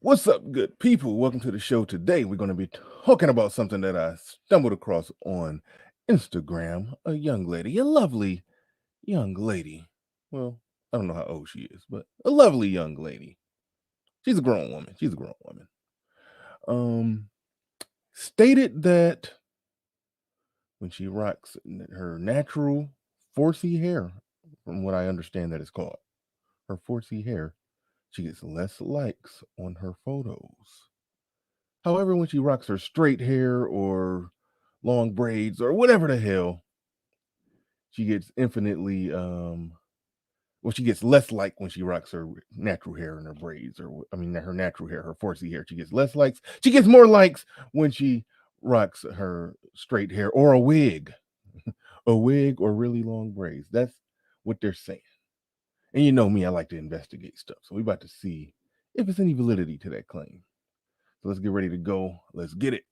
What's up, good people? Welcome to the show. Today, we're going to be talking about something that I stumbled across on Instagram. A young lady, a lovely young lady. Well, I don't know how old she is, but a lovely young lady. She's a grown woman. Um, Stated that when she rocks her natural 4C hair, from what I understand that it's called, her 4C hair, she gets less likes on her photos. However, when she rocks her straight hair or long braids or whatever the hell, she gets she gets less like when she rocks her natural hair and her braids, or I mean her natural hair, her 4C hair. She gets less likes. She gets more likes when she rocks her straight hair or a wig. A wig or really long braids. That's what they're saying. And you know me, I like to investigate stuff. So we're about to see if there's any validity to that claim. So let's get ready to go. Let's get it.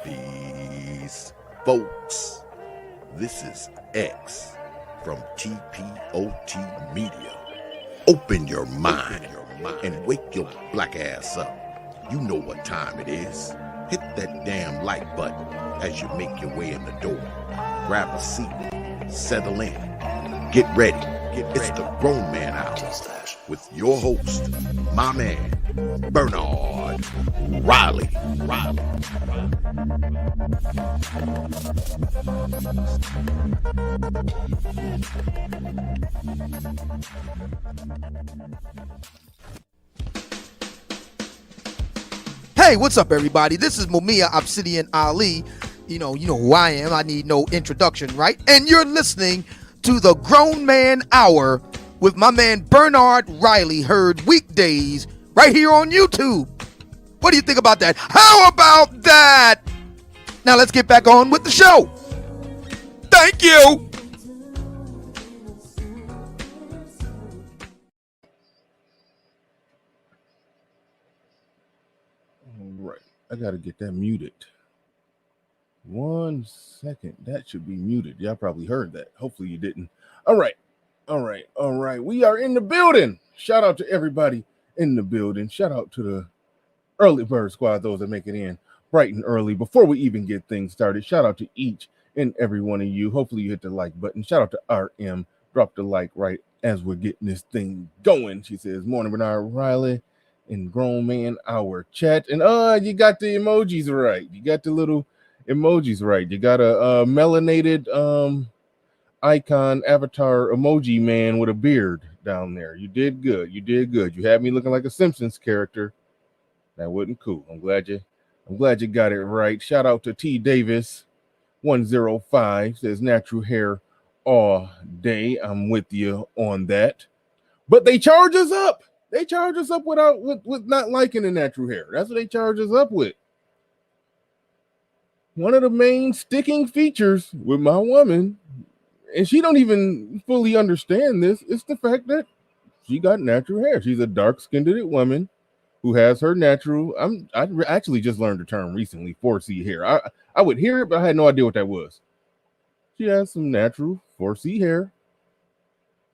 Peace, folks. This is X from TPOT Media. Open your mind and wake your black ass up. You know what time it is. Hit that damn like button as you make your way in the door. Grab a seat, settle in, get ready. It's the Grown Man Hour with your host, my man, Bernard Riley. Hey, what's up, everybody? This is Mumia Obsidian Ali. You know who I am. I need no introduction, right? And you're listening to the Grown Man Hour with my man Bernard Riley, heard weekdays right here on YouTube. What do you think about that? How about that? Now let's get back on with the show. Thank you. All right. I got to get that muted. 1 second. That should be muted. Y'all probably heard that. Hopefully you didn't. All right. We are in the building. Shout out to everybody in the building. Shout out to the early bird squad, those that make it in bright and early before we even get things started. Shout out to each and every one of you. Hopefully you hit the like button. Shout out to RM. Drop the like right as we're getting this thing going. She says, morning, Bernard Riley in Grown Man Hour chat. And you got the emojis right. You got the little emojis right. You got a melanated icon avatar emoji man with a beard down there. You did good. You had me looking like a Simpsons character. That wasn't cool. I'm glad you got it right. Shout out to T Davis 105 says natural hair all day. I'm with you on that. But they charge us up. They charge us up with not liking the natural hair. That's what they charge us up with. One of the main sticking features with my woman, and she don't even fully understand this, is the fact that she got natural hair. She's a dark-skinned woman who has her natural. I actually just learned the term recently, 4C hair. I would hear it, but I had no idea what that was. She has some natural 4C hair,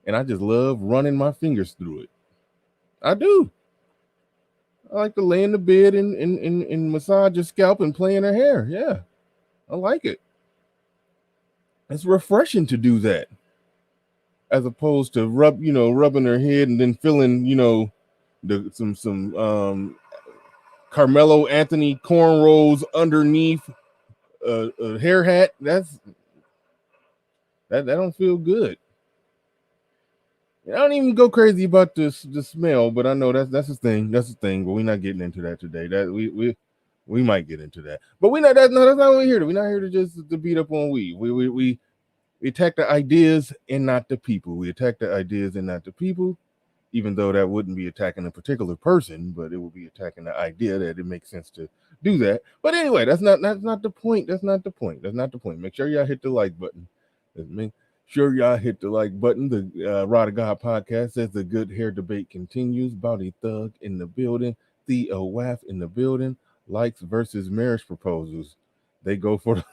and I just love running my fingers through it. I do. I like to lay in the bed and massage her scalp and play in her hair. Yeah, I like it. It's refreshing to do that, as opposed to rubbing her head and then feeling, some Carmelo Anthony cornrows underneath a hair hat. That don't feel good. I don't even go crazy about the smell, but I know that's the thing. That's the thing. But we're not getting into that today. That we might get into that, but we not. That's not what we're here to. We're not here to just to beat up on weed. We attack the ideas and not the people. We attack the ideas and not the people. Even though that wouldn't be attacking a particular person, but it would be attacking the idea that it makes sense to do that. But anyway, that's not the point. That's not the point. That's not the point. Make sure y'all hit the like button. Make sure y'all hit the like button. The Rod of God podcast says the good hair debate continues. Body Thug in the building. Theo Waff in the building. Likes versus marriage proposals. They go for the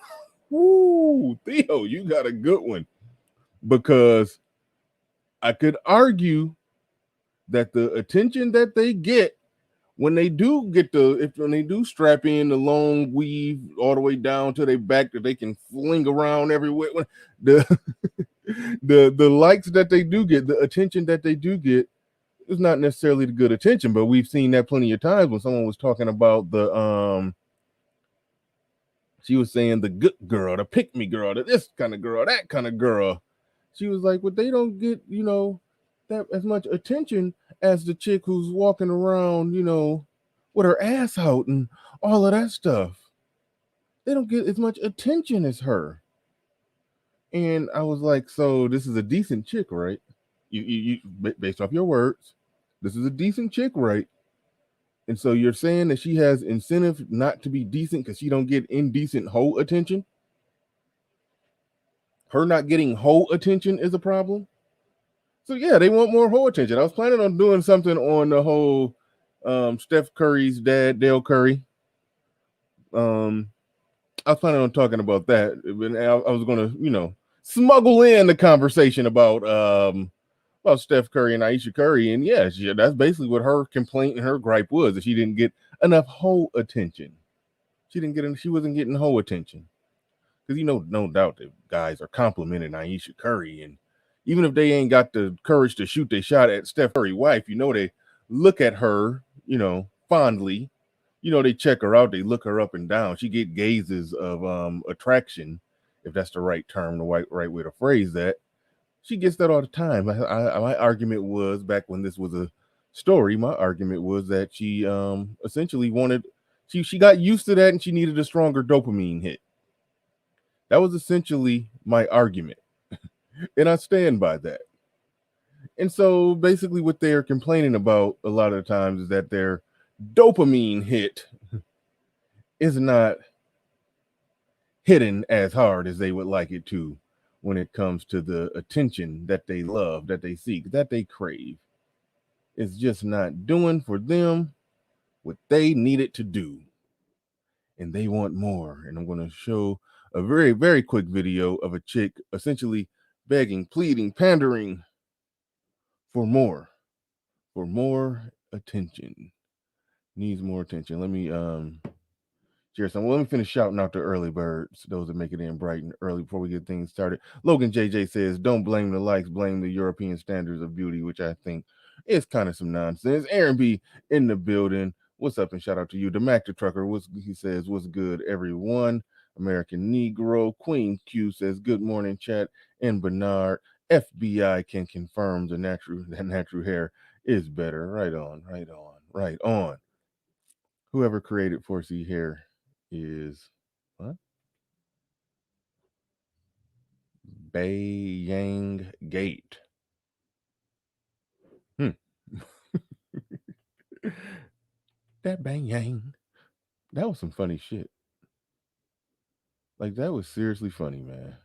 woo. Theo, you got a good one, because I could argue that the attention that they get when they do get when they do strap in the long weave all the way down to their back that they can fling around everywhere, the the likes that they do get, the attention that they do get, is not necessarily the good attention. But we've seen that plenty of times when someone was talking about she was saying the good girl, the pick me girl, the this kind of girl, that kind of girl. She was like, well, they don't get, that as much attention as the chick who's walking around, with her ass out and all of that stuff. They don't get as much attention as her. And I was like, so this is a decent chick, right? You based off your words, this is a decent chick, right? And so you're saying that she has incentive not to be decent because she don't get indecent hoe attention? Her not getting hoe attention is a problem? So yeah, they want more hoe attention. I was planning on doing something on the whole Steph Curry's dad, Dale Curry. I was planning on talking about that. I was going to, smuggle in the conversation about Steph Curry and Aisha Curry, and yeah, that's basically what her complaint and her gripe was, that she didn't get enough hoe attention. She wasn't getting hoe attention, because no doubt that guys are complimenting Aisha Curry, and even if they ain't got the courage to shoot their shot at Steph Curry's wife, they look at her, fondly. They check her out, they look her up and down. She get gazes of attraction, if that's the right term, the right way to phrase that. She gets that all the time. My argument was, back when this was a story, my argument was that she essentially she got used to that and she needed a stronger dopamine hit. That was essentially my argument. And I stand by that. And so basically what they're complaining about a lot of the times is that their dopamine hit is not hitting as hard as they would like it to when it comes to the attention that they love, that they seek, that they crave. It's just not doing for them what they need it to do. And they want more. And I'm going to show a very, very quick video of a chick essentially begging, pleading, pandering for more attention. Needs more attention. Let me share some. Well, let me finish shouting out the early birds, those that make it in bright and early before we get things started. Logan JJ says, don't blame the likes, blame the European standards of beauty, which I think is kind of some nonsense. Aaron B in the building. What's up? And shout out to you. The Mac the Trucker, he says, what's good, everyone? American Negro. Queen Q says, good morning, chat. And Bernard, FBI can confirm that natural hair is better. Right on, right on, right on. Whoever created 4C hair is what? Bay Yang Gate. That Bang Yang. That was some funny shit. Like, that was seriously funny, man.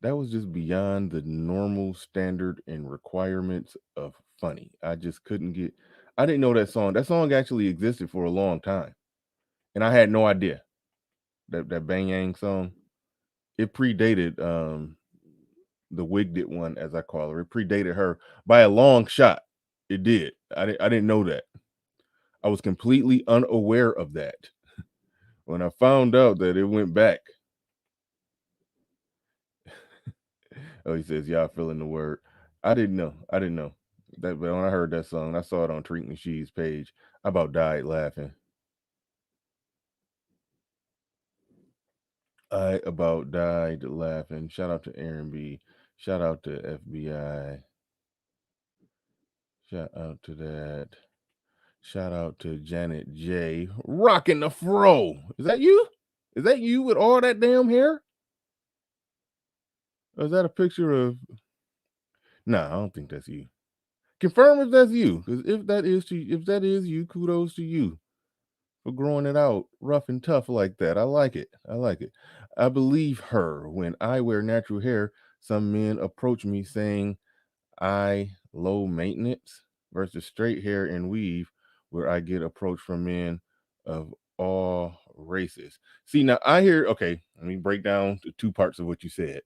That was just beyond the normal standard and requirements of funny. I just couldn't get. I didn't know that song. That song actually existed for a long time, and I had no idea that Bang Yang song. It predated the wigged one, as I call her. It predated her by a long shot. It did. I didn't know that. I was completely unaware of that. When I found out that it went back. Oh, he says, y'all feeling the word. I didn't know. I didn't know. That, but when I heard that song, I saw it on Treat Me She's page. I about died laughing. I about died laughing. Shout out to Aaron B. Shout out to FBI. Shout out to that. Shout out to Janet J. Rocking the fro. Is that you? Is that you with all that damn hair? Or is that a picture of? Nah, I don't think that's you. Confirm if that's you, because if that is you, kudos to you for growing it out rough and tough like that. I like it. I like it. I believe her when I wear natural hair. Some men approach me saying I low maintenance versus straight hair and weave, where I get approached from men of all races. See, now I hear. Okay, let me break down the two parts of what you said.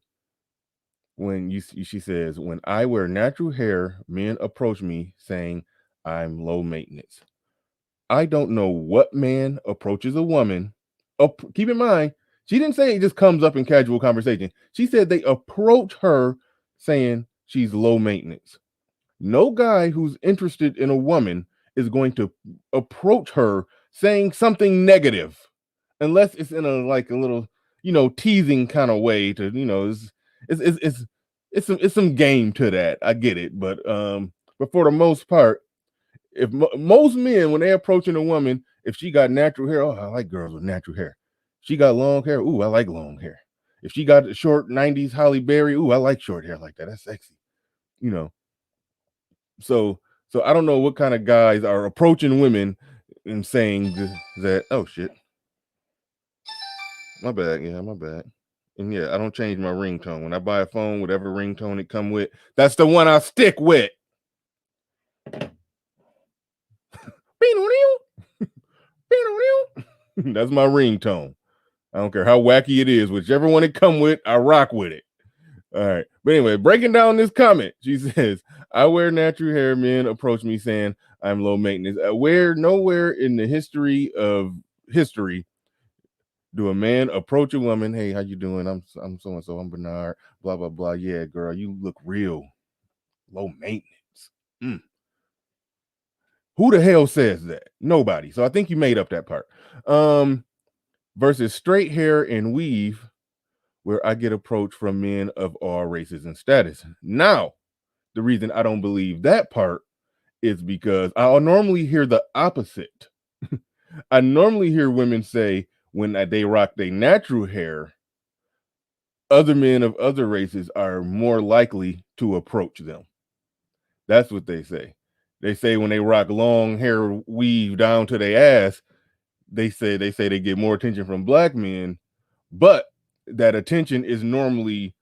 When she says, when I wear natural hair, men approach me saying I'm low maintenance. I don't know what man approaches a woman. Keep in mind, she didn't say it just comes up in casual conversation. She said they approach her saying she's low maintenance. No guy who's interested in a woman is going to approach her saying something negative, unless it's in a like a little, teasing kind of way to, it's some game to that. I get it, but for the most part, if most men when they approaching a woman, if she got natural hair, oh, I like girls with natural hair. She got long hair, ooh, I like long hair. If she got short '90s Holly Berry, ooh, I like short hair like that. That's sexy, you know. So so I don't know what kind of guys are approaching women and saying that. Oh shit, my bad. Yeah, my bad. And yeah, I don't change my ringtone when I buy a phone. Whatever ringtone it come with, that's the one I stick with. That's my ringtone. I don't care how wacky it is. Whichever one it come with, I rock with it. All right. But anyway, breaking down this comment, she says, I wear natural hair. Men approach me saying I'm low maintenance. Where nowhere in the history of history do a man approach a woman, hey, how you doing? I'm so and so, I'm Bernard, blah, blah, blah. Yeah, girl, you look real low maintenance. Mm. Who the hell says that? Nobody. So I think you made up that part. Versus straight hair and weave, where I get approached from men of all races and status. Now, the reason I don't believe that part is because I'll normally hear the opposite. I normally hear women say when they rock their natural hair, other men of other races are more likely to approach them. That's what they say. They say when they rock long hair weave down to their ass, they say they get more attention from black men, but that attention is normally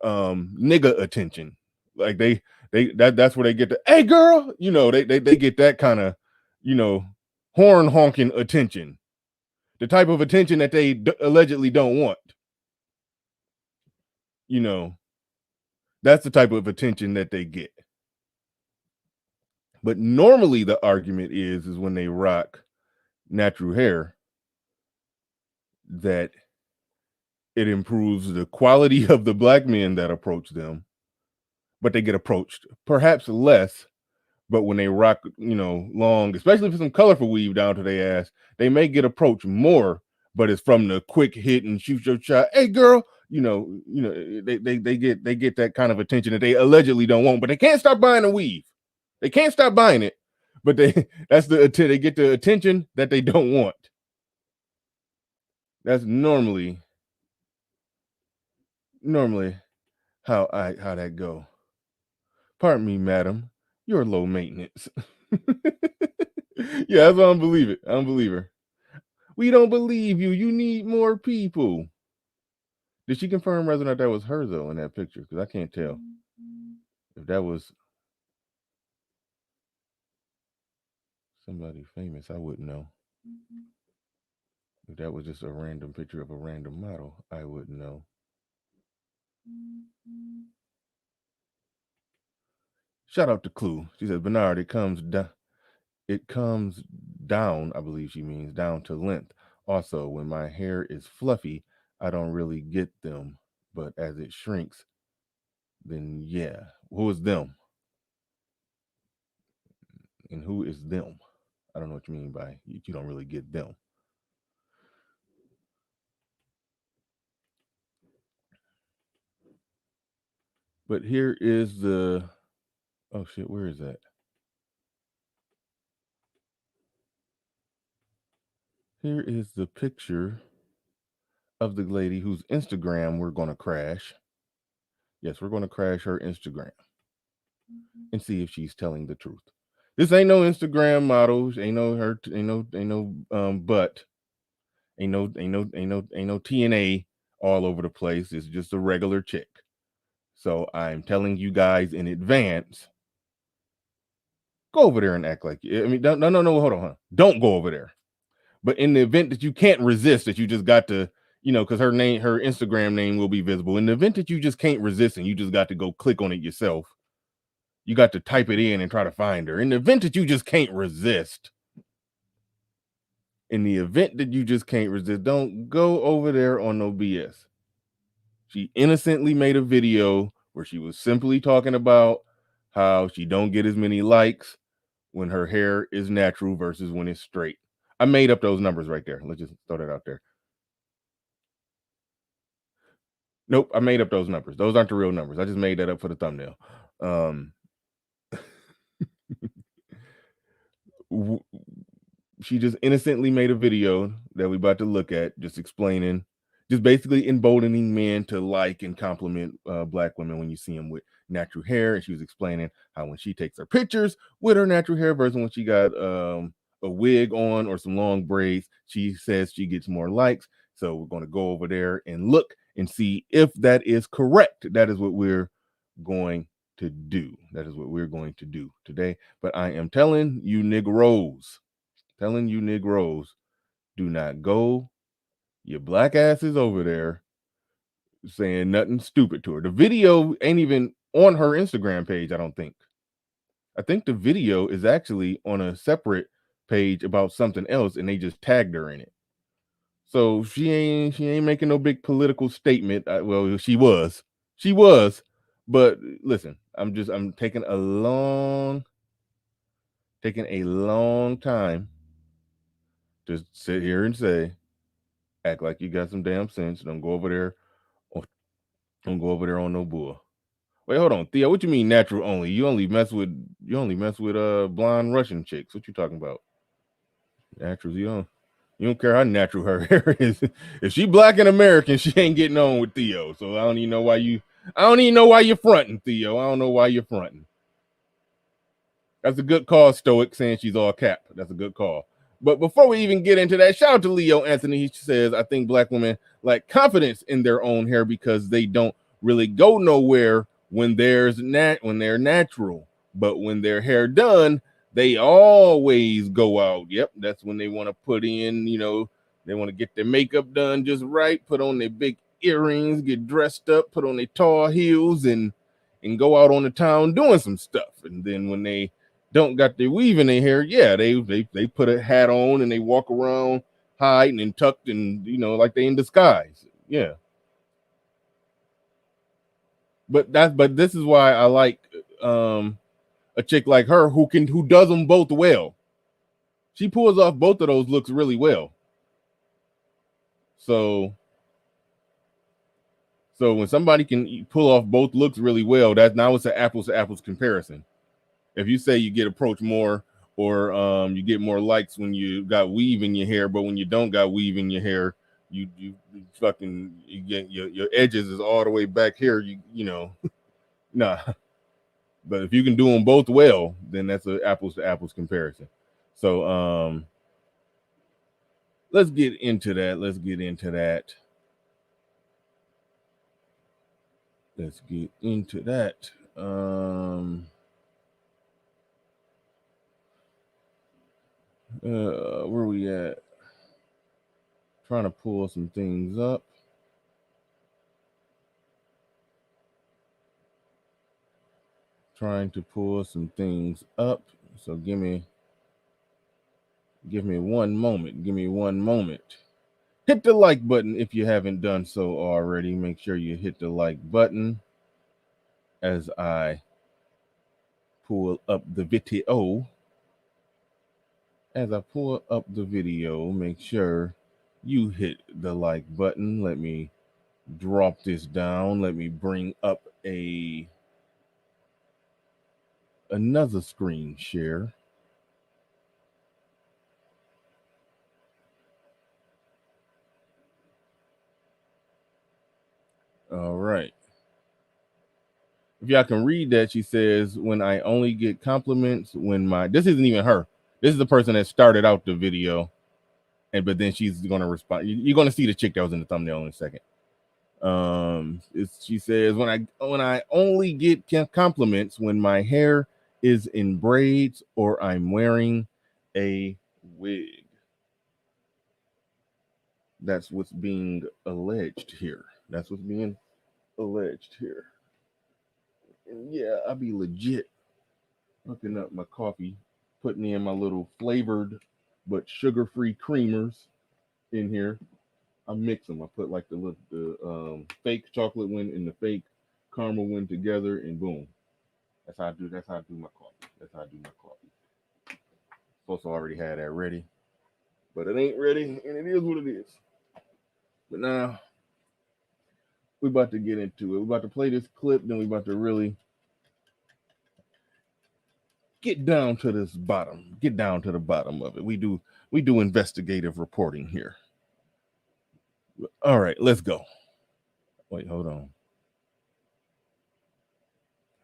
nigga attention. Like that's where they get the hey girl, they get that kind of, you know, horn honking attention. The type of attention that they allegedly don't want. You know, that's the type of attention that they get. But normally the argument is when they rock natural hair that it improves the quality of the black men that approach them, but they get approached perhaps less. But when they rock, long, especially if it's some colorful weave down to their ass, they may get approached more. But it's from the quick hit and shoot your shot. Hey, girl, they get that kind of attention that they allegedly don't want, but they can't stop buying the weave. They can't stop buying it, but they get the attention that they don't want. That's normally how that go. Pardon me, madam. You're low maintenance. Yeah, that's why I don't believe it. I don't believe her. We don't believe you. You need more people. Did she confirm whether or not that was her though in that picture? Because I can't tell if that was somebody famous. I wouldn't know. If that was just a random picture of a random model, I wouldn't know. Shout out to Clue. She says, Bernard, it comes down, I believe she means down to length. Also, when my hair is fluffy, I don't really get them. But as it shrinks, then yeah. Who is them? And who is them? I don't know what you mean by you don't really get them. But here is the oh shit, where is that? Here is the picture of the lady whose Instagram we're going to crash. Yes, we're going to crash her Instagram and see if she's telling the truth. This ain't no Instagram models, ain't no her, ain't no butt, ain't no TNA all over the place. It's just a regular chick. So I'm telling you guys in advance, go over there and act like I mean, no, hold on, huh? Don't go over there. But in the event that you can't resist, that you just got to, because her Instagram name will be visible. In the event that you just can't resist and you just got to go click on it yourself, you got to type it in and try to find her. In the event that you just can't resist, don't go over there on no BS. She innocently made a video where she was simply talking about how she don't get as many likes when her hair is natural versus when it's straight. I made up those numbers right there. Let's just throw that out there. Nope, I made up those numbers. Those aren't the real numbers. I just made that up for the thumbnail. She just innocently made a video that we about to look at, just explaining, just basically emboldening men to like and compliment black women when you see them with natural hair. And she was explaining how when she takes her pictures with her natural hair versus when she got a wig on or some long braids, she says she gets more likes. So we're going to go over there and look and see if that is correct. That is what we're going to do. That is what we're going to do today. But I am telling you Negroes, do not go your black asses over there saying nothing stupid to her. The video ain't even on her Instagram page, I don't think. I think the video is actually on a separate page about something else, and they just tagged her in it. So she ain't making no big political statement. Well, she was, but listen, I'm taking a long time to sit here and say, act like you got some damn sense. Don't go over there on no bull. Wait, hold on, Theo. What you mean natural only? You only mess with blonde Russian chicks. What you talking about? Naturals, you don't care how natural her hair is. If she black and American, she ain't getting on with Theo. So I don't even know why you're fronting, Theo. I don't know why you're fronting. That's a good call, Stoic, saying she's all cap. That's a good call. But before we even get into that, shout out to Leo Anthony. He says, I think black women lack confidence in their own hair because they don't really go nowhere when they're natural. But when their hair done, they always go out. Yep, that's when they want to put in, they want to get their makeup done just right, put on their big earrings, get dressed up, put on their tall heels, and go out on the town doing some stuff. And then when they don't got their weave in their hair, yeah, they put a hat on and they walk around hiding and tucked and like they in disguise. Yeah. But this is why I like a chick like her who does them both well. She pulls off both of those looks really well. So when somebody can pull off both looks really well, that's now it's an apples to apples comparison. If you say you get approached more or you get more likes when you got weave in your hair, but when you don't got weave in your hair, you fucking you get your edges is all the way back here. You know, nah. But if you can do them both well, then that's an apples to apples comparison. So let's get into that. Let's get into that. Where we at? Trying to pull some things up. trying to pull some things up. So give me one moment. Give me one moment. Hit the like button if you haven't done so already. Make sure you hit the like button as I pull up the video. As I pull up the video, make sure you hit the like button. Let me drop this down. Let me bring up another screen share. All right. If y'all can read that, she says, when I only get compliments when this isn't even her. This is the person that started out the video. But then she's gonna respond. You're gonna see the chick that was in the thumbnail in a second. She says, when I only get compliments when my hair is in braids or I'm wearing a wig. That's what's being alleged here. That's what's being alleged here. And yeah, I'll be legit hooking up my coffee, putting in my little flavored but sugar-free creamers in here. I mix them. I put like the fake chocolate one and the fake caramel one together, and boom. That's how I do. That's how I do my coffee. That's how I do my coffee. Supposed to already have that ready, but it ain't ready, and it is what it is. But now we about to get into it. We about to play this clip, then we about to really get down to this bottom. Get down to the bottom of it. We do investigative reporting here. All right, let's go. Wait, hold on.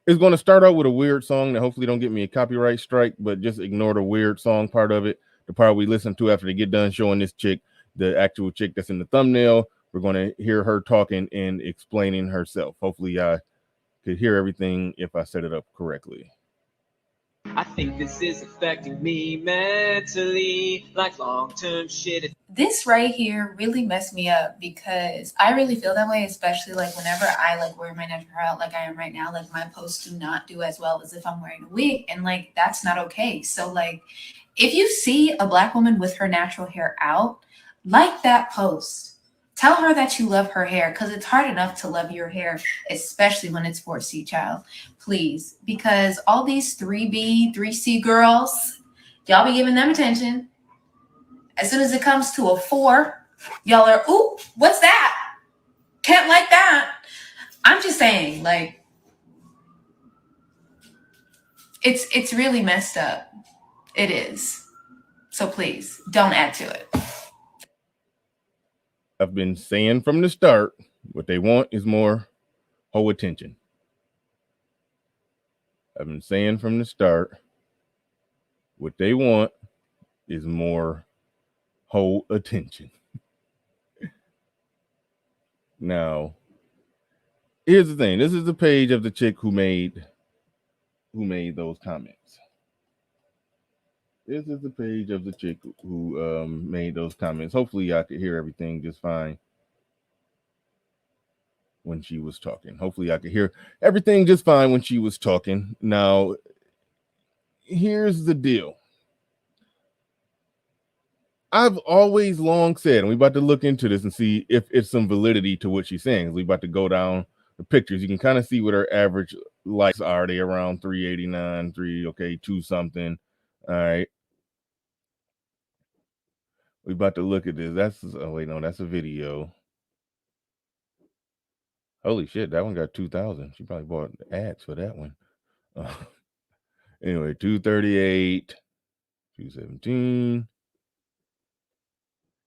It's going to start out with a weird song that hopefully don't get me a copyright strike, but just ignore the weird song part of it. The part we listen to after they get done showing this chick, the actual chick that's in the thumbnail. We're going to hear her talking and explaining herself. Hopefully I could hear everything if I set it up correctly. I think this is affecting me mentally, like long-term shit. This right here really messed me up because I really feel that way, especially like whenever I like wear my natural hair out like I am right now. Like my posts do not do as well as if I'm wearing a wig, and like that's not okay. So like if you see a Black woman with her natural hair out, like that post. Tell her that you love her hair, because it's hard enough to love your hair, especially when it's 4C, child. Please, because all these 3B, 3C girls, y'all be giving them attention. As soon as it comes to a 4, y'all are, ooh, what's that? Can't like that. I'm just saying, like, it's really messed up. It is. So please, don't add to it. I've been saying from the start, what they want is more whole attention. I've been saying from the start, what they want is more whole attention. Now, here's the thing. This is the page of the chick who made those comments. This is the page of the chick who made those comments. Hopefully y'all could hear everything just fine when she was talking. Hopefully I could hear everything just fine when she was talking. Now, here's the deal. I've always long said, and we're about to look into this and see if it's some validity to what she's saying. We're about to go down the pictures. You can kind of see what her average likes are. They around 389, 2 something. All right. We're about to look at this. That's a video. Holy shit, that one got 2,000. She probably bought ads for that one. Anyway, 238, 217.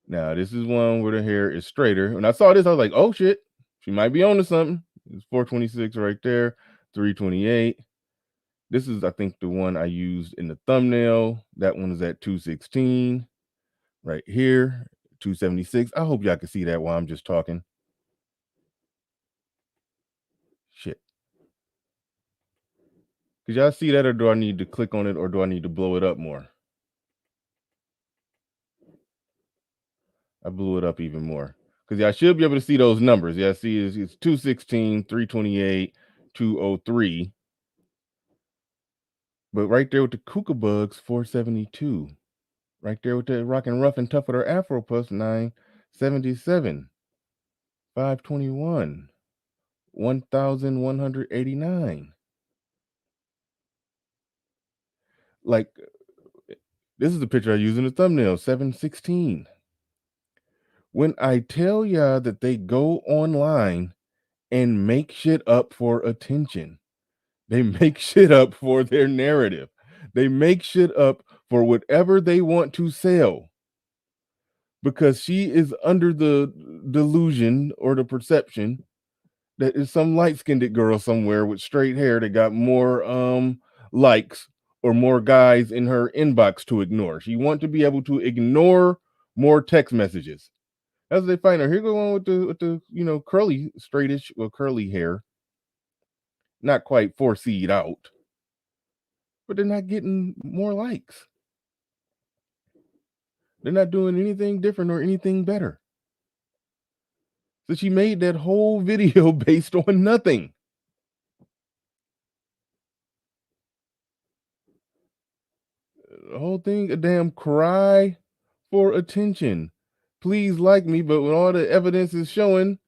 Now, this is one where the hair is straighter. When I saw this, I was like, oh shit, she might be on to something. It's 426 right there, 328. This is, I think, the one I used in the thumbnail. That one is at 216. Right here, 276. I hope y'all can see that while I'm just talking. Shit. Did y'all see that, or do I need to click on it, or do I need to blow it up more? I blew it up even more. Because y'all should be able to see those numbers. Yeah, see, it's 216, 328, 203. But right there with the Kooka Bugs, 472. Right there with the Rockin' Rough and Tough with her Afro Puffs, 977. 521. 1189. Like, this is the picture I use in the thumbnail, 716. When I tell y'all that they go online and make shit up for attention, they make shit up for their narrative, they make shit up for whatever they want to sell, because she is under the delusion or the perception that is some light-skinned girl somewhere with straight hair that got more likes or more guys in her inbox to ignore. She want to be able to ignore more text messages. As they find her, here go on with the curly, straightish, well, curly hair, not quite 4C'd out, but they're not getting more likes. They're not doing anything different or anything better. So she made that whole video based on nothing. The whole thing a damn cry for attention. Please like me, but when all the evidence is showing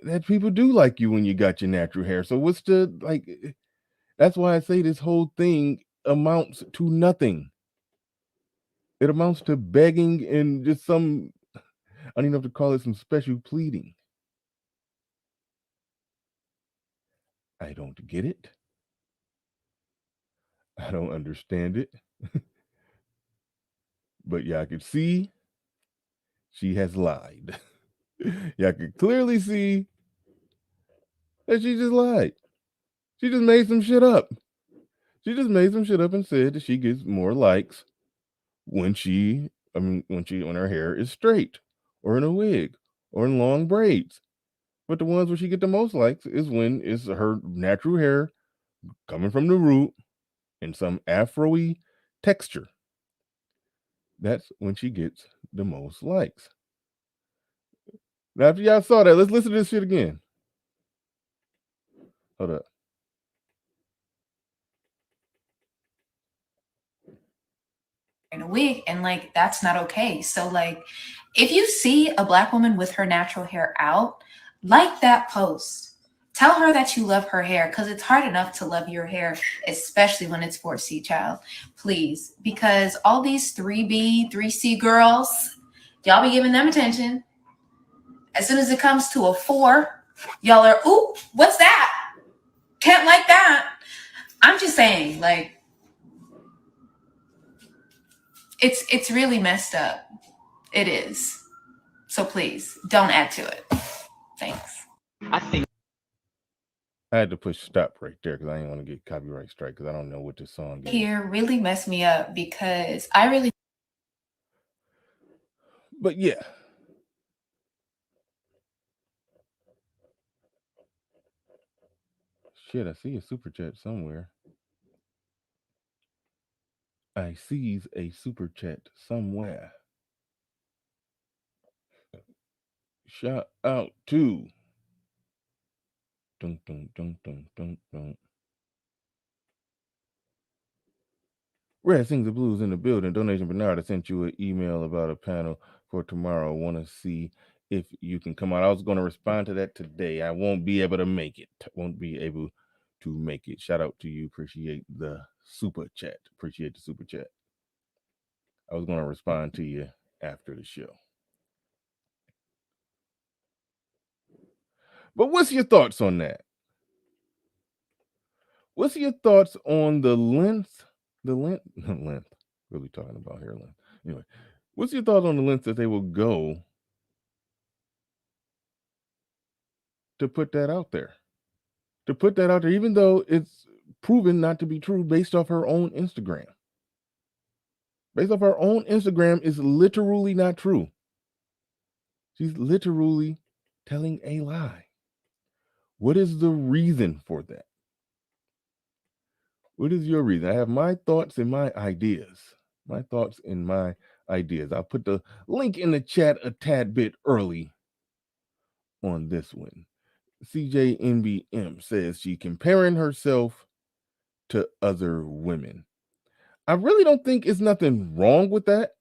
that people do like you when you got your natural hair. So what's the that's why I say this whole thing amounts to nothing. It amounts to begging and just some, I don't even have to call it, some special pleading. I don't get it. I don't understand it. But y'all can see she has lied. Y'all can clearly see that she just lied. She just made some shit up. She just made some shit up and said that she gets more likes when when her hair is straight or in a wig or in long braids. But the ones where she get the most likes is when it's her natural hair coming from the root in some afro-y texture. That's when she gets the most likes. Now, after y'all saw that, let's listen to this shit again. Hold up. In a wig, and like that's not okay. So like if you see a Black woman with her natural hair out, like that post, tell her that you love her hair, because it's hard enough to love your hair, especially when it's 4C, child, please, because all these 3B 3C girls, y'all be giving them attention. As soon as it comes to a 4, y'all are, ooh, what's that? Can't like that. I'm just saying, like, it's really messed up. It is. So please don't add to it. Thanks. I think I had to push stop right there because I didn't want to get copyright strike because I don't know what this song is. Here really messed me up because I really. But yeah. Shit, I see a super chat somewhere. I sees a super chat somewhere. Shout out to dun, dun, dun, dun, dun, dun. Red Sings the Blues in the building. Donation Bernard, I sent you an email about a panel for tomorrow. I want to see if you can come out. I was going to respond to that today. I won't be able to make it. Shout out to you. Appreciate the super chat. Appreciate the super chat. I was going to respond to you after the show. But what's your thoughts on that? What's your thoughts on the length? Length. Really talking about hair length. Anyway, what's your thoughts on the length that they will go to put that out there? To put that out there, even though it's proven not to be true based off her own Instagram. Based off her own Instagram is literally not true. She's literally telling a lie. What is the reason for that? What is your reason? I have my thoughts and my ideas. I'll put the link in the chat a tad bit early on this one. CJNBM says she comparing herself to other women. I really don't think it's nothing wrong with that.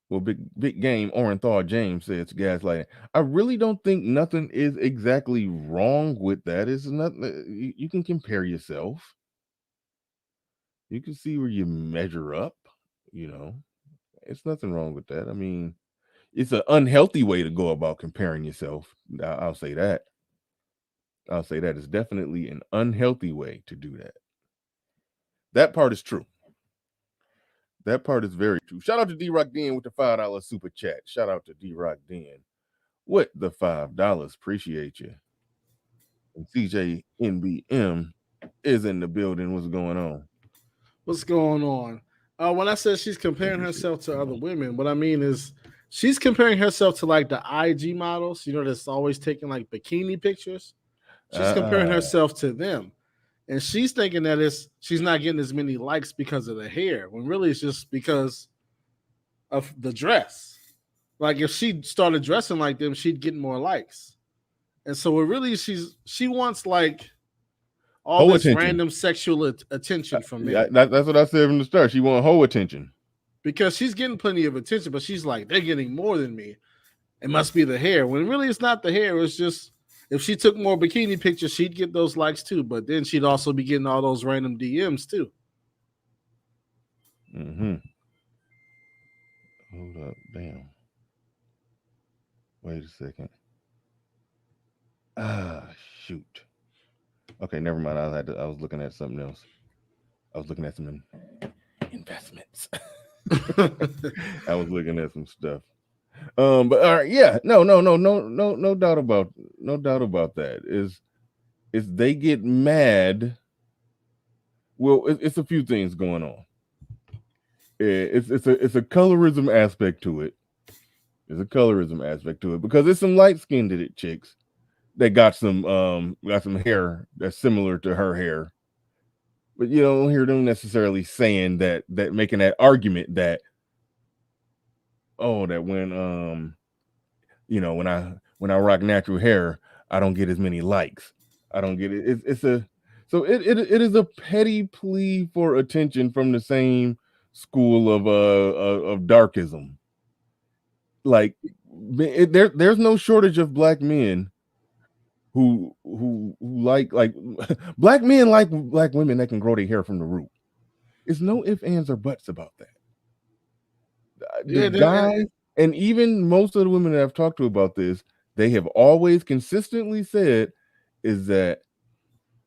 Well, big game Orenthal James says gaslighting. I really don't think nothing is exactly wrong with that. It's nothing. You can compare yourself. You can see where you measure up. You know, it's nothing wrong with that. I mean, it's an unhealthy way to go about comparing yourself. I'll say that. I'll say that it's definitely an unhealthy way to do that. That part is true. That part is very true. Shout out to D Rock Den with the $5 super chat. Shout out to D Rock Den with the $5. Appreciate you. And CJ NBM is in the building. What's going on? What's going on? When I said she's comparing herself to other women, what I mean is she's comparing herself to like the IG models, that's always taking like bikini pictures. She's comparing herself to them. And she's thinking that she's not getting as many likes because of the hair, when really it's just because of the dress. Like if she started dressing like them, she'd get more likes. And so it really she wants like all Whole this attention. random sexual attention from men. That's what I said from the start. She want whole attention. Because she's getting plenty of attention, but she's like, they're getting more than me. It must be the hair. When really it's not the hair. It's just if she took more bikini pictures, she'd get those likes too. But then she'd also be getting all those random DMs too. Mm-hmm. Hold up. Damn. Wait a second. Shoot. Okay, never mind. I was looking at something else. I was looking at some investments. I was looking at some stuff. But all right, yeah, no doubt about that. Is they get mad. Well, it's a few things going on. It's a colorism aspect to it. There's a colorism aspect to it because there's some light skinned chicks that got some hair that's similar to her hair. But you don't hear them necessarily saying that making that argument that that when when I rock natural hair, I don't get as many likes. I don't get it. It is a petty plea for attention from the same school of darkism. Like there's no shortage of black men who like black men like black women that can grow their hair from the root. There's no ifs, ands, or buts about that. The guys and even most of the women that I've talked to about this, they have always consistently said is that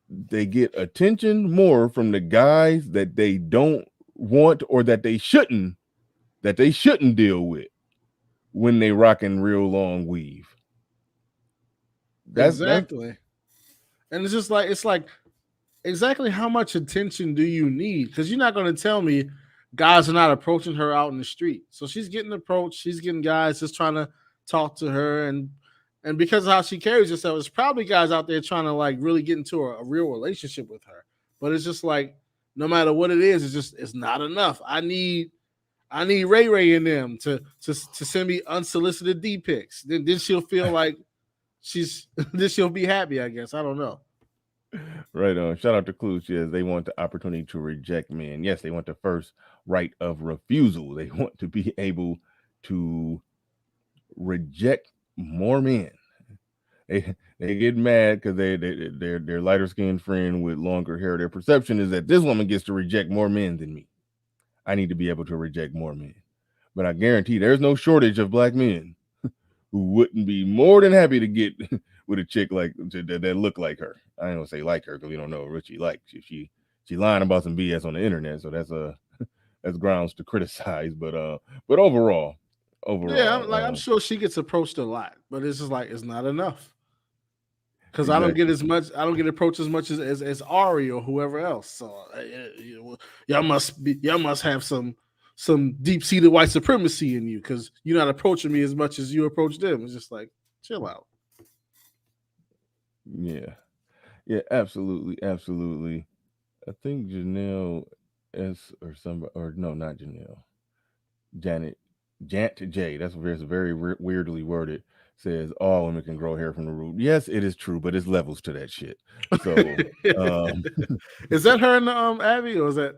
they get attention more from the guys that they don't want or that they shouldn't deal with when they rocking real long weave. Exactly. And it's just like exactly how much attention do you need? Because you're not going to tell me guys are not approaching her out in the street. So she's getting approached. She's getting guys just trying to talk to her. And because of how she carries herself, there's probably guys out there trying to like really get into a real relationship with her. But it's just like, no matter what it is, it's not enough. I need Ray Ray in them to send me unsolicited D pics. Then she'll feel like then she'll be happy, I guess. I don't know. Right on. Shout out to Clue. Yes, they want the opportunity to reject men. Yes, they want the first right of refusal. They want to be able to reject more men. They get mad because their lighter skinned friend with longer hair. Their perception is that this woman gets to reject more men than me. I need to be able to reject more men. But I guarantee there's no shortage of black men who wouldn't be more than happy to get with a chick that look like her. I ain't gonna say like her because we don't know what she likes. She lying about some BS on the internet, so that's grounds to criticize. But overall, yeah, I'm sure she gets approached a lot, but it's just like it's not enough. Because exactly. I don't get approached as much as Ari or whoever else. So y'all must have some deep seated white supremacy in you because you're not approaching me as much as you approach them. It's just like chill out. Yeah, absolutely. I think Janelle S or somebody or no, not Janelle. Jant J. That's very weirdly worded. says all women can grow hair from the root. Yes, it is true, but it's levels to that shit. So is that her in the Abby, or is that?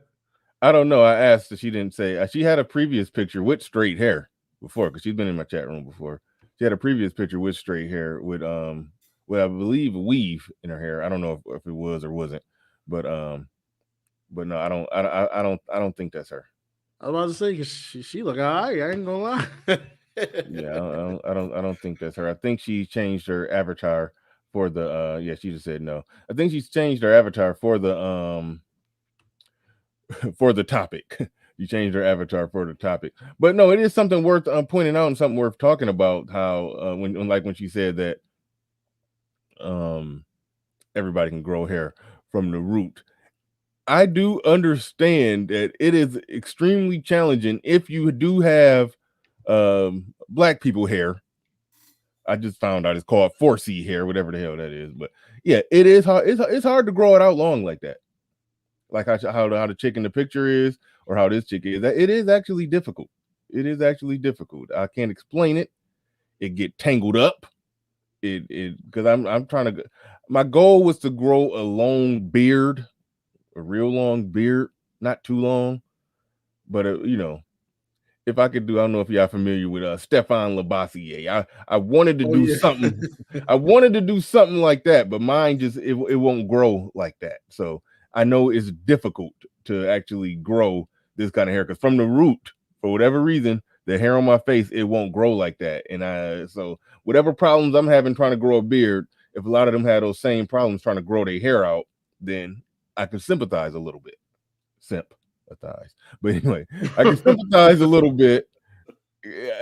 I don't know. I asked her, she didn't say. She had a previous picture with straight hair before, because she's been in my chat room before. She had a previous picture with straight hair with I believe a weave in her hair. I don't know if it was or wasn't, but no, I don't think that's her. I was about to say, 'cause she look all right. I ain't gonna lie. Yeah, I don't think that's her. I think she changed her avatar for the yeah, she just said no. I think she's changed her avatar for the for the topic. You changed her avatar for the topic. But no, it is something worth pointing out and something worth talking about, how when she said that everybody can grow hair from the root. I do understand that it is extremely challenging if you do have black people hair. I just found out it's called 4C hair, whatever the hell that is. But yeah, it is hard. It's hard to grow it out long like that. Like how the chick in the picture is, or how this chick is. It is actually difficult. It is actually difficult. I can't explain it. It get tangled up. It because I'm trying to. My goal was to grow a long beard, a real long beard, not too long, but if I could do, I don't know if y'all familiar with Stefan Labossiere. I wanted to do something. I wanted to do something like that, but mine just it won't grow like that. So I know it's difficult to actually grow this kind of hair, because from the root, for whatever reason, the hair on my face, it won't grow like that. And so whatever problems I'm having trying to grow a beard, if a lot of them had those same problems trying to grow their hair out, then I can sympathize a little bit. Sympathize. But anyway, I can sympathize a little bit.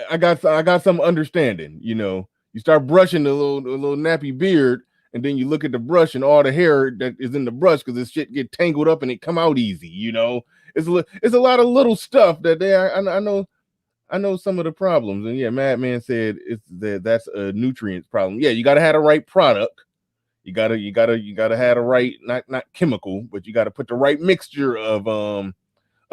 I got some understanding. You start brushing the little nappy beard, and then you look at the brush and all the hair that is in the brush, because this shit get tangled up and it come out easy. It's a lot of little stuff that I know some of the problems. And yeah, Madman said that's a nutrients problem. Yeah, you gotta have the right product. You gotta have the right, not chemical, but you gotta put the right mixture of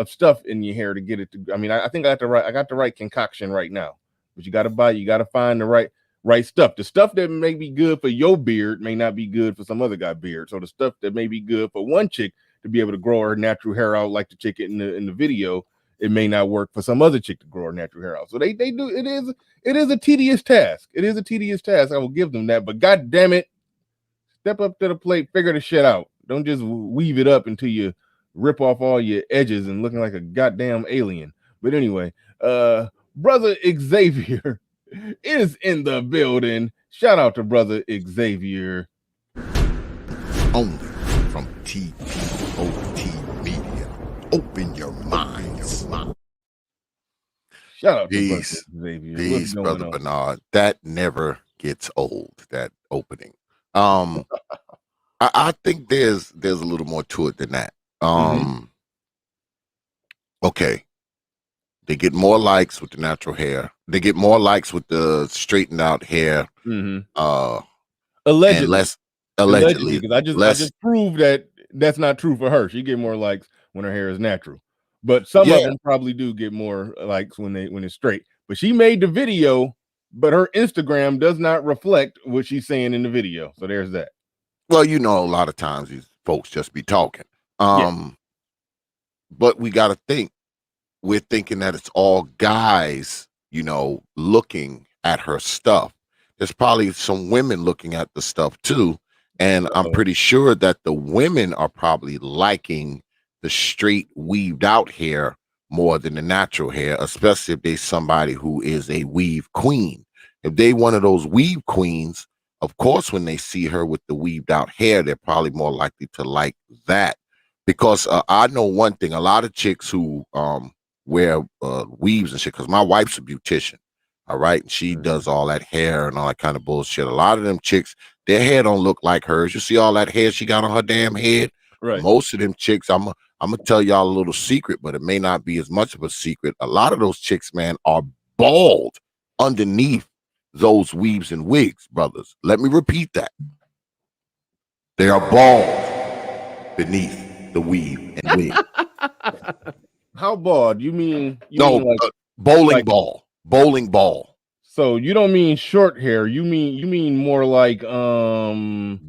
stuff in your hair to get it to. I mean, I think I got the right concoction right now, but you gotta find the right stuff. The stuff that may be good for your beard may not be good for some other guy's beard. So the stuff that may be good for one chick to be able to grow her natural hair out, like the chick in the video, it may not work for some other chick to grow her natural hair out. So they do. It is a tedious task. It is a tedious task. I will give them that. But god damn it, step up to the plate, figure the shit out. Don't just weave it up until you rip off all your edges and looking like a goddamn alien. But anyway, brother Xavier is in the building. Shout out to brother Xavier. Only from TPOT Media. Open your minds. Shout out to Peace. brother Xavier. Peace, brother Bernard. That never gets old, that opening. I think there's a little more to it than that. Okay, they get more likes with the natural hair. They get more likes with the straightened out hair. Allegedly, and less allegedly. Because I just proved that that's not true for her. She get more likes when her hair is natural, but some of them probably do get more likes when it's straight. But she made the video, but her Instagram does not reflect what she's saying in the video. So there's that. Well, a lot of times these folks just be talking. But we got to think. We're thinking that it's all guys, looking at her stuff. There's probably some women looking at the stuff too. And I'm pretty sure that the women are probably liking the straight weaved out hair more than the natural hair, especially if they're somebody who is a weave queen. If they one of those weave queens, of course, when they see her with the weaved out hair, they're probably more likely to like that. Because I know one thing, a lot of chicks who wear weaves and shit, because my wife's a beautician, all right? And she does all that hair and all that kind of bullshit. A lot of them chicks, their hair don't look like hers. You see all that hair she got on her damn head? Right. Most of them chicks, I'm gonna tell y'all a little secret, but it may not be as much of a secret. A lot of those chicks, man, are bald underneath those weaves and wigs, brothers. Let me repeat that. They are bald beneath the weave and wig. How bald? You mean like bowling ball. Bowling ball. So you don't mean short hair. You mean more like Bald.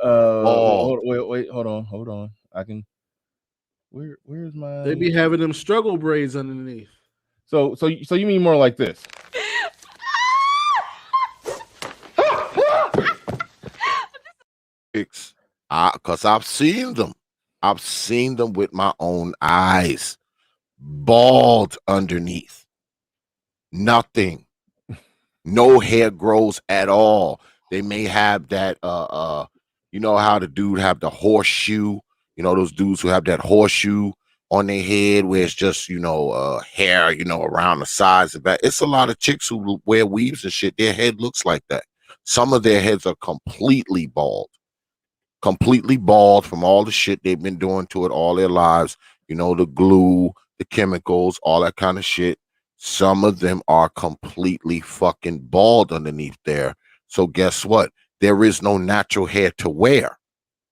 wait, hold on. I can where's They my be having them struggle braids underneath. so you mean more like this. Because I've seen them. I've seen them with my own eyes. Bald underneath. Nothing. No hair grows at all. They may have that you know how the dude have the horseshoe, you know, those dudes who have that horseshoe on their head where it's just, hair, around the sides of that. It's a lot of chicks who wear weaves and shit. Their head looks like that. Some of their heads are completely bald from all the shit they've been doing to it all their lives. The glue, the chemicals, all that kind of shit. Some of them are completely fucking bald underneath there. So guess what? There is no natural hair to wear.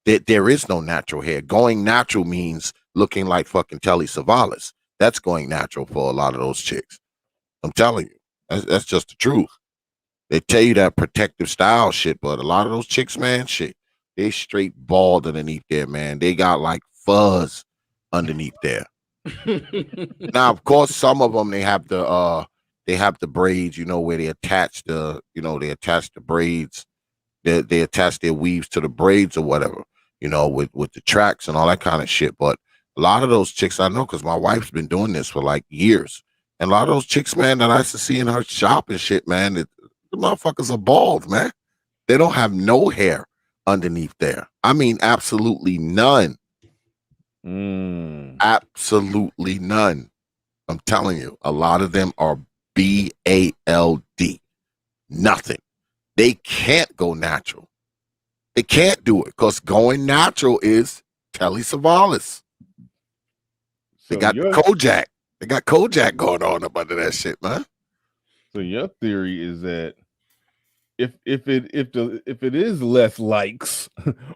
There is no natural hair. Going natural means looking like fucking Telly Savalas. That's going natural for a lot of those chicks. I'm telling you. That's just the truth. They tell you that protective style shit, but a lot of those chicks, man, shit, they straight bald underneath there, man. They got like fuzz underneath there. Now, of course, some of them they have the braids, where they attach the braids, they attach their weaves to the braids or whatever, with the tracks and all that kind of shit. But a lot of those chicks I know, because my wife's been doing this for like years, and a lot of those chicks, man, that I used to see in her shop and shit, man, the motherfuckers are bald, man. They don't have no hair underneath there. I mean, absolutely none. Absolutely none. I'm telling you, a lot of them are BALD. Nothing. They can't go natural. They can't do it because going natural is Telly Savalas. They got the Kojak. They got Kojak going on up under that shit, man. So your theory is that if it is less likes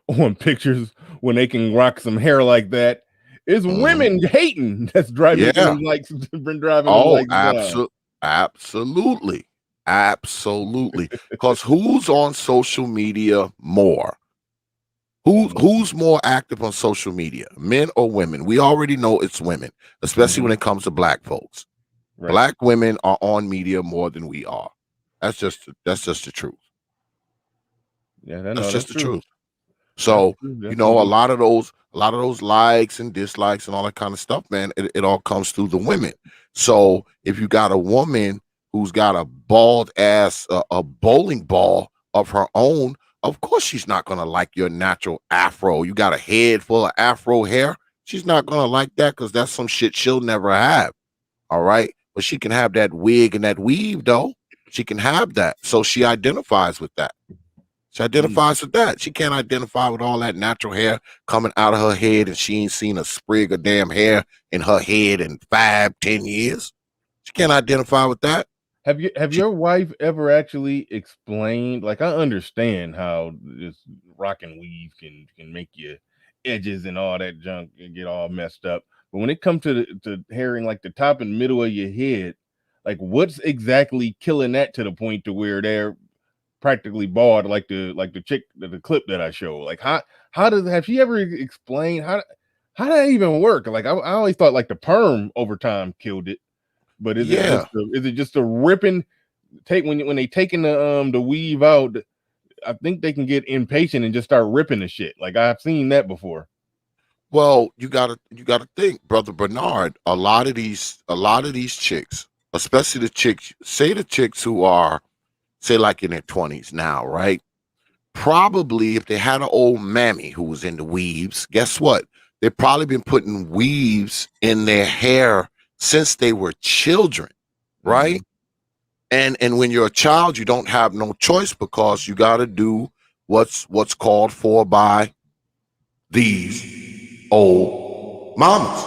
on pictures when they can rock some hair like that, it's women hating that's driving them likes been driving them likes down. Absolutely. Because who's on social media more? Who's more active on social media, men or women? We already know it's women, especially when it comes to black folks. Right. Black women are on media more than we are. That's just the truth. Yeah, that's just the truth. So a lot of those likes and dislikes and all that kind of stuff, man, it all comes through the women. So if you got a woman who's got a bald ass, a bowling ball of her own, of course she's not gonna like your natural afro. You got a head full of afro hair. She's not gonna like that because that's some shit she'll never have. All right, but she can have that wig and that weave though. She can have that, so she identifies with that. She identifies with that. She can't identify with all that natural hair coming out of her head, and she ain't seen a sprig of damn hair in her head in 5-10 years. She can't identify with that. Have your wife ever actually explained? Like, I understand how this rocking weave can make your edges and all that junk and get all messed up, but when it comes to hairing like the top and middle of your head, like what's exactly killing that to the point to where they're practically bald, like the chick, the clip that I show? Like have she ever explained how did that even work? Like I always thought like the perm over time killed it, but is it just a ripping take when they taking the weave out? I think they can get impatient and just start ripping the shit. Like I've seen that before. Well, you gotta think, Brother Bernard. A lot of these chicks, especially the chicks who are, say, like in their 20s now, right? Probably if they had an old mammy who was into weaves, guess what? They've probably been putting weaves in their hair since they were children, right? And when you're a child, you don't have no choice because you got to do what's called for by these old mamas.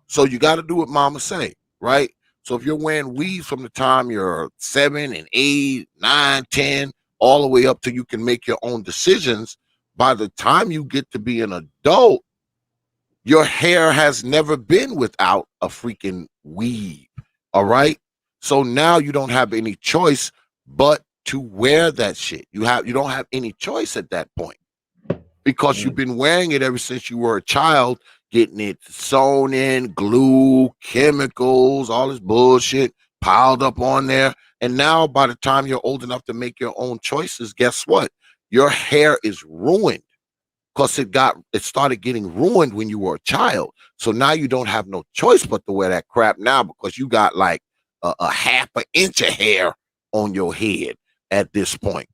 So you got to do what mama say, right? So if you're wearing weaves from the time you're 7 and 8, 9, 10, all the way up till you can make your own decisions, by the time you get to be an adult, your hair has never been without a freaking weave. All right. So now you don't have any choice but to wear that shit. You don't have any choice at that point because you've been wearing it ever since you were a child, getting it sewn in, glue, chemicals, all this bullshit piled up on there. And now by the time you're old enough to make your own choices, guess what? Your hair is ruined because it started getting ruined when you were a child. So now you don't have no choice but to wear that crap now because you got like a half an inch of hair on your head at this point,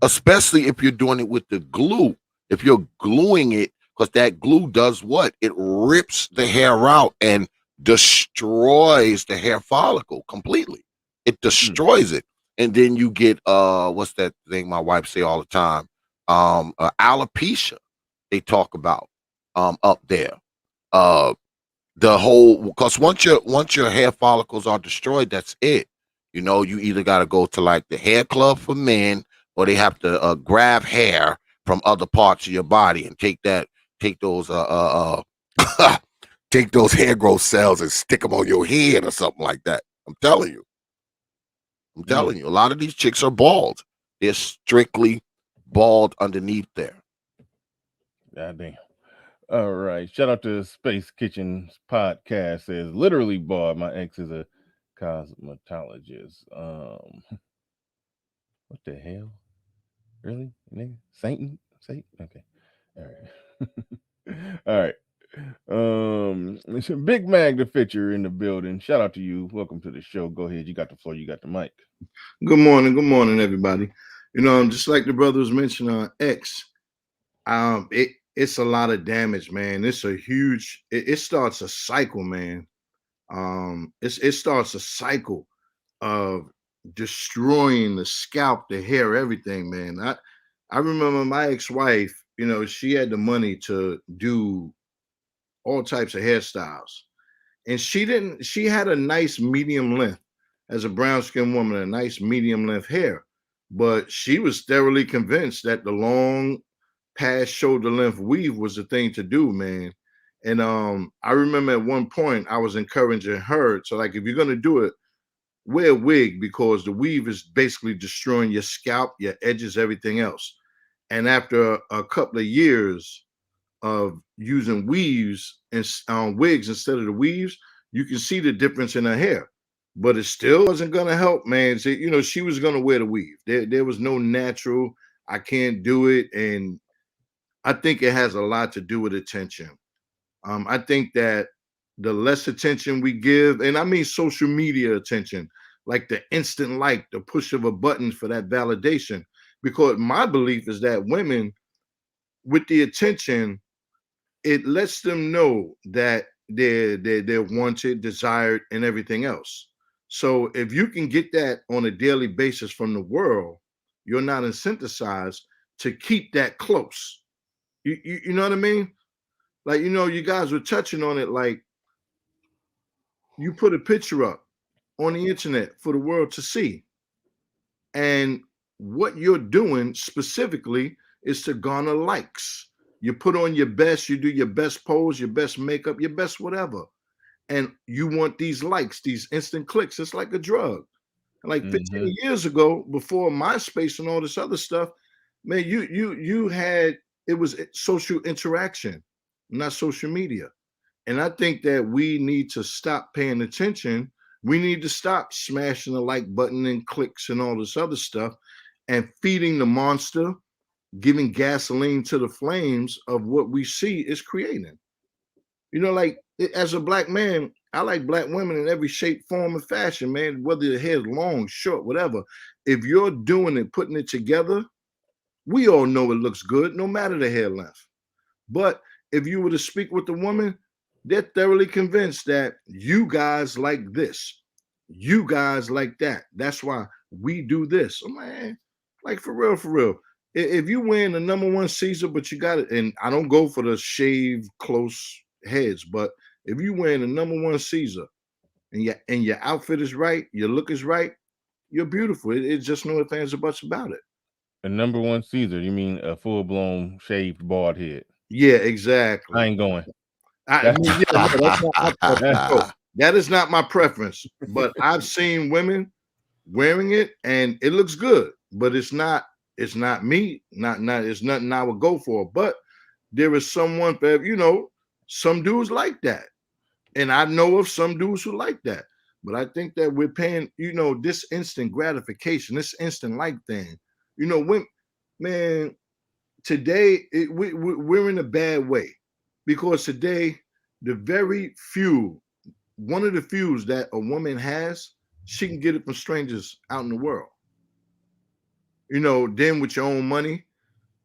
especially if you're doing it with the glue. If you're gluing it, because that glue does what? It rips the hair out and destroys the hair follicle completely. It destroys it. And then you get what's that thing my wife say all the time? Alopecia they talk about up there. The whole, because once your hair follicles are destroyed, that's it. You know, you either got to go to like the hair club for men, or they have to grab hair from other parts of your body and take those take those hair growth cells and stick them on your head or something like that. I'm telling you, a lot of these chicks are bald. They're strictly bald underneath there. God damn. All right. Shout out to Space Kitchen's podcast. Says literally bald. My ex is a cosmetologist. What the hell? Really? Nigga? Satan? Okay. All right. All right. It's Big Mag the Fitcher in the building. Shout out to you. Welcome to the show. Go ahead. You got the floor. You got the mic. Good morning, everybody. You know, just like the brothers mentioned on X, it's a lot of damage, man. It's a huge. It starts a cycle, man. It starts a cycle of destroying the scalp, the hair, everything, man. I remember my ex-wife. You know, she had the money to do all types of hairstyles, and she had a nice medium length as a brown skinned woman, a nice medium length hair, but she was thoroughly convinced that the long past shoulder length weave was the thing to do, man. And I remember at one point I was encouraging her to, like, if you're gonna do it, wear a wig, because the weave is basically destroying your scalp, your edges, everything else. And after a couple of years of using weaves and wigs instead of the weaves, you can see the difference in her hair. But it still wasn't going to help, man. So, you know, she was going to wear the weave. There was no natural, I can't do it. And I think it has a lot to do with attention. I think that the less attention we give, and I mean social media attention, like the instant like, the push of a button for that validation, because my belief is that women, with the attention, it lets them know that they're wanted, desired, and everything else. So if you can get that on a daily basis from the world, you're not incentivized to keep that close. You know what I mean? Like, you know, you guys were touching on it, like you put a picture up on the internet for the world to see. And what you're doing specifically is to garner likes. You put on your best, you do your best pose, your best makeup, your best whatever. And you want these likes, these instant clicks. It's like a drug. Like 15 years ago, before MySpace and all this other stuff, man, you had, it was social interaction, not social media. And I think that we need to stop paying attention. We need to stop smashing the like button and clicks and all this other stuff and feeding the monster, giving gasoline to the flames of what we see is creating. You know, like, as a black man, I like black women in every shape, form, and fashion, man, whether the hair's long, short, whatever. If you're doing it, putting it together, we all know it looks good, no matter the hair length. But if you were to speak with the woman, they're thoroughly convinced that you guys like this, you guys like that. That's why we do this. Oh, man, like, for real, for real. If you wearing the #1 Caesar, but you got it, and I don't go for the shaved close heads, but if you wearing the #1 Caesar and your outfit is right, your look is right, you're beautiful. It's just no ifs, ands, or buts about it. The #1 Caesar, you mean a full blown shaved bald head? Yeah, exactly. I ain't going. I mean, yeah, no, that's not my That is not my preference, but I've seen women wearing it and it looks good, but it's not me, it's nothing I would go for. But there is someone for, some dudes like that. And I know of some dudes who like that. But I think that we're paying, this instant gratification, this instant like thing. When, man, today we're in a bad way, because today one of the few that a woman has, she can get it from strangers out in the world. Then with your own money,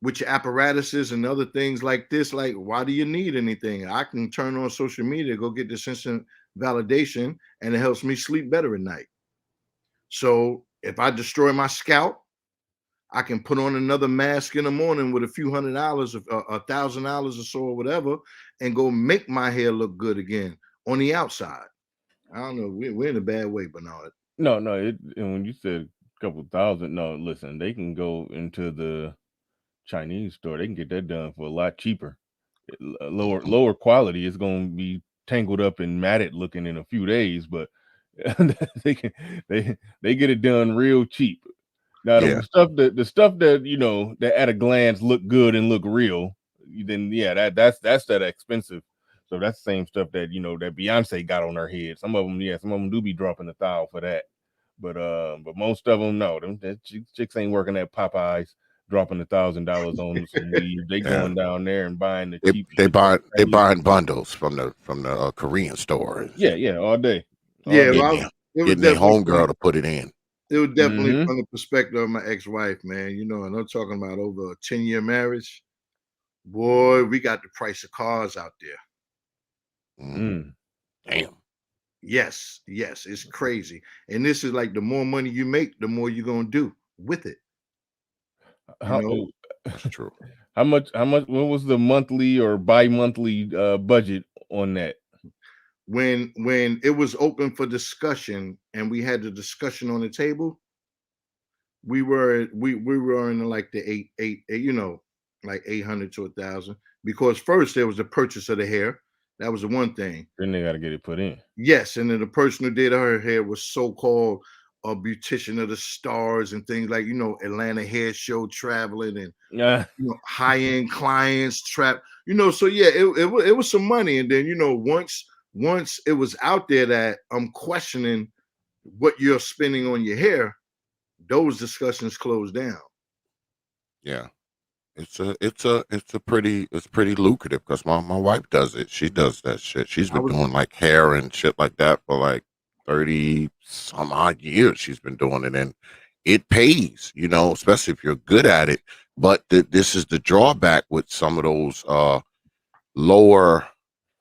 with your apparatuses and other things like this, like, why do you need anything? I can turn on social media, go get this instant validation, and it helps me sleep better at night. So if I destroy my scalp, I can put on another mask in the morning with a few $100, $1,000 or so, or whatever, and go make my hair look good again on the outside. I don't know. We're in a bad way, Bernard. No, and when you said a couple thousand, no, listen, they can go into the Chinese store. They can get that done for a lot cheaper. Lower quality is going to be tangled up and matted looking in a few days, but they get it done real cheap. Now the stuff that that at a glance look good and look real, then that's that expensive. So that's the same stuff that that Beyonce got on her head. Some of them do be dropping $1,000 for that, but most of them, no, that chicks ain't working at Popeyes dropping $1,000 on some weed. They going down there and buying the cheap. They buying bundles from the Korean store. Yeah, all day. Getting their homegirl to put it in. It was definitely from the perspective of my ex-wife, man. And I'm talking about over a 10-year marriage. Boy, we got the price of cars out there. Damn. Yes, it's crazy. And this is like, the more money you make, the more you're gonna do with it. That's true. How much? What was the monthly or bi-monthly budget on that? When it was open for discussion and we had the discussion on the table, we were in like the eight, like 800 to 1,000, because first there was the purchase of the hair. That was the one thing. Then they got to get it put in. Yes, and then the person who did her hair was so-called a beautician of the stars and things like, Atlanta hair show traveling and high-end clients so yeah, it was some money. And then once it was out there that I'm questioning what you're spending on your hair, those discussions closed down. Yeah. It's pretty lucrative, because my wife does it. She does that shit. She's been doing like hair and shit like that for like 30 some odd years. She's been doing it, and it pays, especially if you're good at it. But this is the drawback with some of those lower,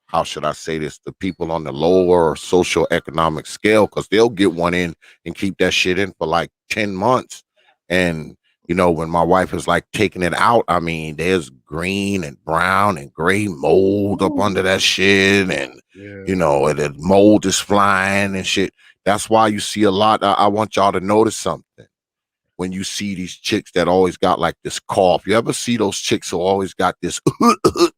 how should I say this, the people on the lower social economic scale, because they'll get one in and keep that shit in for like 10 months. And when my wife is like taking it out, I mean, there's green and brown and gray mold up under that shit. And, and the mold is flying and shit. That's why you see a lot. I want y'all to notice something. When you see these chicks that always got like this cough, you ever see those chicks who always got this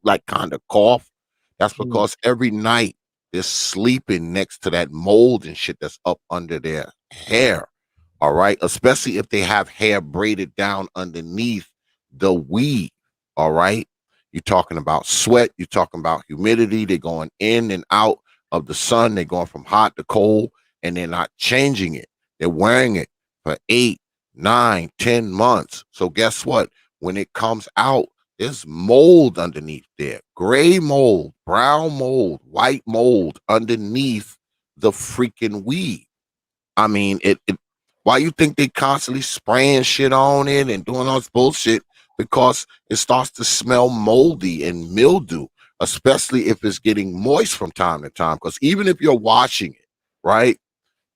like kind of cough? That's because every night they're sleeping next to that mold and shit that's up under their hair. All right. Especially if they have hair braided down underneath the weave. All right. You're talking about sweat. You're talking about humidity. They're going in and out of the sun. They're going from hot to cold, and they're not changing it. They're wearing it for 8, 9, 10 months. So guess what? When it comes out, there's mold underneath there. Gray mold, brown mold, white mold underneath the freaking weave. I mean, why you think they constantly spraying shit on it and doing all this bullshit? Because it starts to smell moldy and mildew, especially if it's getting moist from time to time. Because even if you're washing it, right,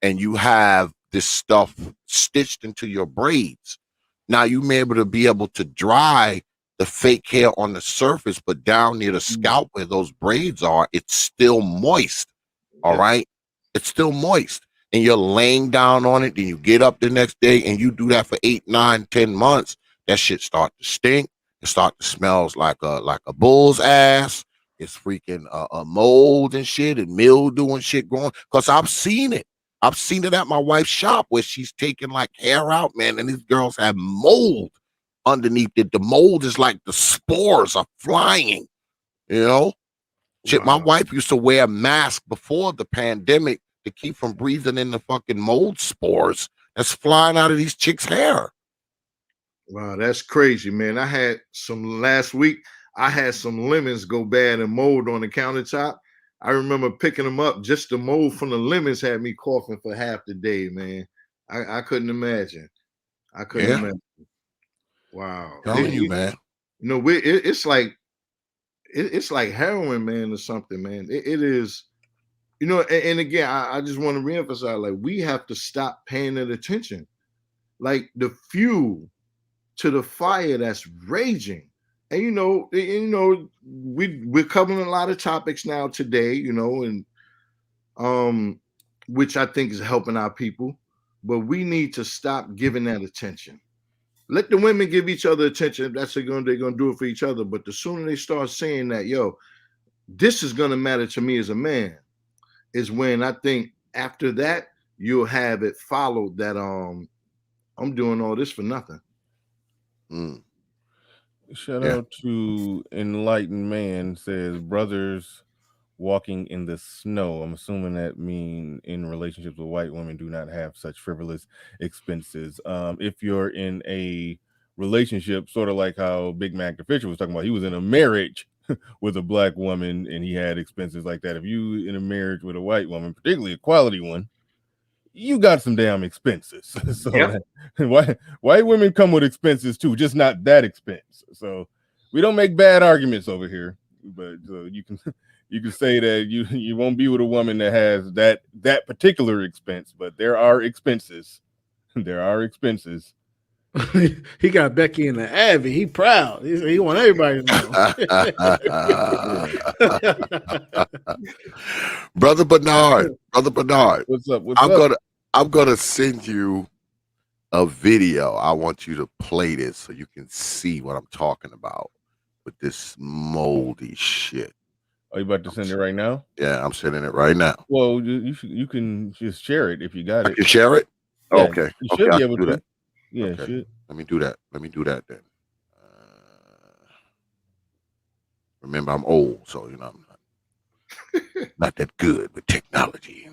and you have this stuff stitched into your braids, now you may be able to dry the fake hair on the surface, but down near the scalp where those braids are, it's still moist. All right? It's still moist. And you're laying down on it, then you get up the next day and you do that for 8, 9, 10 months, that shit start to stink. It start to smells like a bull's ass, It's freaking mold and shit and mildew and shit growing. Because I've seen it. I've seen it at my wife's shop where she's taking like hair out, man, and these girls have mold underneath it. The mold is like the spores are flying, you know? Shit, my wife used to wear a mask before the pandemic to keep from breathing in the fucking mold spores that's flying out of these chicks' hair. Wow, that's crazy, man. I had some last week. I had some lemons go bad and mold on the countertop. I remember picking them up. Just the mold from the lemons had me coughing for half the day, man. I couldn't imagine. I couldn't imagine. Wow. Telling you, man. You know, it's like heroin, man, or something, man. It is, you know, and again, I just want to reemphasize, like, we have to stop paying it attention. Like the fuel to the fire that's raging. And we're covering a lot of topics now today, you know, and which I think is helping our people, but we need to stop giving that attention. Let the women give each other attention. That's they're gonna do it for each other. But the sooner they start saying that, yo, this is gonna matter to me as a man, is when I think after that you'll have it followed that I'm doing all this for nothing. Shout out to Enlightened Man, says brothers walking in the snow. I'm assuming that mean in relationships with white women do not have such frivolous expenses. If you're in a relationship, sort of like how Big Mac the Fisher was talking about, he was in a marriage with a black woman and he had expenses like that. If you in a marriage with a white woman, particularly a quality one, you got some damn expenses. So white women come with expenses too, just not that expense. So we don't make bad arguments over here, but you can say that you won't be with a woman that has that particular expense, but there are expenses. There are expenses. He got Becky in the Abbey. He proud. He want everybody to know. Brother Bernard. What's up? I'm gonna send you a video. I want you to play this so you can see what I'm talking about with this moldy shit. Are you about to send it right now? Yeah, I'm sending it right now. Well, you can just share it if you got it. I can share it? Yeah, okay. You should be able do to. That. Yeah, okay. should. Let me do that then. Remember, I'm old, so you know I'm not that good with technology.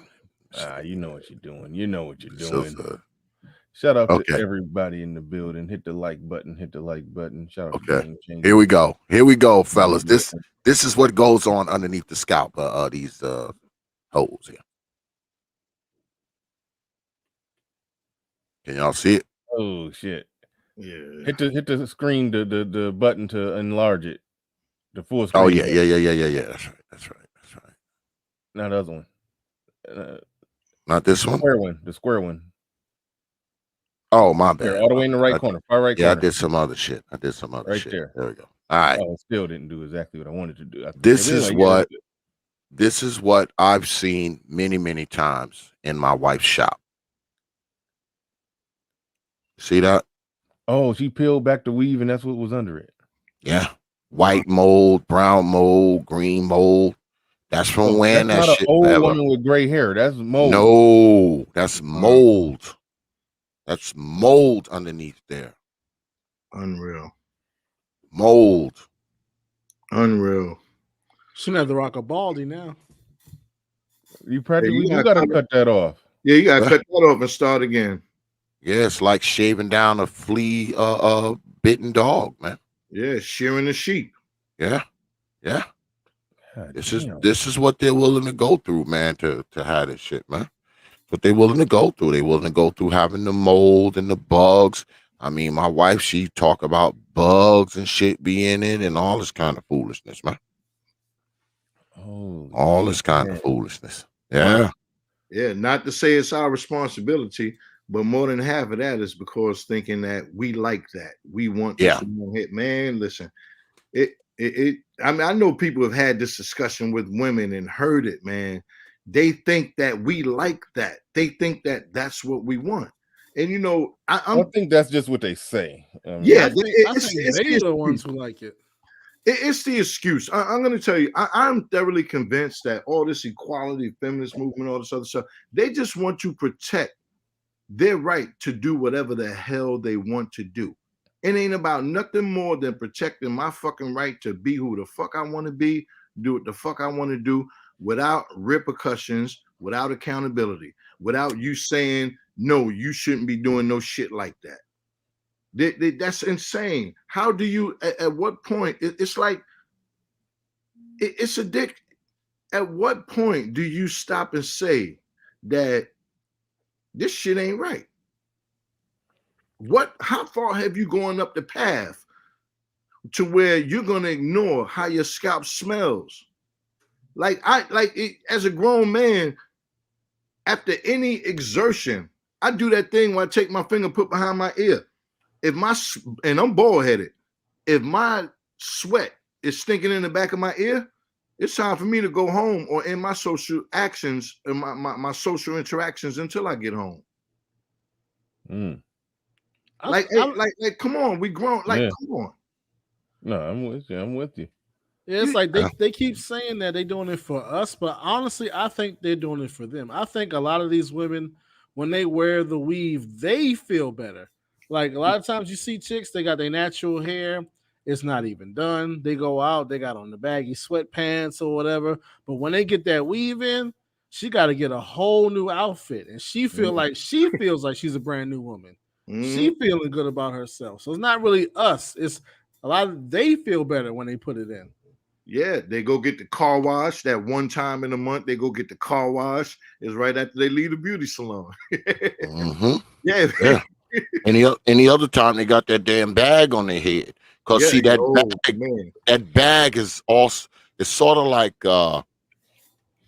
You know what you're doing. Shout out to everybody in the building. Hit the like button. Shout out to Game Changer. Here we go, fellas. This is what goes on underneath the scalp. These holes here. Can y'all see it? Oh shit! Yeah. Hit the screen, the button to enlarge it. The full screen. Oh yeah. That's right. Not the other one. Not this one. The square one. Oh, my bad. All the way in the right corner, far right corner. Yeah, I did some other shit. Right there. There we go. All right. Oh, still didn't do exactly what I wanted to do. This is what I've seen many, many times in my wife's shop. See that? Oh, she peeled back the weave, and that's what was under it. Yeah, white mold, brown mold, green mold. That's from wearing that shit. An old woman with gray hair. That's mold. No, that's mold. That's mold underneath there. Unreal. Mold. Unreal. Shouldn't have to rock a baldy now. You practically you gotta cut that off. Yeah, you gotta cut that off and start again. Yeah, it's like shaving down a flea bitten dog, man. Yeah, shearing the sheep. Yeah. God, this is what they're willing to go through, man, to have this shit, man. What they're willing to go through. They're willing to go through having the mold and the bugs. I mean, my wife, she talk about bugs and shit being in it and all this kind of foolishness, man. Oh, all this kind of foolishness. Yeah. Yeah, not to say it's our responsibility, but more than half of that is because thinking that we like that. We want to see more hit. Man, listen, I mean, I know people have had this discussion with women and heard it, man. They think that we like that. They think that that's what we want. And, you know, I think that's just what they say. I think they're the ones who like it. It's the excuse. I'm going to tell you, I'm thoroughly convinced that all this equality, feminist movement, all this other stuff, they just want to protect their right to do whatever the hell they want to do. It ain't about nothing more than protecting my fucking right to be who the fuck I want to be, do what the fuck I want to do without repercussions, without accountability, without you saying, no, you shouldn't be doing no shit like that. That's insane. How do you, at what point, it's like, it's a dick. At what point do you stop and say that this shit ain't right? How far have you gone up the path to where you're going to ignore how your scalp smells? As a grown man, after any exertion, I do that thing where I take my finger, put behind my ear. And I'm bald headed. If my sweat is stinking in the back of my ear, it's time for me to go home or end my social actions and my social interactions until I get home. Come on, we grown. Come on. No, I'm with you. Yeah, it's like they keep saying that they're doing it for us, but honestly, I think they're doing it for them. I think a lot of these women, when they wear the weave, they feel better. Like a lot of times you see chicks, they got their natural hair. It's not even done. They go out, they got on the baggy sweatpants or whatever. But when they get that weave in, she got to get a whole new outfit. And she feels like she's a brand new woman. She feeling good about herself. So it's not really us. It's a lot of, they feel better when they put it in. Yeah, they go get the car wash that one time in a month. They go get the car wash. It's right after they leave the beauty salon. Yeah. Any other time they got that damn bag on their head. Because see that bag is also, it's sort of like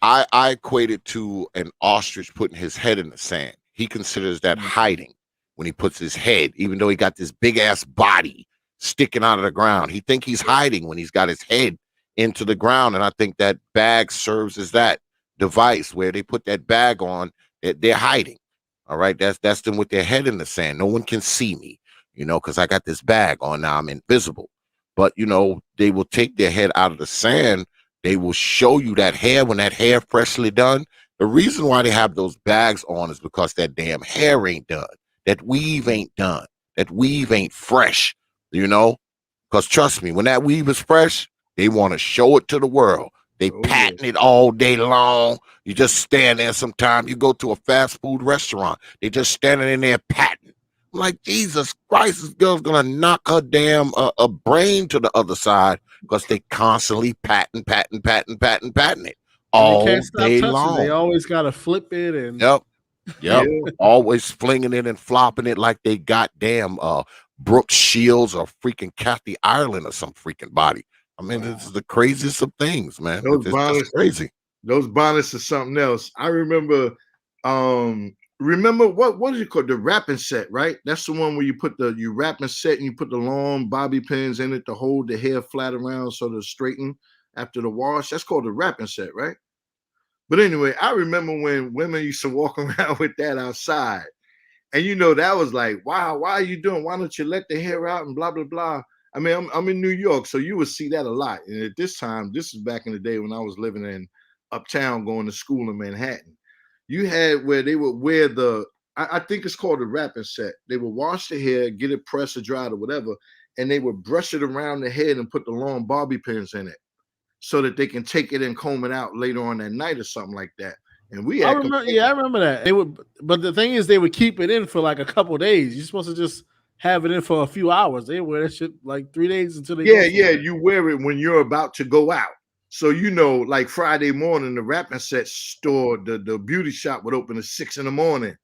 I equate it to an ostrich putting his head in the sand. He considers that hiding when he puts his head, even though he got this big ass body sticking out of the ground. He think he's hiding when he's got his head into the ground. And I think that bag serves as that device where they put that bag on, they're hiding. All right. That's them with their head in the sand. No one can see me, because I got this bag on now. I'm invisible. But, they will take their head out of the sand. They will show you that hair when that hair freshly done. The reason why they have those bags on is because that damn hair ain't done. That weave ain't done. That weave ain't fresh, because trust me, when that weave is fresh, they want to show it to the world. They patent it all day long. You just stand there sometime. You go to a fast food restaurant. They just standing in there patting. I'm like, Jesus Christ, this girl's going to knock her damn a brain to the other side because they constantly patent it all day long. They always got to flip it. And Yep. Always flinging it and flopping it like they goddamn Brooke Shields or freaking Kathy Ireland or some freaking body. I mean, this is the craziest of things, man. It's crazy. Those bonnets are something else. I remember what is it called? The wrapping set, right? That's the one where you wrapping set and you put the long bobby pins in it to hold the hair flat around so to straighten after the wash. That's called the wrapping set, right? But anyway, I remember when women used to walk around with that outside. And that was like, wow, why are you doing? Why don't you let the hair out and blah, blah, blah. I mean, I'm in New York, so you would see that a lot. And at this time, this is back in the day when I was living in uptown going to school in Manhattan. You had where they would wear I think it's called the wrapping set. They would wash the hair, get it pressed or dried or whatever, and they would brush it around the head and put the long bobby pins in it so that they can take it and comb it out later on that night or something like that. And I remember that. They would, but the thing is, they would keep it in for like a couple of days. You're supposed to just have it in for a few hours. They wear that shit like 3 days until they you wear it when you're about to go out. So like Friday morning, the wrapping set store, the beauty shop would open at 6 a.m.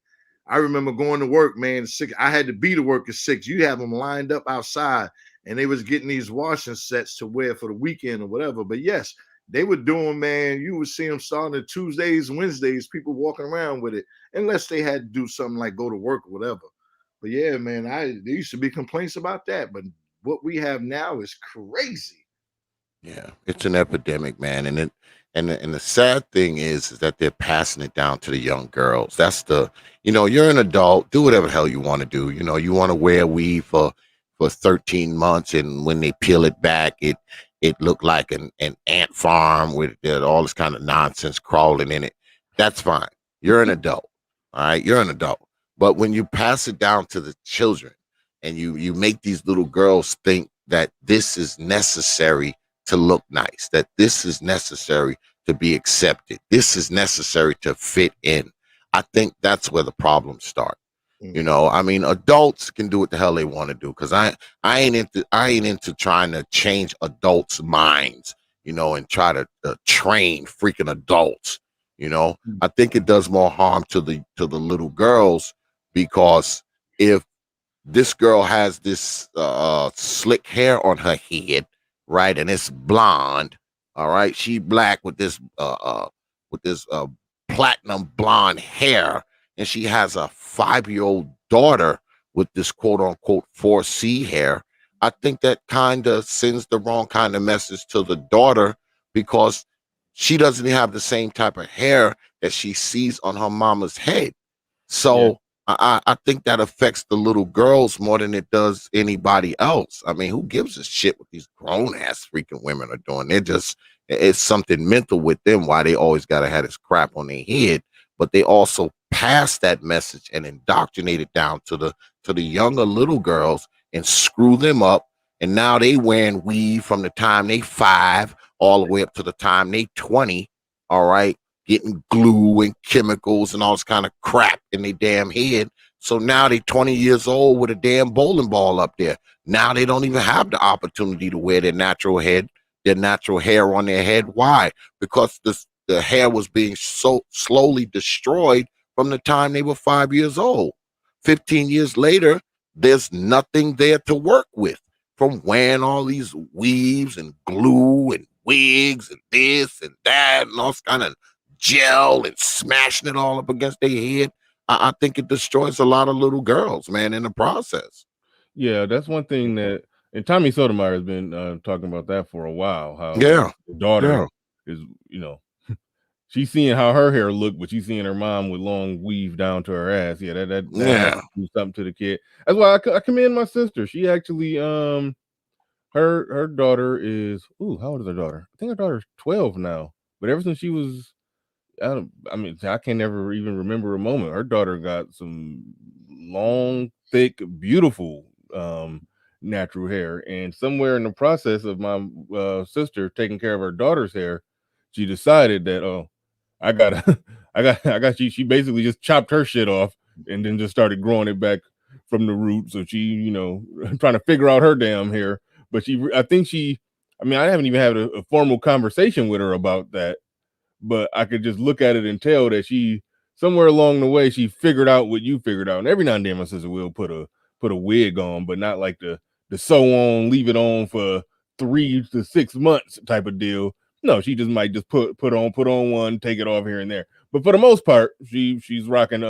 I remember going to work, man. I had to be to work at 6. You have them lined up outside, and they was getting these washing sets to wear for the weekend or whatever. But yes, they were doing, man. You would see them starting at Tuesdays, Wednesdays, people walking around with it, unless they had to do something like go to work or whatever. But yeah, man, there used to be complaints about that, but what we have now is crazy. Yeah, it's an epidemic, man, and the sad thing is that they're passing it down to the young girls. That's you're an adult, do whatever the hell you want to do. You want to wear a weave for 13 months, and when they peel it back, it looked like an ant farm with all this kind of nonsense crawling in it. That's fine. You're an adult. All right. You're an adult. But when you pass it down to the children and you make these little girls think that this is necessary to look nice, that this is necessary to be accepted, this is necessary to fit in, I think that's where the problems start. You know, I mean, adults can do what the hell they want to do, because I ain't into trying to change adults' minds, you know, and try to train freaking adults. You know, I think it does more harm to the little girls, because if this girl has this slick hair on her head, right, and it's blonde, all right, she black with this platinum blonde hair, and she has a 5-year-old daughter with this quote unquote 4C hair, I think that kind of sends the wrong kind of message to the daughter, because she doesn't have the same type of hair that she sees on her mama's head. So I think that affects the little girls more than it does anybody else. I mean, who gives a shit what these grown ass freaking women are doing? It's something mental with them, why they always got to have this crap on their head. But they also pass that message and indoctrinate it down to the younger little girls and screw them up. And now they wearing weave from the time they 5 all the way up to the time they 20. All right. Getting glue and chemicals and all this kind of crap in their damn head. So now they 20 years old with a damn bowling ball up there. Now they don't even have the opportunity to wear their natural hair on their head. Why? Because the hair was being so slowly destroyed from the time they were 5 years old. 15 years later, there's nothing there to work with, from wearing all these weaves and glue and wigs and this and that and all this kind of gel and smashing it all up against their head. I think it destroys a lot of little girls, man, in the process. Yeah, that's one thing that, and Tommy Sotomayor has been talking about that for a while. How Yeah, the daughter yeah. is, you know, she's seeing how her hair look, but she's seeing her mom with long weave down to her ass. Yeah, that Yeah. do something to the kid. That's why I commend my sister. She actually her daughter is, how old is her daughter? I think her daughter's 12 now. But ever since she was, I mean, I can never even remember a moment. Her daughter got some long, thick, beautiful natural hair, and somewhere in the process of my sister taking care of her daughter's hair, she decided that, I gotta, I got. She basically just chopped her shit off and then just started growing it back from the root. So she, trying to figure out her damn hair. But I mean, I haven't even had a formal conversation with her about that, but I could just look at it and tell that she, somewhere along the way, she figured out what you figured out. And every now and then my sister will put a wig on, but not like the sew on, leave it on for 3 to 6 months type of deal. No, she just might just put on one, take it off here and there. But for the most part, she's rocking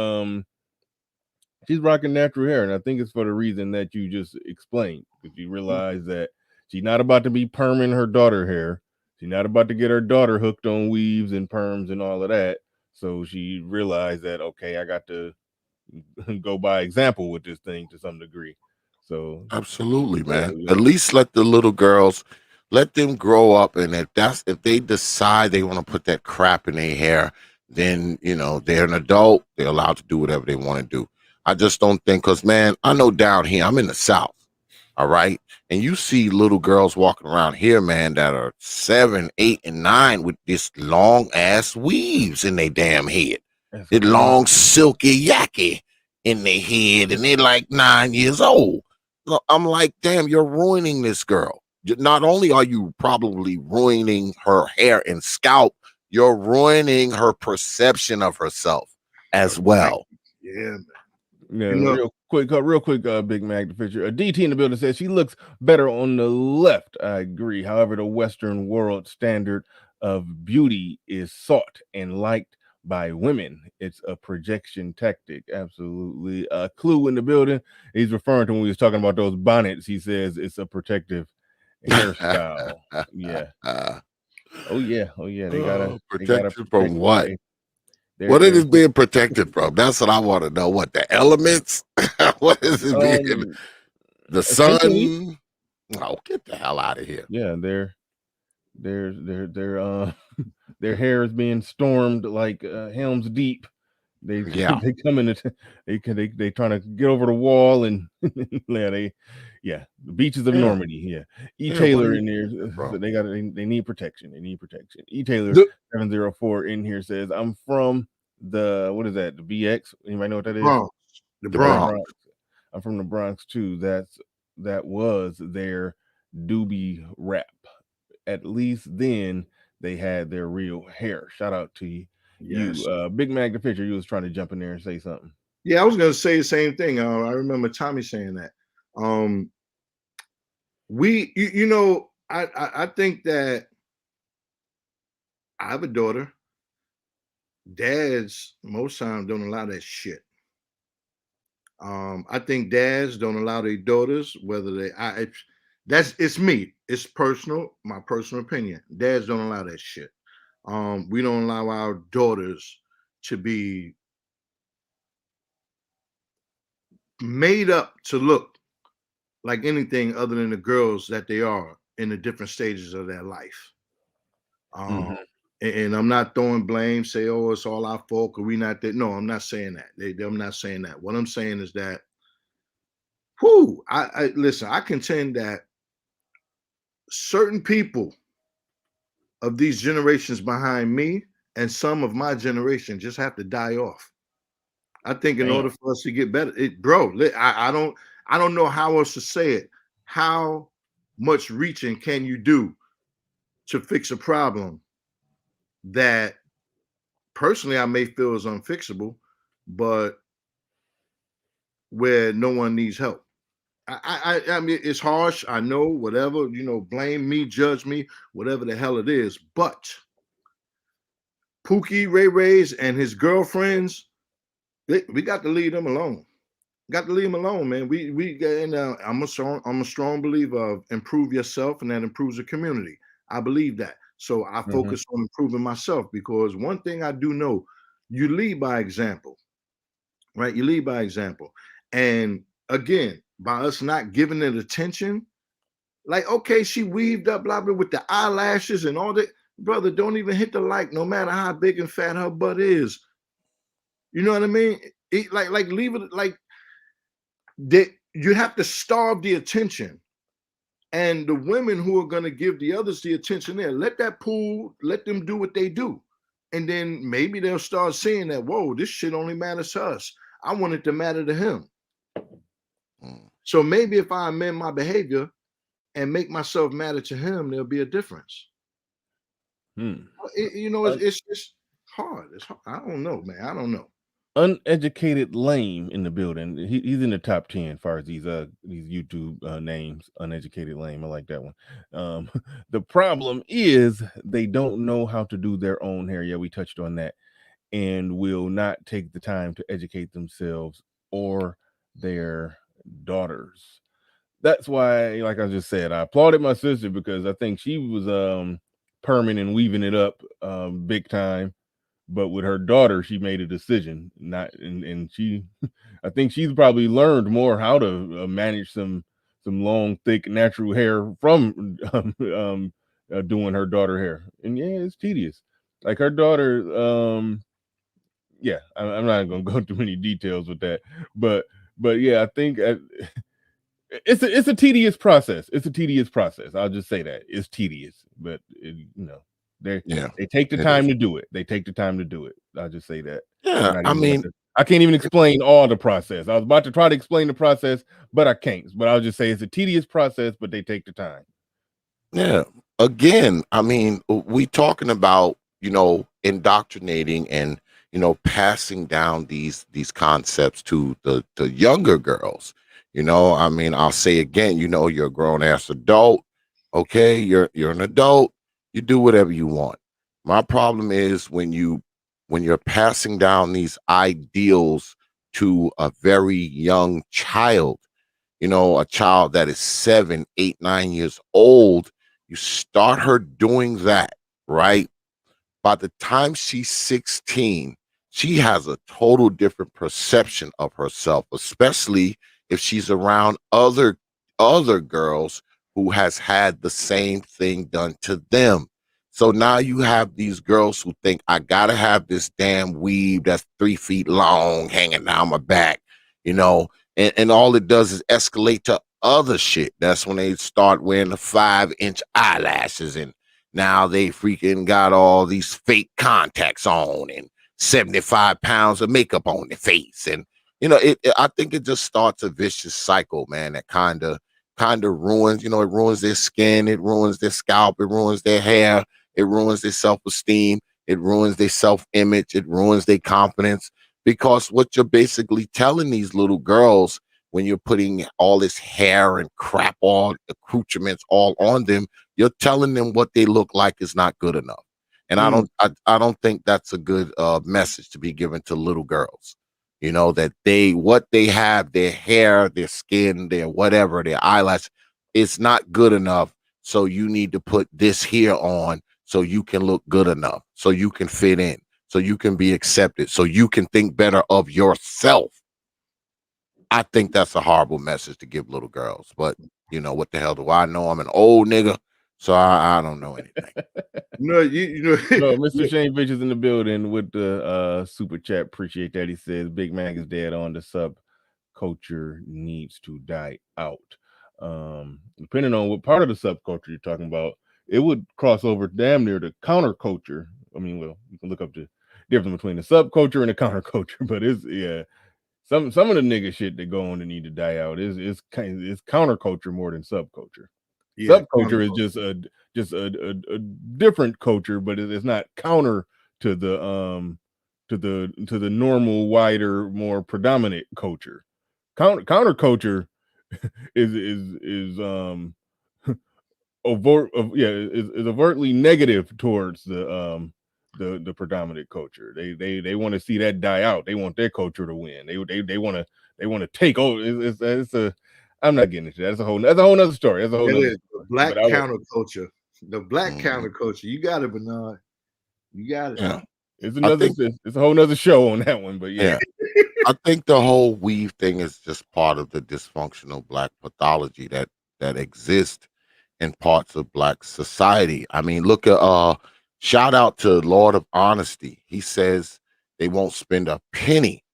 natural hair, and I think it's for the reason that you just explained, because you realize that she's not about to be perming her daughter hair. She's not about to get her daughter hooked on weaves and perms and all of that. So she realized that, okay, I got to go by example with this thing to some degree. So Absolutely, man. At least let the little girls, let them grow up, and if they decide they want to put that crap in their hair, then they're an adult. They're allowed to do whatever they want to do. I just don't think, because man, I know down here, I'm in the South, all right, and you see little girls walking around here, man, that are 7, 8, and 9 with this long ass weaves in their damn head, that long silky yacky in their head, and they're like 9 years old. I'm like, damn, you're ruining this girl. Not only are you probably ruining her hair and scalp, you're ruining her perception of herself as well. Yeah, man. Yeah, real quick, Big Mac, the picture. DT in the building says she looks better on the left. I agree. However, the Western world standard of beauty is sought and liked by women. It's a projection tactic. Absolutely. Clue in the building. He's referring to when we was talking about those bonnets. He says it's a protective hairstyle. Yeah. Oh yeah. They gotta protect you from what? What is it being protected from? That's what I want to know. What, the elements? What is it being? The sun? Oh, get the hell out of here. Yeah, they're their their hair is being stormed like Helm's Deep. They Yeah. they come in they trying to get over the wall and yeah, the beaches of Yeah. Normandy. Yeah, E Yeah. What Taylor are you in there. doing, bro? They need protection. They need protection. E Taylor The- 704 in here says I'm from the what is that, the BX? Anybody know what that is? Bronx. The The Bronx. Bronx. I'm from the Bronx too. That was their doobie rap. At least then they had their real hair. Shout out to you. Yes. Big Mag the Picture, you was trying to jump in there and say something. Yeah, I was gonna say the same thing. I remember Tommy saying that. I think that I have a daughter. Dads most times don't allow that shit. I think dads don't allow their daughters, it's me. It's personal, my personal opinion. Dads don't allow that shit. We don't allow our daughters to be made up to look like anything other than the girls that they are in the different stages of their life. Mhm. And I'm not throwing blame, say, oh, it's all our fault, or we not there. No, I'm not saying that. I'm not saying that. What I'm saying is that, listen, I contend that certain people of these generations behind me and some of my generation just have to die off. I think in Damn. order for us to get better, I don't know how else to say it. How much reaching can you do to fix a problem that personally I may feel is unfixable, but where no one needs help? I mean, it's harsh. I know, whatever, blame me, judge me, whatever the hell it is. But Pookie, Ray Ray's, and his girlfriends, we got to leave them alone. Got to leave them alone, man. I'm a strong believer of improve yourself, and that improves the community. I believe that. So I focus on improving myself, because one thing I do know, you lead by example, right? You lead by example. And again, by us not giving it attention, like, okay, she weaved up, blah, blah, with the eyelashes and all that. Brother, don't even hit the like, no matter how big and fat her butt is. You know what I mean? Leave it like that. You have to starve the attention. And the women who are going to give the others the attention there, let them do what they do. And then maybe they'll start seeing that, whoa, this shit only matters to us. I want it to matter to him. So maybe if I amend my behavior and make myself matter to him, there'll be a difference. It's just hard. It's hard. I don't know, man. I don't know. Uneducated Lame in the building. He's in the top 10 as far as these YouTube names. Uneducated Lame. I like that one. The problem is they don't know how to do their own hair. Yeah, we touched on that. And will not take the time to educate themselves or their daughters. That's why, like I just said, I applauded my sister because I think she was perming and weaving it up big time. But with her daughter, she made a decision and she, I think she's probably learned more how to manage some long, thick, natural hair from doing her daughter hair. And yeah, it's tedious. Like her daughter, yeah, I'm not gonna go into many details with that, but yeah, I think it's a tedious process. It's a tedious process. I'll just say that it's tedious, but they take the time to do it. They take the time to do it. I'll just say that. Yeah, I mean, I can't even explain all the process. I was about to try to explain the process, but I can't. But I'll just say it's a tedious process, but they take the time. Yeah. Again, I mean, we talking about, indoctrinating and, passing down these concepts to the younger girls. I mean, I'll say again, you're a grown ass adult. Okay, you're an adult. You do whatever you want. My problem is when you're passing down these ideals to a very young child, a child that is 7, 8, 9 years old. You start her doing that, right? By the time she's 16, she has a total different perception of herself, especially if she's around other girls who has had the same thing done to them. So now you have these girls who think I gotta have this damn weave that's 3 feet long hanging down my back, you know, and all it does is escalate to other shit. That's when they start wearing the 5-inch eyelashes, and now they freaking got all these fake contacts on and 75 pounds of makeup on their face. And I think it just starts a vicious cycle, man, that kind of ruins, it ruins their skin, it ruins their scalp, it ruins their hair, it ruins their self-esteem, it ruins their self-image, it ruins their confidence. Because what you're basically telling these little girls when you're putting all this hair and crap, all accoutrements all on them, you're telling them what they look like is not good enough. And I don't think that's a good message to be given to little girls. That what they have, their hair, their skin, their whatever, their eyelash, it's not good enough. So you need to put this here on so you can look good enough, so you can fit in, so you can be accepted, so you can think better of yourself. I think that's a horrible message to give little girls. But what the hell do I know? I'm an old nigga, so I don't know anything. No, No, Mr. Shane Bitch is in the building with the super chat. Appreciate that. He says Big Mac is dead on. The subculture needs to die out. Depending on what part of the subculture you're talking about, it would cross over damn near the counterculture. I mean, well, you can look up the difference between the subculture and the counterculture, but some of the nigga shit that go on to need to die out is counterculture more than subculture. Yeah, Subculture is just a different culture, but it's not counter to the normal, wider, more predominant culture. Counterculture is is overtly negative towards the predominant culture. They want to see that die out. They want their culture to win. They want to take over. It's a I'm not getting into that. That's a whole nother story. That's a whole nother story. Black counterculture. The black counterculture. You got it, Bernard. You got it. Yeah. It's a whole nother show on that one, but yeah. I think the whole weave thing is just part of the dysfunctional black pathology that exists in parts of black society. I mean, look at shout out to Lord of Honesty. He says they won't spend a penny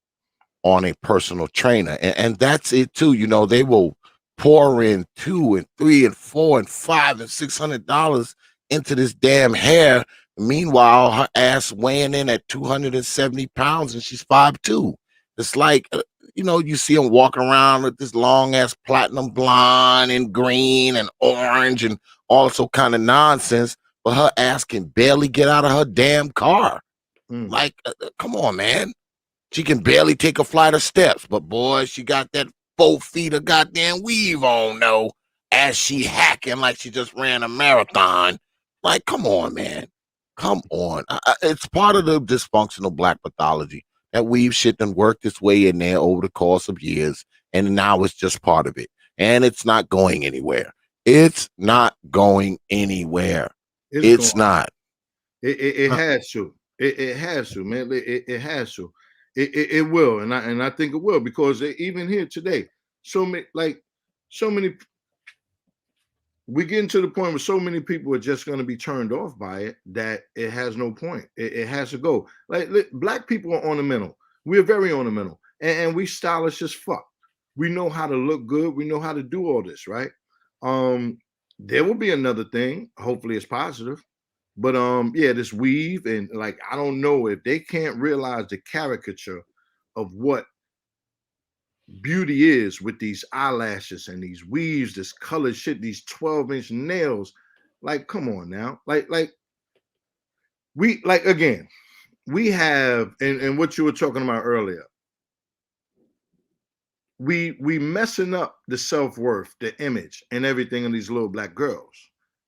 on a personal trainer, and that's it too. They will pour in $2 and $3 and $4 and $5 and $600 into this damn hair. Meanwhile, her ass weighing in at 270 pounds and she's 5'2". It's like, you see them walking around with this long ass platinum blonde and green and orange and also kind of nonsense, but her ass can barely get out of her damn car. Like, come on, man. She can barely take a flight of steps, but boy, she got that 4 feet of goddamn weave on, though, as she hacking like she just ran a marathon. Like, come on, man. Come on. It's part of the dysfunctional black pathology. That weave shit done worked its way in there over the course of years, and now it's just part of it. And it's not going anywhere. It's not going anywhere. It's not. It has to. It has to, man. It has to. It will, and I think it will, because even here today, so many, we getting to the point where so many people are just going to be turned off by it that it has no point. It has to go. Like, black people are ornamental. We're very ornamental, and we stylish as fuck. We know how to look good. We know how to do all this, right? There will be another thing. Hopefully, it's positive. But this weave, and like, I don't know if they can't realize the caricature of what beauty is with these eyelashes and these weaves, this colored shit, these 12-inch nails. Like, come on now. Again, we have, and what you were talking about earlier, we messing up the self-worth, the image, and everything of these little black girls.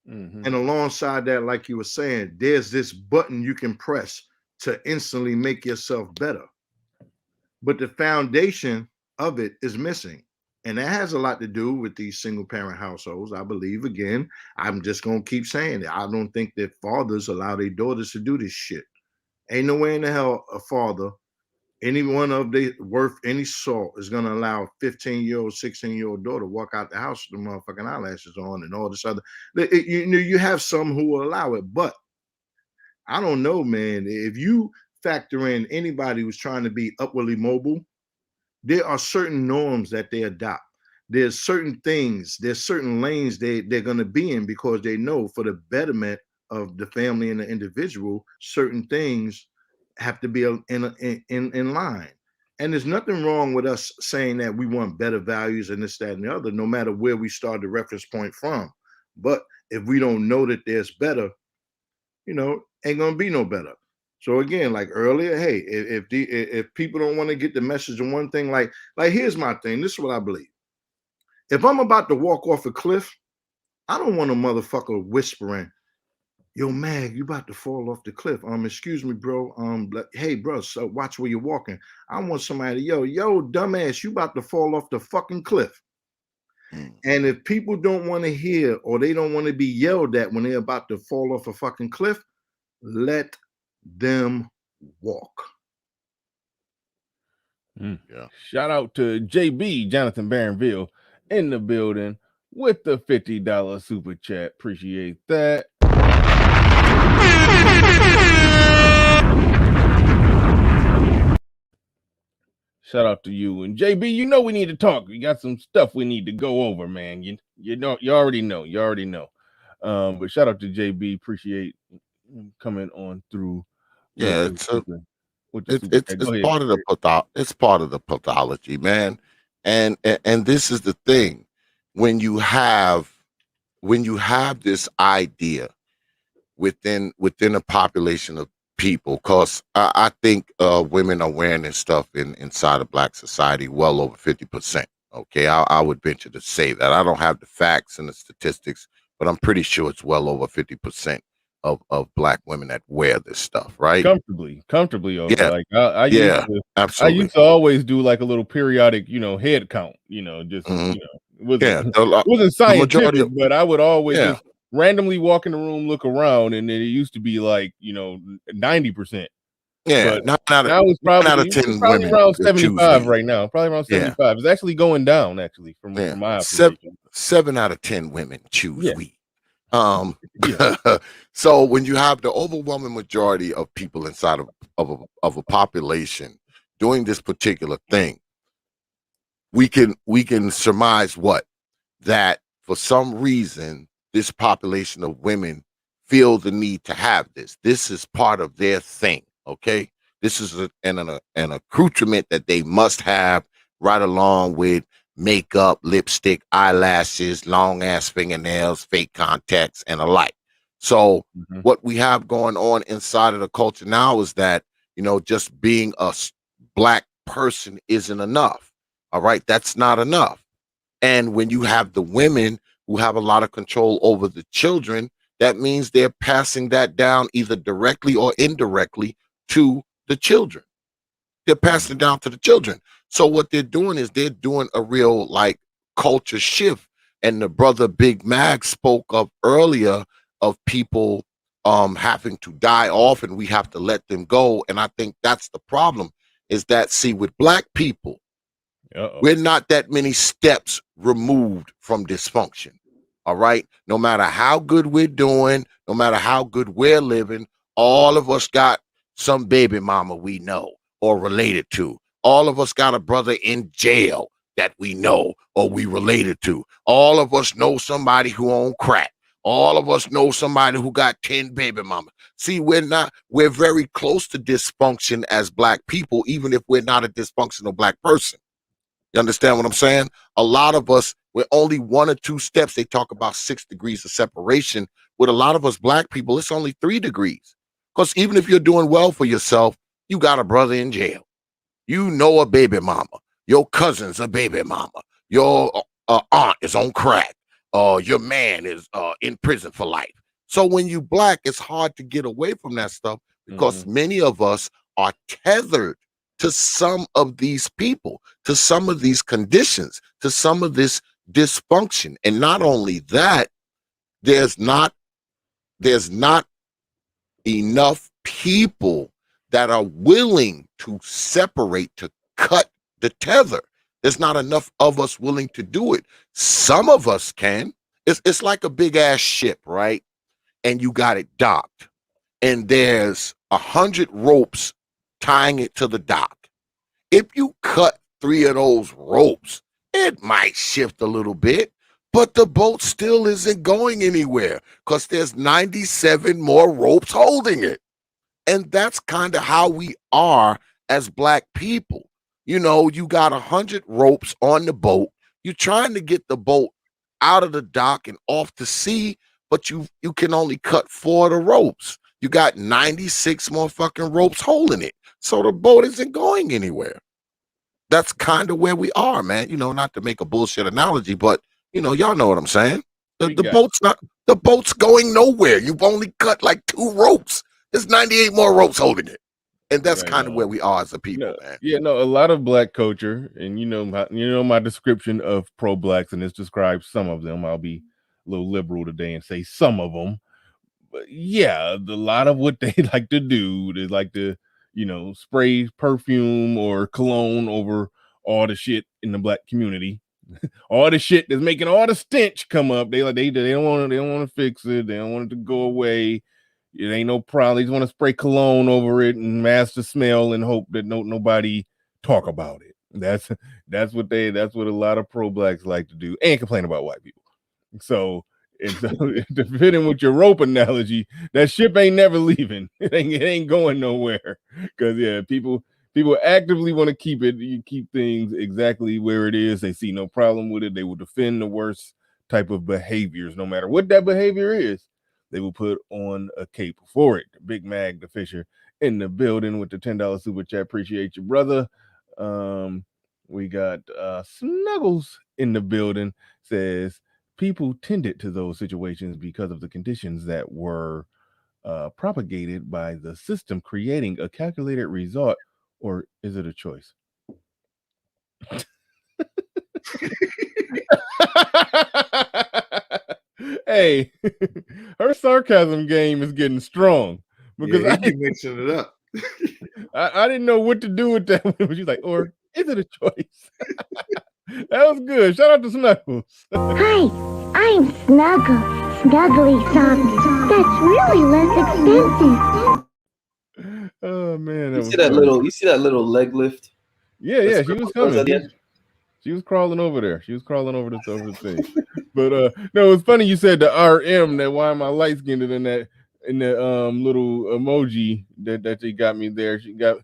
And alongside that, like you were saying, there's this button you can press to instantly make yourself better. But the foundation of it is missing. And that has a lot to do with these single parent households. I believe, again, I'm just going to keep saying it. I don't think that fathers allow their daughters to do this shit. Ain't no way in the hell a father any one of they worth any salt is gonna allow a 15-year-old, 16-year-old daughter to walk out the house with the motherfucking eyelashes on and all this other. You have some who will allow it, but I don't know, man. If you factor in anybody who's trying to be upwardly mobile, there are certain norms that they adopt. There's certain things, there's certain lanes they're going to be in because they know for the betterment of the family and the individual, certain things have to be in line. And there's nothing wrong with us saying that we want better values and this, that, and the other, no matter where we start the reference point from. But if we don't know that there's better, ain't gonna be no better. So again, like earlier, hey, if people don't want to get the message on one thing, like here's my thing. This is what I believe. If I'm about to walk off a cliff, I don't want a motherfucker whispering, "Yo, Mag, you about to fall off the cliff. Excuse me, bro. Hey, bro, so watch where you're walking." I want somebody, yo, dumbass, you about to fall off the fucking cliff. And if people don't want to hear or they don't want to be yelled at when they're about to fall off a fucking cliff, let them walk. Yeah. Shout out to JB, Jonathan Barronville, in the building with the $50 super chat. Appreciate that. Shout out to you. And JB, you know we need to talk. We got some stuff we need to go over, man. You already know. But shout out to JB. Appreciate coming on through. Yeah, it's part of the pathology, man. And this is the thing. When you have this idea within a population of people, because I think women are wearing this stuff inside of Black society well over 50%. Okay, I would venture to say that. I don't have the facts and the statistics, but I'm pretty sure it's well over 50% of Black women that wear this stuff, right? Comfortably over. Yeah. Like I Absolutely. used to always do like a little periodic, head count, it wasn't scientific, but I would always just randomly walk in the room, look around, and then it used to be like 90%. Yeah, but now it's probably women around 75 right now. Probably around 75. It's actually going down from my observation. 7 out of 10 women choose weed. So when you have the overwhelming majority of people inside of a population doing this particular thing, we can surmise that for some reason this population of women feel the need to have this. This is part of their thing. Okay, this is an accoutrement that they must have, right along with makeup, lipstick, eyelashes, long ass fingernails, fake contacts, and the like. So what we have going on inside of the culture now is that, just being a Black person isn't enough. All right, that's not enough. And when you have the women who have a lot of control over the children, that means they're passing that down either directly or indirectly to the children. They're passing it down to the children. So what they're doing is they're doing a real culture shift. And the brother Big Mag spoke of earlier of people having to die off and we have to let them go. And I think that's the problem, is that, see, with Black people, we're not that many steps removed from dysfunction. All right. No matter how good we're doing, no matter how good we're living, all of us got some baby mama we know or related to. All of us got a brother in jail that we know or we related to. All of us know somebody who owned crack. All of us know somebody who got 10 baby mamas. See, we're very close to dysfunction as Black people, even if we're not a dysfunctional Black person. You understand what I'm saying? A lot of us, we're only 1 or 2 steps. They talk about 6 degrees of separation. With a lot of us Black people, it's only 3 degrees. Because even if you're doing well for yourself, you got a brother in jail. You know a baby mama. Your cousin's a baby mama. Your aunt is on crack. Your man is in prison for life. So when you Black, it's hard to get away from that stuff because many of us are tethered to some of these people, to some of these conditions, to some of this dysfunction. And not only that, there's not enough people that are willing to separate, to cut the tether. There's not enough of us willing to do it. Some of us can. It's like a big ass ship, right? And you got it docked, and there's 100 ropes tying it to the dock. If you cut 3 of those ropes, it might shift a little bit, but the boat still isn't going anywhere because there's 97 more ropes holding it. And that's kind of how we are as Black people. You know, you got 100 ropes on the boat. You're trying to get the boat out of the dock and off to sea, but you can only cut 4 of the ropes. You got 96 more fucking ropes holding it. So the boat isn't going anywhere. That's kind of where we are, man. You know, not to make a bullshit analogy, but you know, y'all know what I'm saying. The boat's going nowhere. You've only cut like 2 ropes. There's 98 more ropes holding it. And that's kind of where we are as a people, man. Yeah, no, a lot of Black culture, and you know my description of pro-Blacks, and this describes some of them. I'll be a little liberal today and say some of them. But yeah, a lot of what they like to do, they like to, you know, spray perfume or cologne over all the shit in the Black community. All the shit that's making all the stench come up. They don't want to fix it. They don't want it to go away. It ain't no problem. They just want to spray cologne over it and mask the smell and hope that nobody talk about it. That's what a lot of pro-Blacks like to do, and complain about white people. So to fit in with your rope analogy, that ship ain't never leaving. It ain't going nowhere. Because yeah, people actively want to keep it. You keep things exactly where it is. They see no problem with it. They will defend the worst type of behaviors, no matter what that behavior is. They will put on a cape for it. Big Mag the Fisher in the building with the $10 super chat. Appreciate you, brother. We got Snuggles in the building. Says people tended to those situations because of the conditions that were propagated by the system, creating a calculated result, or is it a choice? Hey, her sarcasm game is getting strong because I keep mixing it up. I didn't know what to do with that. She's like, or is it a choice? That was good. Shout out to Snuggles. Hi, I'm Snuggle. Snuggly socks. That's really less expensive. Oh man, You see that little leg lift? Yeah, she was coming. She was crawling over there. She was crawling over the thing. But no, it's funny you said the RM. That why am I light skinned in that little emoji that she got me there. She got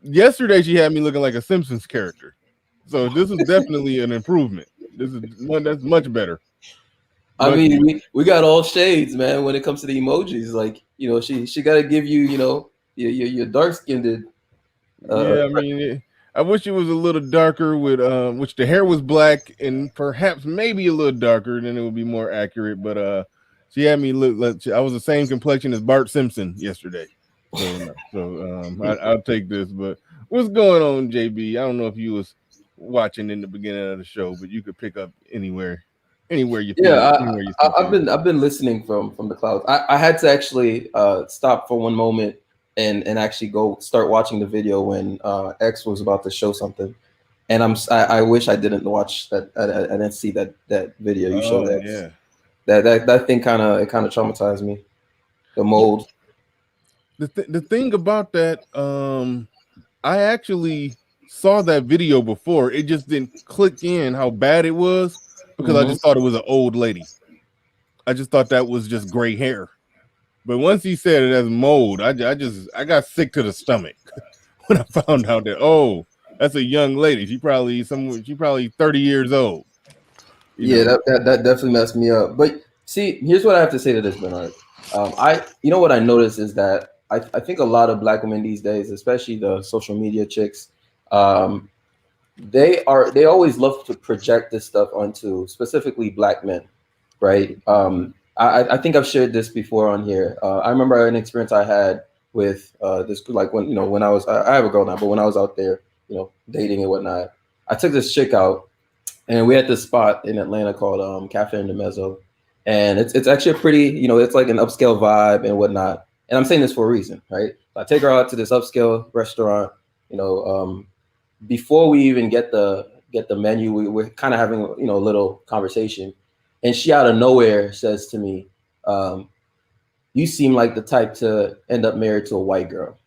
yesterday she had me looking like a Simpsons character. So this is definitely an improvement. This is one that's much better. I mean, we got all shades, man, when it comes to the emojis. Like, you know, she got to give you, you know, your dark skinned. Yeah, I mean, I wish it was a little darker with which the hair was black and perhaps maybe a little darker, then it would be more accurate. But she had me look like I was the same complexion as Bart Simpson yesterday. So I'll take this. But what's going on, JB? I don't know if you was watching in the beginning of the show, but you could pick up anywhere you feel. Yeah, I've been listening from the clouds. I had to actually stop for one moment and actually go start watching the video when X was about to show something, and I wish I didn't watch that. I didn't see that video you showed. X. Yeah, that thing kind of traumatized me. The mold. The thing about that, I actually saw that video before. It just didn't click in how bad it was because I just thought it was an old lady. I just thought that was just gray hair. But once he said it as mold, I got sick to the stomach when I found out that that's a young lady. She probably 30 years old. You know? That definitely messed me up. But see, here's what I have to say to this, Bernard. What I noticed is that I think a lot of Black women these days, especially the social media chicks, they always love to project this stuff onto specifically Black men, right? I think I've shared this before on here. I remember an experience I had with this, like when I was, I have a girl now, but when I was out there, dating and whatnot, I took this chick out, and we had this spot in Atlanta called Cafe in the Mezzo, and it's actually a pretty, it's like an upscale vibe and whatnot. And I'm saying this for a reason, right? I take her out to this upscale restaurant, before we even get the menu, we're kind of having a little conversation, and she out of nowhere says to me, "You seem like the type to end up married to a white girl."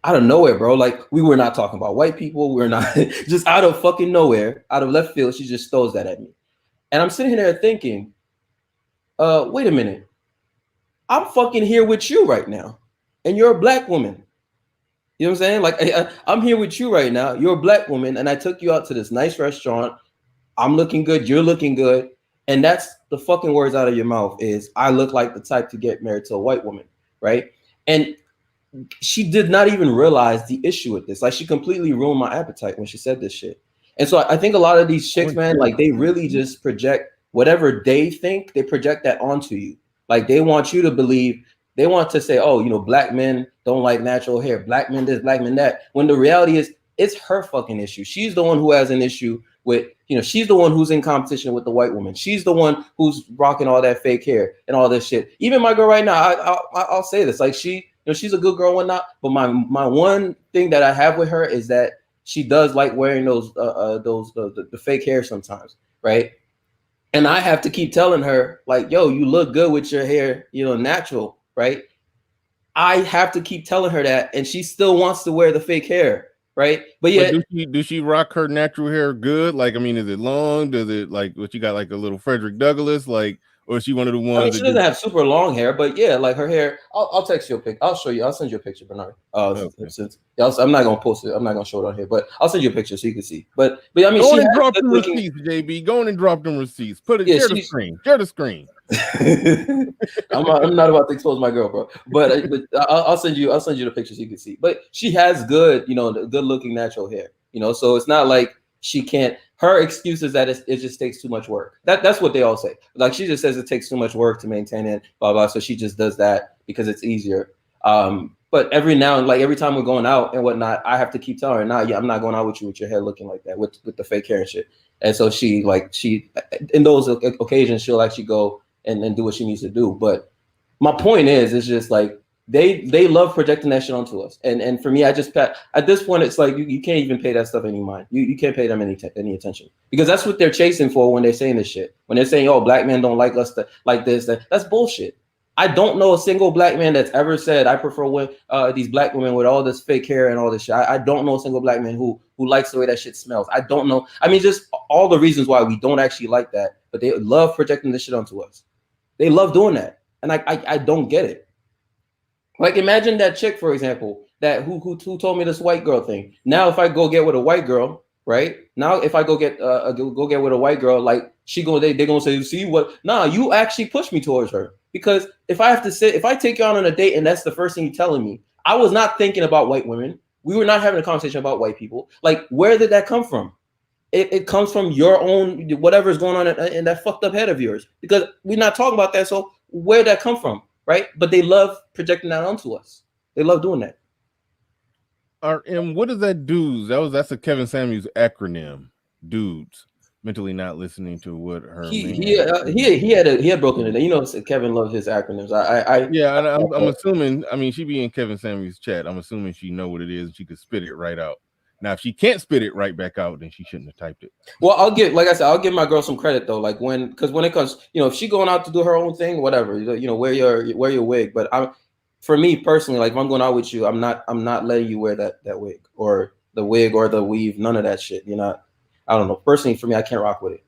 Out of nowhere, bro. Like, we were not talking about white people. We're not just out of fucking nowhere, out of left field. She just throws that at me, and I'm sitting there thinking, wait a minute. I'm fucking here with you right now, and you're a black woman. You know what I'm saying? Like, I'm here with you right now. You're a black woman, and I took you out to this nice restaurant. I'm looking good. You're looking good. And that's the fucking words out of your mouth is, I look like the type to get married to a white woman, right? And she did not even realize the issue with this. Like, she completely ruined my appetite when she said this shit. And so I think a lot of these chicks, man, like, they really just project whatever they think, they project that onto you. Like, they want you to believe, they want to say, oh, black men don't like natural hair, black men this, black men that. When the reality is, it's her fucking issue. She's the one who has an issue with, she's the one who's in competition with the white woman. She's the one who's rocking all that fake hair and all this shit. Even my girl right now, I'll say this, like, she's a good girl and whatnot, but my one thing that I have with her is that she does like wearing the fake hair sometimes, right? And I have to keep telling her, like, yo, you look good with your hair, natural, right? I have to keep telling her that, and she still wants to wear the fake hair, right? But yeah, does she rock her natural hair good? Like, I mean, is it long? Does it, like, what you got, like a little Frederick Douglass, like, or is she one of the ones? I mean, she doesn't have super long hair, but yeah, like her hair. I'll text you a pic. I'll show you. I'll send you a picture, Bernard. Okay. Since I'm not gonna post it, I'm not gonna show it on here, but I'll send you a picture so you can see. But I mean, go and drop them receipts, JB. Go on and drop them receipts. Put it. Share the screen. Share the screen. I'm not about to expose my girl, bro. But I'll send you the pictures so you can see. But she has good, good looking natural hair. So it's not like she can't. Her excuse is that it just takes too much work. That's what they all say. Like, she just says it takes too much work to maintain it, blah blah. So she just does that because it's easier. But every now and, like, every time we're going out and whatnot, I have to keep telling her, nah, yeah, I'm not going out with you with your hair looking like that, with the fake hair and shit. And so she in those occasions, she'll actually go and do what she needs to do. But my point is, it's just like, they love projecting that shit onto us. And for me, at this point, it's like, you can't even pay that stuff any mind. You can't pay them any attention, because that's what they're chasing for when they're saying this shit. When they're saying, oh, black men don't like us like this, that's bullshit. I don't know a single black man that's ever said, I prefer these black women with all this fake hair and all this shit. I don't know a single black man who likes the way that shit smells. I don't know. I mean, just all the reasons why we don't actually like that, but they love projecting this shit onto us. They love doing that. And I don't get it. Like, imagine that chick, for example, that who told me this white girl thing. Now, if I go get with a white girl, right? Now, if I go get with a white girl, like, they're gonna say, see what? Nah, you actually pushed me towards her. Because if I take you out on a date and that's the first thing you're telling me, I was not thinking about white women. We were not having a conversation about white people. Like, where did that come from? It comes from your own, whatever's going on in that fucked up head of yours. Because we're not talking about that. So where'd that come from? Right? But they love projecting that onto us. They love doing that. And what does that do? That's a Kevin Samuels acronym. Dudes mentally not listening to what her he had broken it. Kevin loves his acronyms. I'm assuming. I mean, she be in Kevin Samuels' chat. I'm assuming she know what it is. She could spit it right out. Now, if she can't spit it right back out, then she shouldn't have typed it. Well, I'll give my girl some credit though. Like, because when it comes, if she going out to do her own thing, whatever, wear your wig. But for me personally, like, if I'm going out with you, I'm not letting you wear that wig or the wig or the weave. None of that shit. I don't know. Personally, for me, I can't rock with it.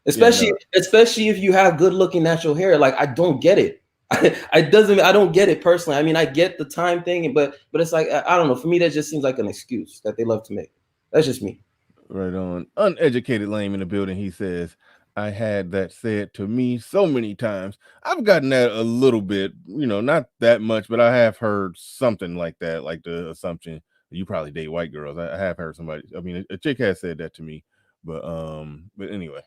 Especially if you have good looking natural hair. Like, I don't get it. I don't get it personally. I mean, I get the time thing, but it's like, I don't know. For me, that just seems like an excuse that they love to make. That's just me. Right on. Uneducated lame in the building. He says, I had that said to me so many times. I've gotten that a little bit, not that much, but I have heard something like that, like the assumption you probably date white girls. I have heard somebody. I mean, a chick has said that to me, but anyway.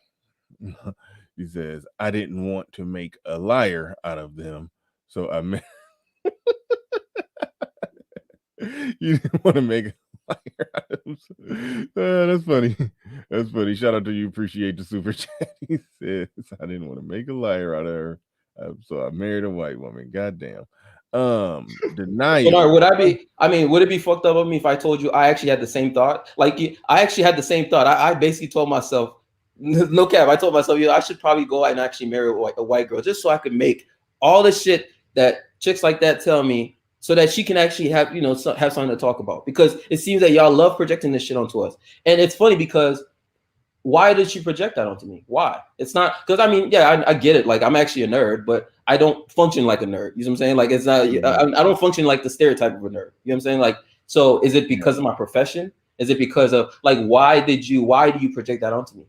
He says, I didn't want to make a liar out of them, so I meant you didn't want to make a liar out of them. That's funny. That's funny. Shout out to you. Appreciate the super chat. He says, I didn't want to make a liar out of her, so I married a white woman. Goddamn. Denial. Bernard, would I be? I mean, would it be fucked up of me if I told you I actually had the same thought? Like, I actually had the same thought. I basically told myself, no cap. I told myself, I should probably go out and actually marry a white girl just so I could make all the shit that chicks like that tell me, so that she can actually have have something to talk about. Because it seems that y'all love projecting this shit onto us, and it's funny because why did she project that onto me? Why? It's not because I mean, yeah, I get it. Like, I'm actually a nerd, but I don't function like a nerd. You know what I'm saying? Like, it's not. I don't function like the stereotype of a nerd. You know what I'm saying? Like, so is it because of my profession? Is it because of like why do you project that onto me?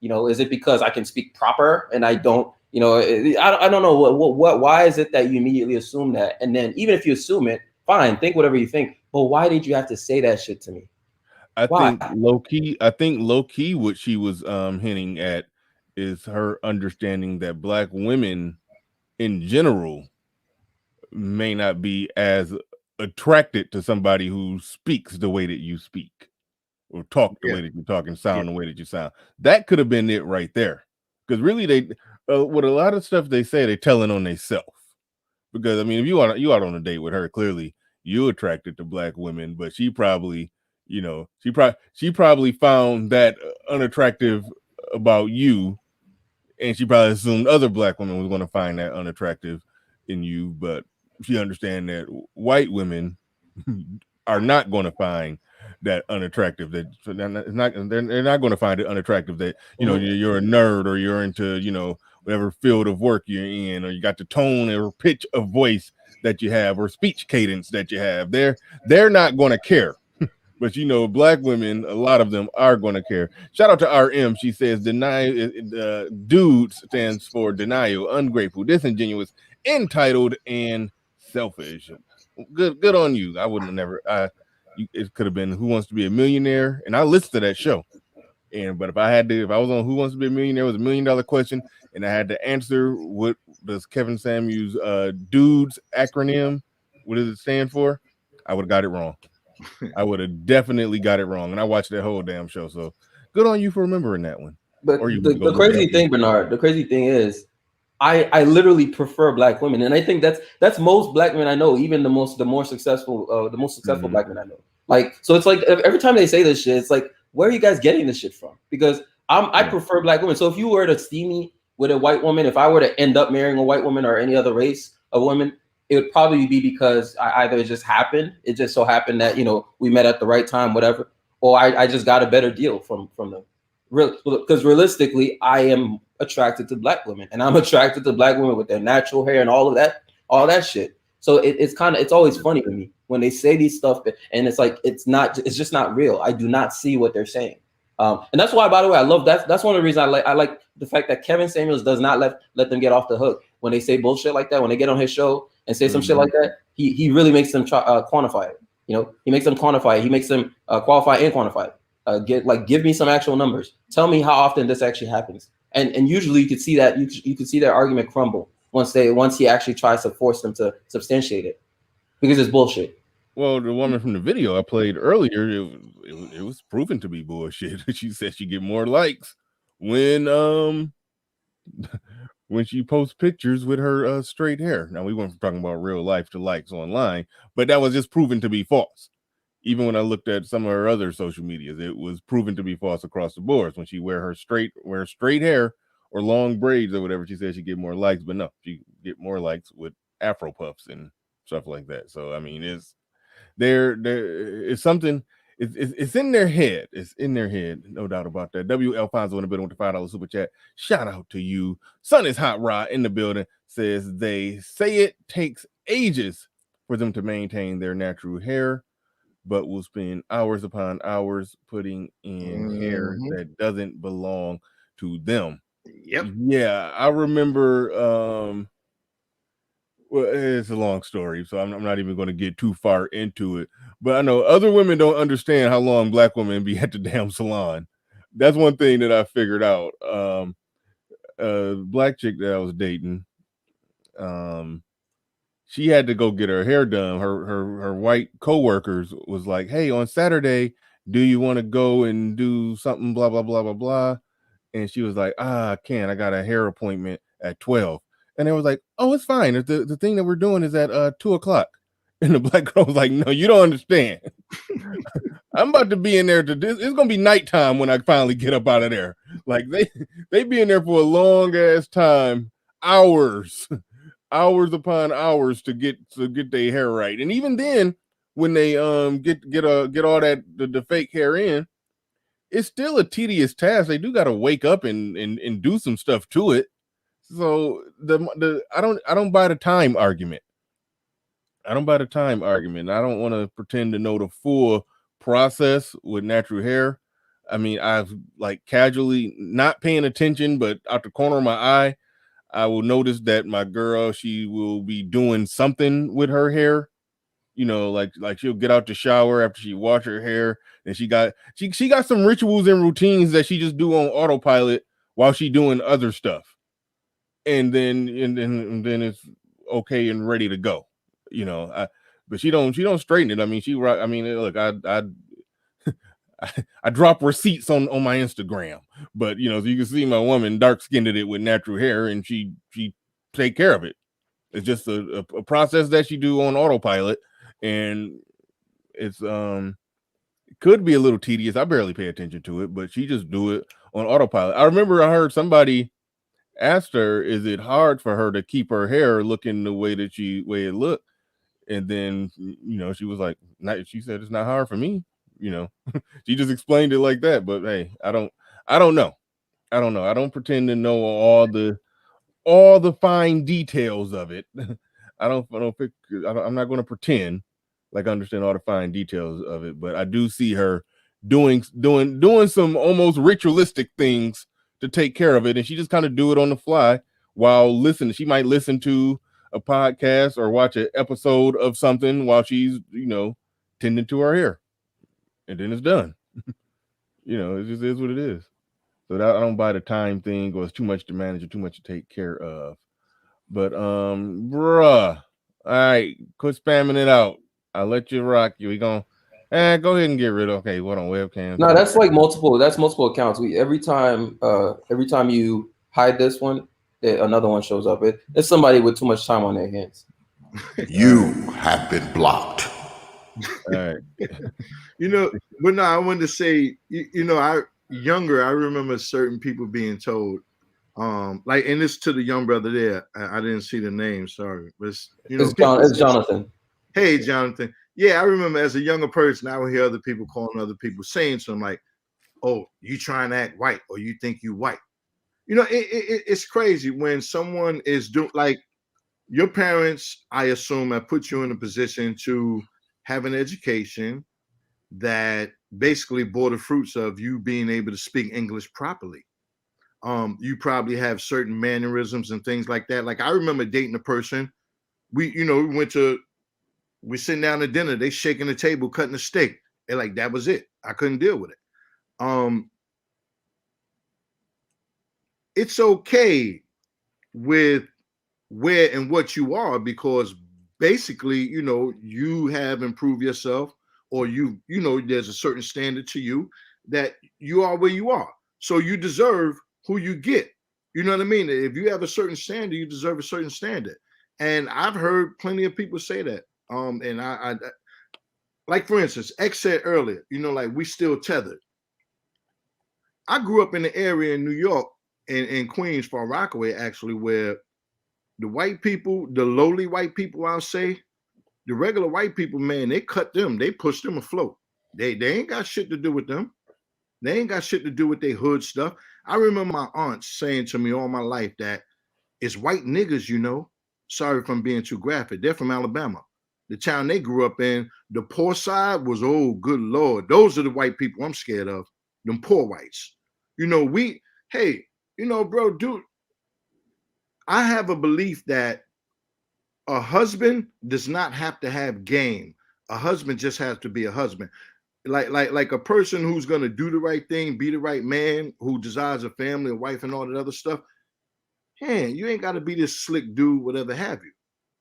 Is it because I can speak proper and I don't? I don't know what why is it that you immediately assume that? And then even if you assume it, fine, think whatever you think. But why did you have to say that shit to me? I Why? think low key what she was hinting at is her understanding that black women in general may not be as attracted to somebody who speaks the way that you speak, or talk the way that you talk, and sound the way that you sound. That could have been it right there. Because really, they with a lot of stuff they say, they're telling on themselves. Because I mean, if you out on a date with her, clearly you attracted to black women, but she probably, she probably found that unattractive about you, and she probably assumed other black women was going to find that unattractive in you. But she understand that white women are not going to find that unattractive. That they're not going to find it unattractive that you're a nerd, or you're into whatever field of work you're in, or you got the tone or pitch of voice that you have, or speech cadence that you have. They're not going to care. But black women, a lot of them are going to care. Shout out to RM. She says, dude stands for denial, ungrateful, disingenuous, entitled, and selfish. Good on you. I wouldn't have never. It could have been Who Wants to Be a Millionaire, and I listened to that show. But if I was on Who Wants to Be a Millionaire, it was $1 million question, and I had to answer what does Kevin Samuels dude's acronym, what does it stand for? I would have got it wrong. I would have definitely got it wrong, and I watched that whole damn show. So good on you for remembering that one. But the crazy thing, Bernard, the crazy thing is, I literally prefer black women, and I think that's most black men I know, even the more successful black men I know. Like, so it's like every time they say this shit, it's like, where are you guys getting this shit from? Because I prefer black women. So if you were to see me with a white woman, if I were to end up marrying a white woman or any other race of women, it would probably be because either it just so happened that we met at the right time, whatever, or I just got a better deal from them. Because realistically, I am attracted to black women, and I'm attracted to black women with their natural hair and all that shit. So it's always funny to me when they say these stuff, and it's like it's just not real. I do not see what they're saying, and that's why, by the way, I love that. That's one of the reasons I like the fact that Kevin Samuels does not let them get off the hook when they say bullshit like that. When they get on his show and say some shit like that, he really makes them quantify it. He makes them quantify it. He makes them qualify and quantify it. Give me some actual numbers. Tell me how often this actually happens. And usually you could see that you could see their argument crumble once he actually tries to force them to substantiate it, because it's bullshit. Well, the woman from the video I played earlier, it was proven to be bullshit. She said she get more likes when she posts pictures with her straight hair. Now, we weren't talking about real life to likes online, but that was just proven to be false. Even when I looked at some of her other social medias, it was proven to be false across the board. When she wear straight hair or long braids or whatever, she said she get more likes, but no, she get more likes with Afro puffs and stuff like that. So I mean, it's something. It's in their head. It's in their head, no doubt about that. WL Fonzo in the building with the $5 super chat. Shout out to you. Sun is hot. Rod in the building says they say it takes ages for them to maintain their natural hair, but will spend hours upon hours putting in hair that doesn't belong to them. Yep. Yeah, I remember. Well, it's a long story, so I'm not even going to get too far into it. But I know other women don't understand how long black women be at the damn salon. That's one thing that I figured out. Black chick that I was dating, she had to go get her hair done. Her white coworkers was like, "Hey, on Saturday, do you want to go and do something? Blah blah blah blah blah." And she was like, "I can't. I got a hair appointment at 12." And they was like, oh, it's fine. The thing that we're doing is at 2:00. And the black girl was like, no, you don't understand. I'm about to be in there it's gonna be nighttime when I finally get up out of there. Like they be in there for a long ass time, hours upon hours to get their hair right. And even then, when they get all that the fake hair in, it's still a tedious task. They do gotta wake up and do some stuff to it. So I don't buy the time argument. I don't want to pretend to know the full process with natural hair. I mean, I've like casually not paying attention, but out the corner of my eye, I will notice that my girl, she will be doing something with her hair. You know, like she'll get out the shower after she wash her hair, and she got some rituals and routines that she just do on autopilot while she doing other stuff. And then it's okay and ready to go. You know, but she don't straighten it. I mean, look, I drop receipts on my Instagram, but you know, so you can see my woman dark skinned it with natural hair, and she take care of it. It's just a process that she do on autopilot, and it's could be a little tedious. I barely pay attention to it, but she just do it on autopilot. I remember I heard somebody asked her, is it hard for her to keep her hair looking the way it looked? And then, you know, she was like, she said, it's not hard for me. You know, she just explained it like that. But hey, I don't know. I don't pretend to know all the fine details of it. I'm not going to pretend like I understand all the fine details of it, but I do see her doing some almost ritualistic things to take care of it. And she just kind of do it on the fly while listening. She might listen to a podcast or watch an episode of something while she's, you know, tending to her hair, and then it's done. You know, it just is what it is. So that, I don't buy the time thing, or it's too much to manage or too much to take care of. But bruh, all right, quit spamming it out. I'll let you rock. We gonna go ahead and get rid of. Okay, what on webcam? No, that's like multiple. That's multiple accounts. Every time you hide this one, another one shows up. It's somebody with too much time on their hands. You have been blocked. All right. You know, but no, I wanted to say, you know, I remember certain people being told, like, and this to the young brother there. I didn't see the name, sorry, but it's Jonathan. Hey, Jonathan. Yeah, I remember as a younger person, I would hear other people calling other people saying something like, "Oh, you trying to act white, or you think you white." You know, it's crazy when someone is doing, like, your parents, I assume, have put you in a position to have an education that basically bore the fruits of you being able to speak English properly. You probably have certain mannerisms and things like that. Like, I remember dating a person, we sitting down at dinner, they shaking the table, cutting the steak. And like, that was it. I couldn't deal with it. It's okay with where and what you are, because basically, you know, you have improved yourself, or you know, there's a certain standard to you that you are where you are. So you deserve who you get. You know what I mean? If you have a certain standard, you deserve a certain standard. And I've heard plenty of people say that. And I like, for instance, X said earlier, you know, like, we still tethered. I grew up in the area in New York, in Queens, Far Rockaway, actually, where the white people, the lowly white people, I'll say, the regular white people, man, they cut them, they push them afloat. They ain't got shit to do with them. They ain't got shit to do with their hood stuff. I remember my aunt saying to me all my life that it's white niggas, you know. Sorry if I'm being too graphic. They're from Alabama. The town they grew up in, the poor side was, oh, good Lord. Those are the white people I'm scared of, them poor whites. You know, hey, you know, bro, dude, I have a belief that a husband does not have to have game. A husband just has to be a husband. Like a person who's going to do the right thing, be the right man, who desires a family, a wife, and all that other stuff. Hey, you ain't got to be this slick dude, whatever have you.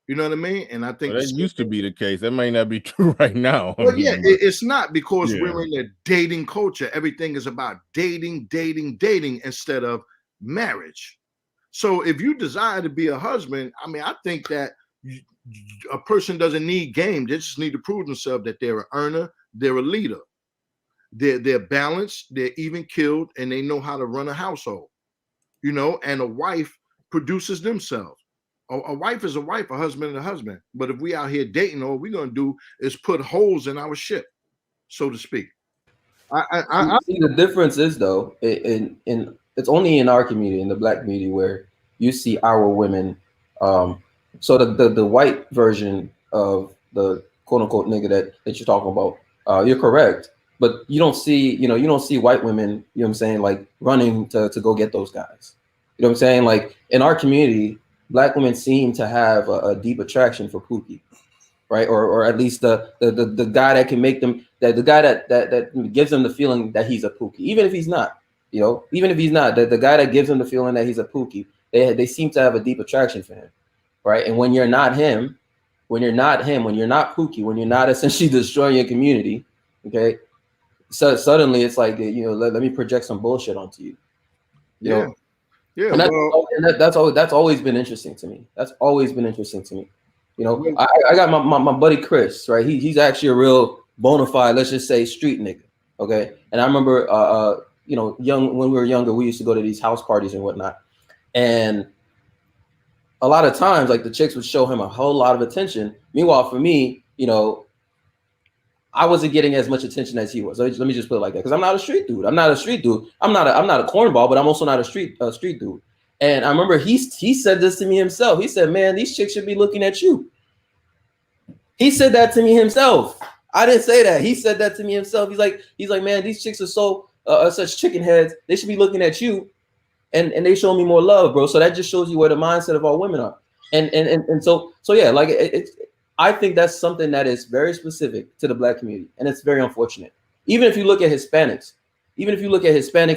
You know what I mean? And I think that used to be the case. That might not be true right now. Well, yeah, it's not, because we're in a dating culture. Everything is about dating instead of marriage. So if you desire to be a husband, I mean, I think that a person doesn't need game. They just need to prove themselves that they're an earner, they're a leader, they're balanced, they're even killed, and they know how to run a household. You know, and a wife produces themselves. A wife is a wife, a husband is a husband. But if we out here dating, all we're gonna do is put holes in our ship, so to speak. See, the difference is though, in it's only in our community, in the black community, where you see our women. So the white version of the quote unquote nigga that you're talking about, you're correct, but you don't see, you don't see white women, you know what I'm saying, like running to go get those guys. You know what I'm saying? Like in our community, black women seem to have a deep attraction for Pookie, right? Or at least the guy that can make them, that the guy that gives them the feeling that he's a Pookie, even if he's not, even if he's not, the guy that gives them the feeling that he's a Pookie, they seem to have a deep attraction for him, right? And when you're not him, when you're not Pookie, when you're not essentially destroying your community, okay, so suddenly it's like, let me project some bullshit onto you, you Yeah. know. Yeah, And well, that's always been interesting to me. That's always been interesting to me. well, I got my buddy Chris, right? He's actually a real bona fide, let's just say, street nigga. Okay. And I remember when we were younger, we used to go to these house parties and whatnot. And a lot of times, like, the chicks would show him a whole lot of attention. Meanwhile, for me, I wasn't getting as much attention as he was. Let me just put it like that, because I'm not a street dude. I'm not a cornball, but I'm also not a street dude. And I remember he said this to me himself. He said, "Man, these chicks should be looking at you." He said that to me himself. I didn't say that. He said that to me himself. He's like, "Man, these chicks are so such chicken heads. They should be looking at you, and they show me more love, bro." So that just shows you where the mindset of our women are. And so yeah, like it's. I think that's something that is very specific to the black community, and it's very unfortunate. Even if you look at Hispanics,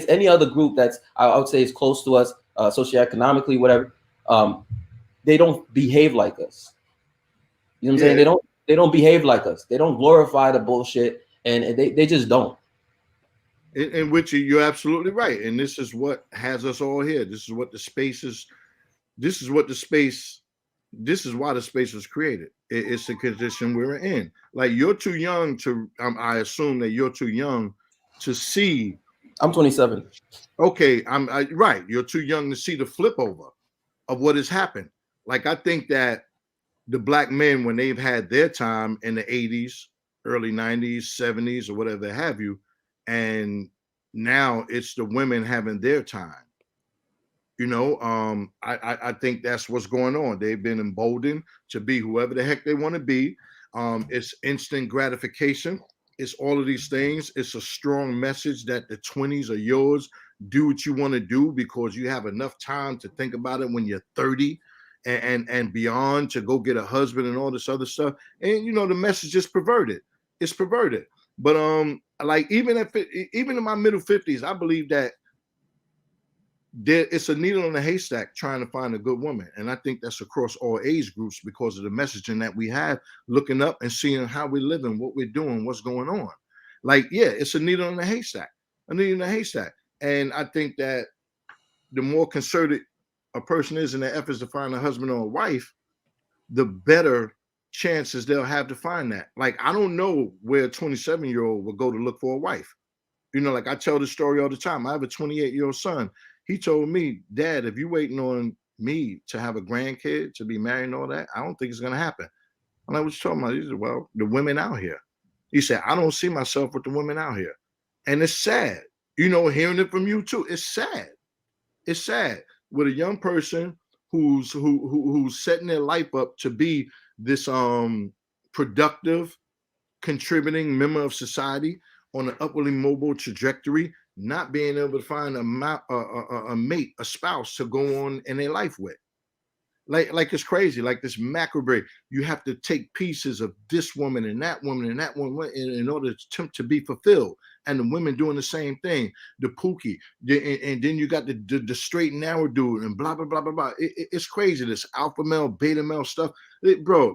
any other group that's I would say is close to us, socioeconomically, whatever, they don't behave like us. You know what I'm saying? They don't behave like us. They don't glorify the bullshit, and they just don't. in which you're absolutely right, and this is what has us all here. This is what the space is. This is what the space. This is why the space was created. It's the condition we're in. Like, you're too young to. I assume that you're too young to see. I'm 27. Okay, right. You're too young to see the flip over of what has happened. Like, I think that the black men, when they've had their time in the 80s, early 90s, 70s, or whatever have you, and now it's the women having their time. I think that's what's going on. They've been emboldened to be whoever the heck they want to be. It's instant gratification. It's all of these things. It's a strong message that the 20s are yours. Do what you want to do, because you have enough time to think about it when you're 30 and beyond, to go get a husband and all this other stuff. And the message is perverted. It's perverted. But like, even in my middle 50s, I believe that it's a needle in a haystack trying to find a good woman. And I think that's across all age groups, because of the messaging that we have, looking up and seeing how we're living, what we're doing, what's going on. Like, yeah, it's a needle in a haystack. And I think that the more concerted a person is in their efforts to find a husband or a wife, the better chances they'll have to find that. Like, I don't know where a 27-year-old will go to look for a wife. Like, I tell this story all the time. I have a 28-year-old son. He told me, "Dad, if you're waiting on me to have a grandkid, to be married and all that, I don't think it's going to happen." I'm like, "What you talking about?" He said, "Well, the women out here." He said, "I don't see myself with the women out here." And it's sad, hearing it from you too. It's sad. It's sad with a young person who's setting their life up to be this productive, contributing member of society on an upwardly mobile trajectory, not being able to find a mate, a spouse to go on in their life with. Like it's crazy. Like, this macrobreak, you have to take pieces of this woman and that woman and that woman in order to attempt to be fulfilled. And the women doing the same thing. The Pookie, and then you got the straight and narrow dude, and blah blah blah blah blah. It's crazy. This alpha male, beta male stuff, bro.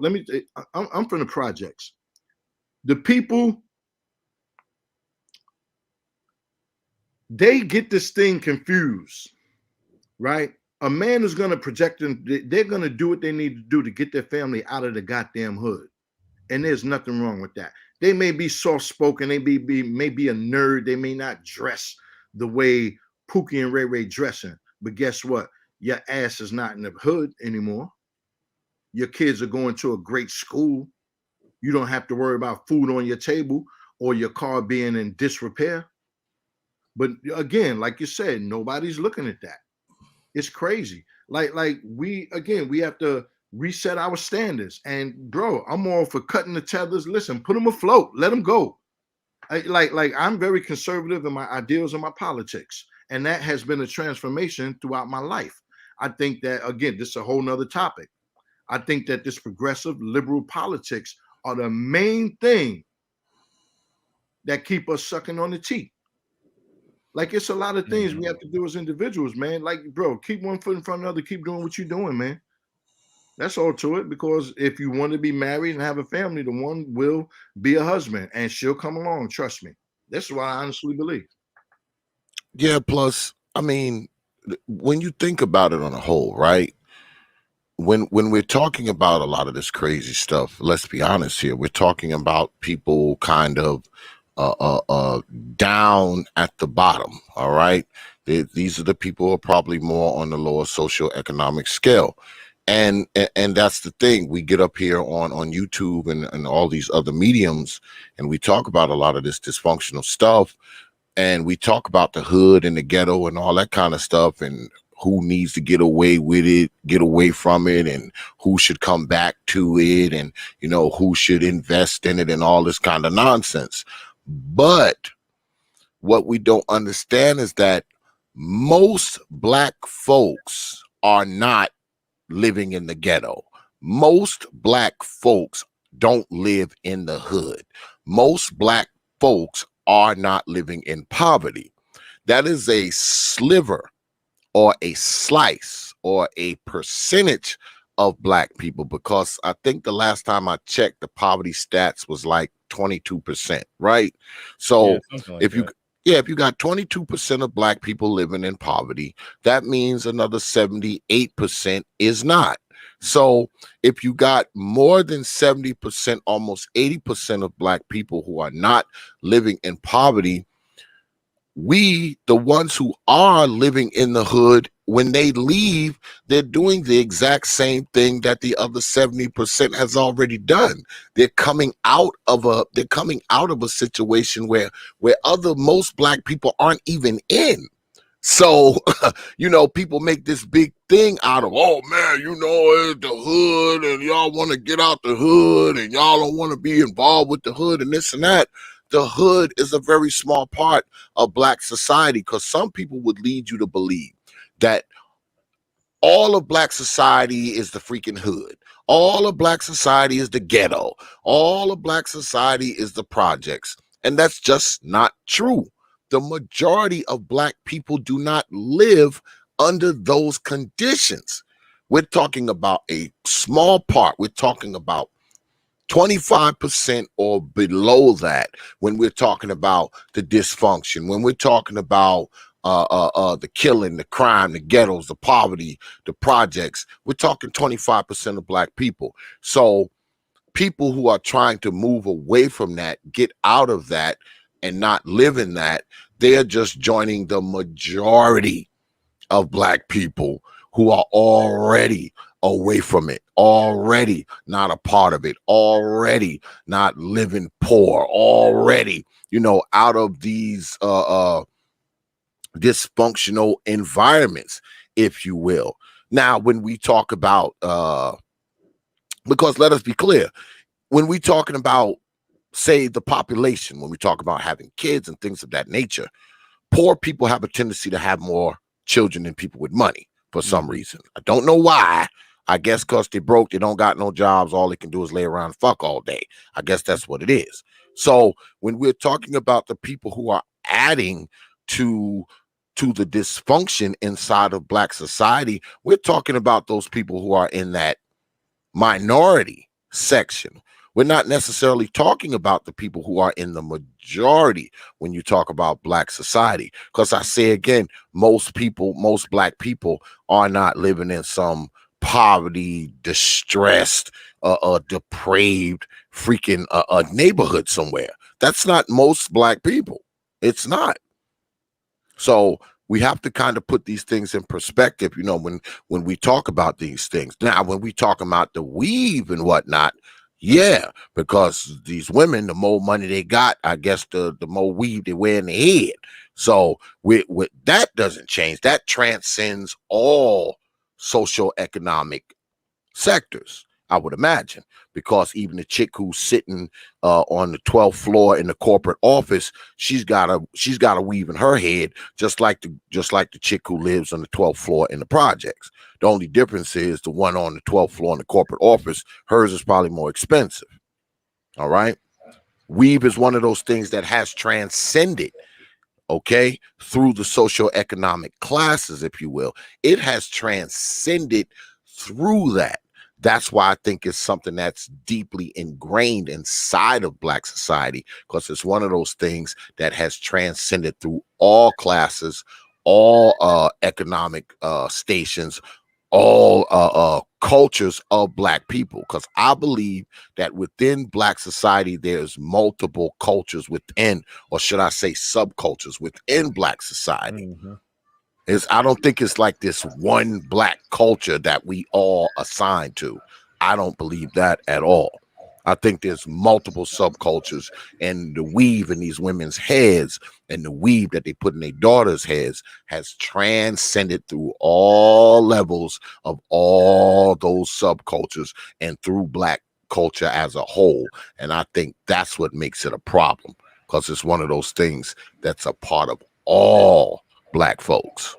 I'm from the projects. The people, they get this thing confused, right? A man is going to project them. They're going to do what they need to do to get their family out of the goddamn hood. And there's nothing wrong with that. They may be soft-spoken. They may be a nerd. They may not dress the way Pookie and Ray Ray dressing. But guess what? Your ass is not in the hood anymore. Your kids are going to a great school. You don't have to worry about food on your table or your car being in disrepair. But again, like you said, nobody's looking at that. It's crazy. Like we have to reset our standards. And bro, I'm all for cutting the tethers. Listen, put them afloat. Let them go. I'm very conservative in my ideals and my politics. And that has been a transformation throughout my life. I think that, again, this is a whole nother topic. I think that this progressive liberal politics are the main thing that keep us sucking on the teeth. Like, it's a lot of things we have to do as individuals, man. Like, bro, keep one foot in front of the other. Keep doing what you're doing, man. That's all to it. Because if you want to be married and have a family, the one will be a husband, and she'll come along. Trust me. That's what I honestly believe. Yeah. Plus, I mean, when you think about it on a whole, right? When we're talking about a lot of this crazy stuff, let's be honest here. We're talking about people kind of down at the bottom. All right. These are the people who are probably more on the lower socioeconomic scale. And that's the thing. We get up here on YouTube and all these other mediums, and we talk about a lot of this dysfunctional stuff. And we talk about the hood and the ghetto and all that kind of stuff, and who needs to get away with it, get away from it, and who should come back to it, and, you know, who should invest in it and all this kind of nonsense. But what we don't understand is that most Black folks are not living in the ghetto. Most Black folks don't live in the hood. Most Black folks are not living in poverty. That is a sliver or a slice or a percentage of Black people, because I think the last time I checked, the poverty stats was like 22%, right? So if you got 22% of Black people living in poverty, that means another 78% is not. So if you got more than 70%, almost 80% of Black people who are not living in poverty, we, the ones who are living in the hood, when they leave, they're doing the exact same thing that the other 70% has already done. They're coming out of a situation where most Black people aren't even in. So, you know, people make this big thing out of, oh man, you know, it's the hood and y'all want to get out the hood and y'all don't want to be involved with the hood and this and that. The hood is a very small part of Black society, because some people would lead you to believe that all of Black society is the freaking hood. All of Black society is the ghetto. All of Black society is the projects. And that's just not true. The majority of Black people do not live under those conditions. We're talking about a small part. We're talking about 25% or below that when we're talking about the dysfunction, when we're talking about the killing, the crime, the ghettos, the poverty, the projects. We're talking 25% of Black people. So people who are trying to move away from that, get out of that, and not live in that, they're just joining the majority of Black people who are already away from it, already not a part of it, already not living poor, already, you know, out of these dysfunctional environments, if you will. Now, when we talk about, because let us be clear, when we talking about, say, the population, when we talk about having kids and things of that nature, poor people have a tendency to have more children than people with money for some reason. I don't know why. I guess because they broke, they don't got no jobs. All they can do is lay around and fuck all day. I guess that's what it is. So when we're talking about the people who are adding to the dysfunction inside of Black society, we're talking about those people who are in that minority section. We're not necessarily talking about the people who are in the majority when you talk about Black society. Because I say again, most Black people are not living in some poverty, distressed, depraved freaking neighborhood somewhere. That's not most Black people. It's not. So we have to kind of put these things in perspective, when we talk about these things. Now, when we talk about the weave and whatnot, yeah, because these women, the more money they got, I guess the more weave they wear in the head. So with that doesn't change. That transcends all socioeconomic sectors, I would imagine, because even the chick who's sitting on the 12th floor in the corporate office, she's got a weave in her head, just like the chick who lives on the 12th floor in the projects. The only difference is the one on the 12th floor in the corporate office, hers is probably more expensive. All right. Weave is one of those things that has transcended, okay, through the socioeconomic classes, if you will. It has transcended through that. That's why I think it's something that's deeply ingrained inside of Black society, because it's one of those things that has transcended through all classes, all economic stations, all cultures of Black people. Because I believe that within Black society, there's multiple cultures within, or should I say subcultures within Black society. Mm-hmm. I don't think it's like this one Black culture that we all assign to. I don't believe that at all. I think there's multiple subcultures, and the weave in these women's heads and the weave that they put in their daughters' heads has transcended through all levels of all those subcultures and through Black culture as a whole. And I think that's what makes it a problem, because it's one of those things that's a part of all Black folks.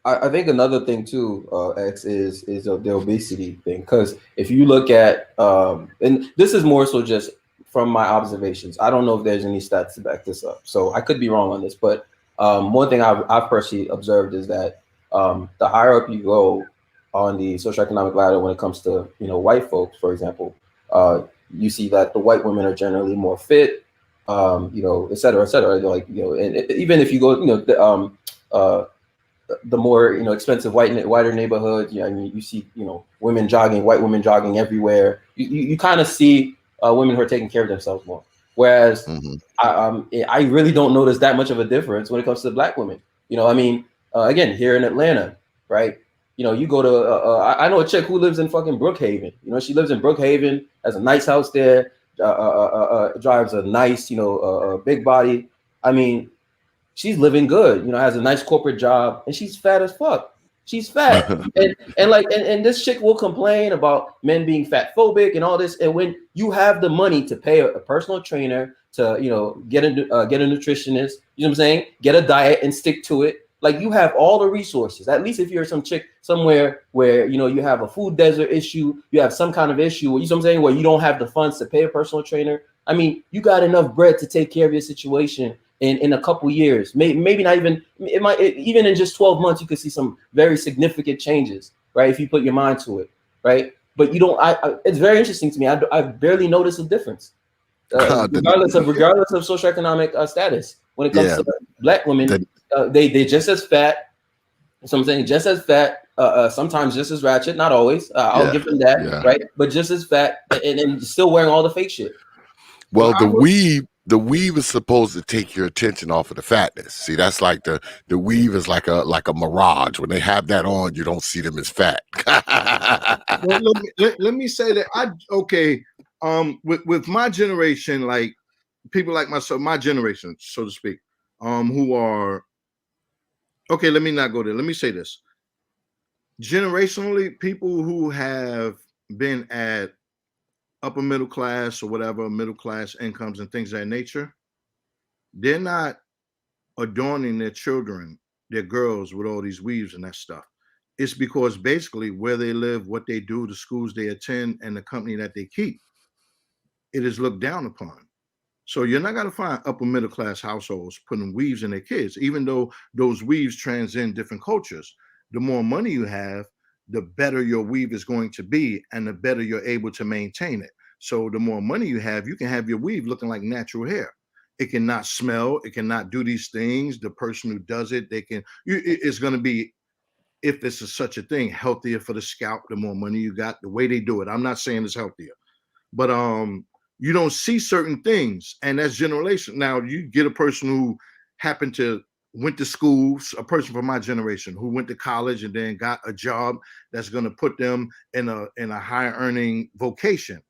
I think another thing too, X, is the obesity thing. Because if you look at, and this is more so just from my observations. I don't know if there's any stats to back this up, so I could be wrong on this. But one thing I've personally observed is that the higher up you go on the socioeconomic ladder when it comes to white folks, for example, you see that the white women are generally more fit, et cetera, et cetera. Like and even if you go, the more expensive whiter neighborhood, I mean, you see white women jogging everywhere. You kind of see women who are taking care of themselves more. Whereas I really don't notice that much of a difference when it comes to Black women. I mean, again, here in Atlanta, right? You go to I know a chick who lives in fucking Brookhaven. She lives in Brookhaven, has a nice house there, drives a nice big body. I mean, she's living good, has a nice corporate job, and she's fat as fuck. She's fat. and this chick will complain about men being fat phobic and all this. And when you have the money to pay a personal trainer to, get a nutritionist, you know what I'm saying? Get a diet and stick to it. Like, you have all the resources. At least if you're some chick somewhere where, you have a food desert issue, you have some kind of issue, you know what I'm saying, where you don't have the funds to pay a personal trainer. I mean, you got enough bread to take care of your situation in a couple years, maybe not even, even in just 12 months, you could see some very significant changes, right? If you put your mind to it, right? But you don't, it's very interesting to me. I barely notice a difference, regardless of socioeconomic status. When it comes to Black women, they just as fat. So I'm saying just as fat, sometimes just as ratchet, not always. I'll give them that, right? But just as fat and still wearing all the fake shit. Well, the weave is supposed to take your attention off of the fatness. See, that's like the weave is like a mirage. When they have that on, you don't see them as fat. Well, let me say that with my generation, like people like myself, my generation, so to speak, who are okay. Let me not go there. Let me say this: generationally, people who have been at upper middle class or whatever, middle class incomes and things of that nature, they're not adorning their children, their girls, with all these weaves and that stuff. It's because basically where they live, what they do, the schools they attend, and the company that they keep, it is looked down upon. So you're not going to find upper middle class households putting weaves in their kids, even though those weaves transcend different cultures. The more money you have, the better your weave is going to be, and the better you're able to maintain it. So the more money you can have your weave looking like natural hair. It cannot smell. It cannot do these things. The person who does it, it's going to be, if this is such a thing, healthier for the scalp. The more money you got, the way they do it. I'm not saying it's healthier, but you don't see certain things, and that's generation. Now you get a person who happened to went to school, a person from my generation who went to college and then got a job that's going to put them in a higher earning vocation.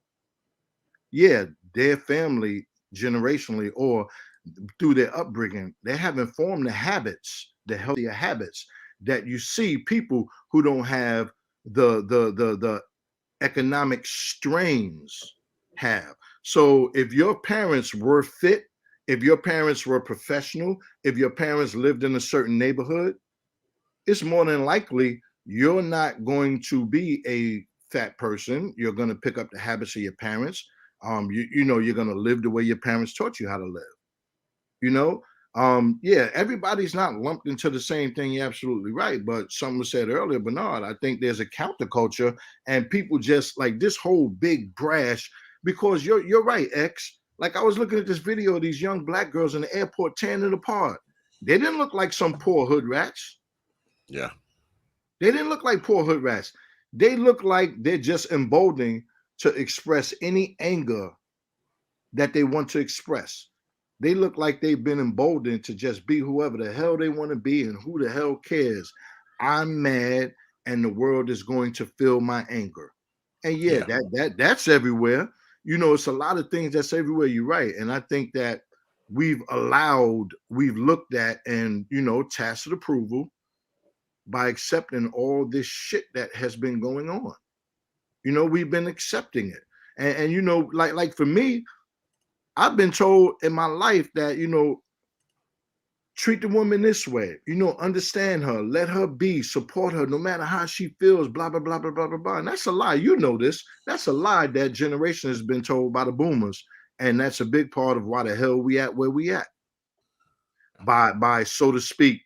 Yeah, their family generationally or through their upbringing, they haven't formed the habits, the healthier habits that you see people who don't have the economic strains have. So if your parents were fit, if your parents were professional, if your parents lived in a certain neighborhood, it's more than likely you're not going to be a fat person. You're going to pick up the habits of your parents. You're going to live the way your parents taught you how to live. Yeah, everybody's not lumped into the same thing. You're absolutely right. But something was said earlier, Bernard, I think there's a counterculture and people just like this whole big brash, because you're right, X. Like I was looking at this video of these young black girls in the airport tearing it apart. They didn't look like some poor hood rats. Yeah. They didn't look like poor hood rats. They look like they're just emboldening to express any anger that they want to express. They look like they've been emboldened to just be whoever the hell they want to be, and who the hell cares? I'm mad and the world is going to feel my anger. And yeah. That's everywhere. It's a lot of things that's everywhere. You're right. And I think that we've looked at and, tacit approval by accepting all this shit that has been going on. We've been accepting it. And like for me, I've been told in my life that, treat the woman this way, understand her, let her be, support her, no matter how she feels, blah, blah, blah, blah, blah, blah, blah. And that's a lie. This. That's a lie that generation has been told by the boomers. And that's a big part of why the hell we at where we at. By, so to speak,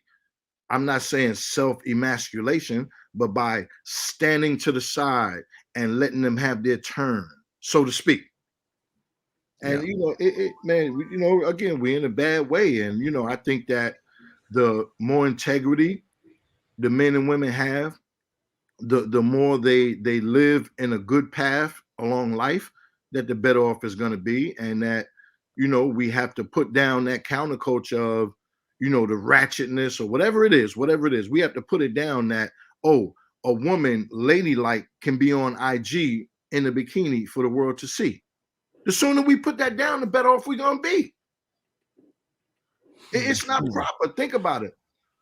I'm not saying self-emasculation, but by standing to the side and letting them have their turn, so to speak. And again, we're in a bad way. And I think that the more integrity the men and women have, the more they live in a good path along life, that the better off is going to be. And that we have to put down that counterculture of the ratchetness or whatever it is. We have to put it down that a woman ladylike can be on IG in a bikini for the world to see. The sooner we put that down, the better off we're going to be. It's not proper. Think about it.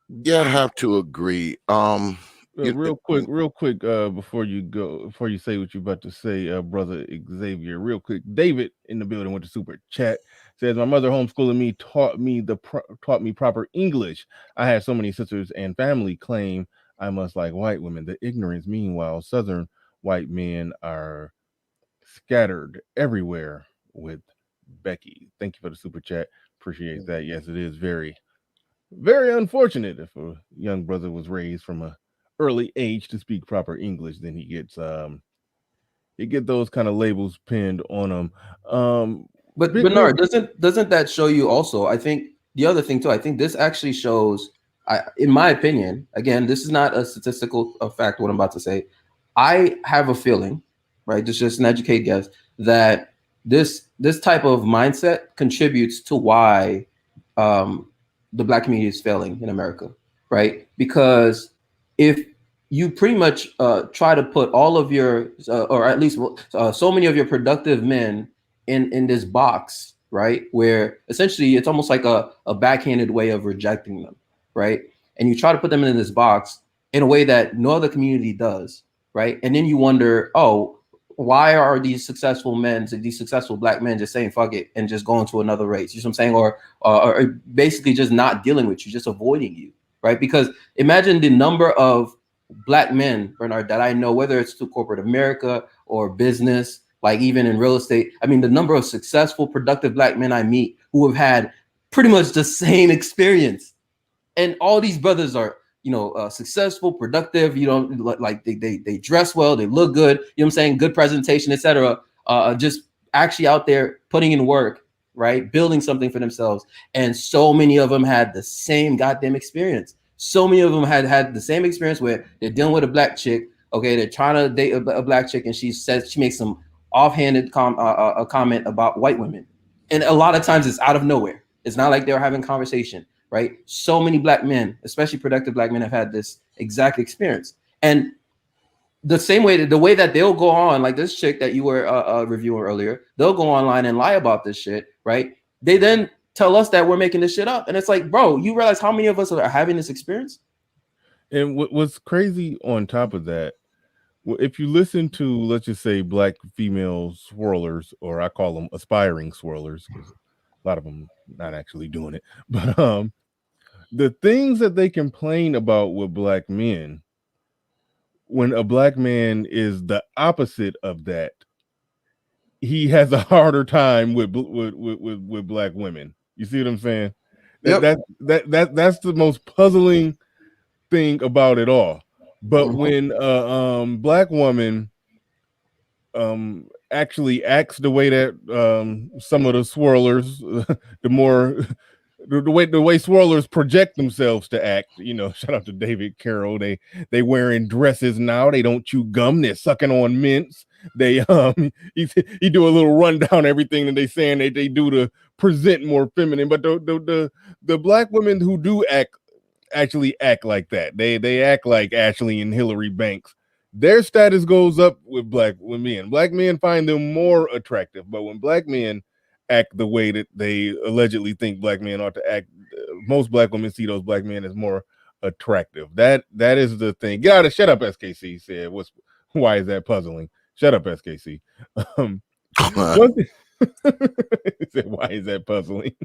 Yeah, I have to agree. Real quick, before you say what you're about to say, brother Xavier, real quick, David in the building with the super chat says, my mother homeschooling me taught me proper English. I had so many sisters and family claim I must like white women. The ignorance, meanwhile, Southern white men are scattered everywhere with Becky. Thank you for the super chat. Appreciate that. Yes, it is very, very unfortunate if a young brother was raised from a early age to speak proper English, then he gets those kind of labels pinned on him. But Bernard, doesn't that show you also? I think the other thing too, I think this actually shows, in my opinion, again, this is not a statistical fact, what I'm about to say. I have a feeling, right, this is just an educated guess, that this type of mindset contributes to why the Black community is failing in America, right? Because if you pretty much try to put all of your, or at least so many of your productive men in this box, right, where essentially it's almost like a backhanded way of rejecting them, right? And you try to put them in this box in a way that no other community does, right? And then you wonder, oh, why are these successful men, these successful Black men just saying fuck it and just going to another race? You know what I'm saying? Or basically just not dealing with you, just avoiding you, right? Because imagine the number of Black men, Bernard, that I know, whether it's to corporate America or business, like even in real estate. I mean, the number of successful, productive Black men I meet who have had pretty much the same experience. And all these brothers are, successful, productive, like they dress well, they look good, you know what I'm saying? Good presentation, etc. Just actually out there putting in work, right? Building something for themselves. And so many of them had the same goddamn experience. So many of them had the same experience where they're dealing with a black chick. Okay, they're trying to date a black chick, and she says, she makes some offhanded a comment about white women. And a lot of times it's out of nowhere. It's not like they were having conversation, right? So many black men, especially productive black men, have had this exact experience. And the same way, the way that they'll go on, like this chick that you were reviewing earlier, they'll go online and lie about this shit, right? They then tell us that we're making this shit up. And it's like, bro, you realize how many of us are having this experience? And what's crazy on top of that, if you listen to, let's just say, black female swirlers, or I call them aspiring swirlers, because a lot of them not actually doing it, but the things that they complain about with black men, when a black man is the opposite of that, he has a harder time with black women. You see what I'm saying? That's the most puzzling thing about it all. But when black woman actually acts the way that some of the swirlers, the way swirlers project themselves to act, you know, shout out to David Carroll. They wearing dresses now. They don't chew gum. They're sucking on mints. They he do a little rundown everything that they saying they do to present more feminine. But the black women who do actually act like that, they act like Ashley and Hillary Banks. Their status goes up with black men. Black men find them more attractive. But when black men act the way that they allegedly think black men ought to act, most black women see those black men as more attractive. That is the thing. Get out of shut up, SKC said. Why is that puzzling? Shut up, SKC. He said, why is that puzzling?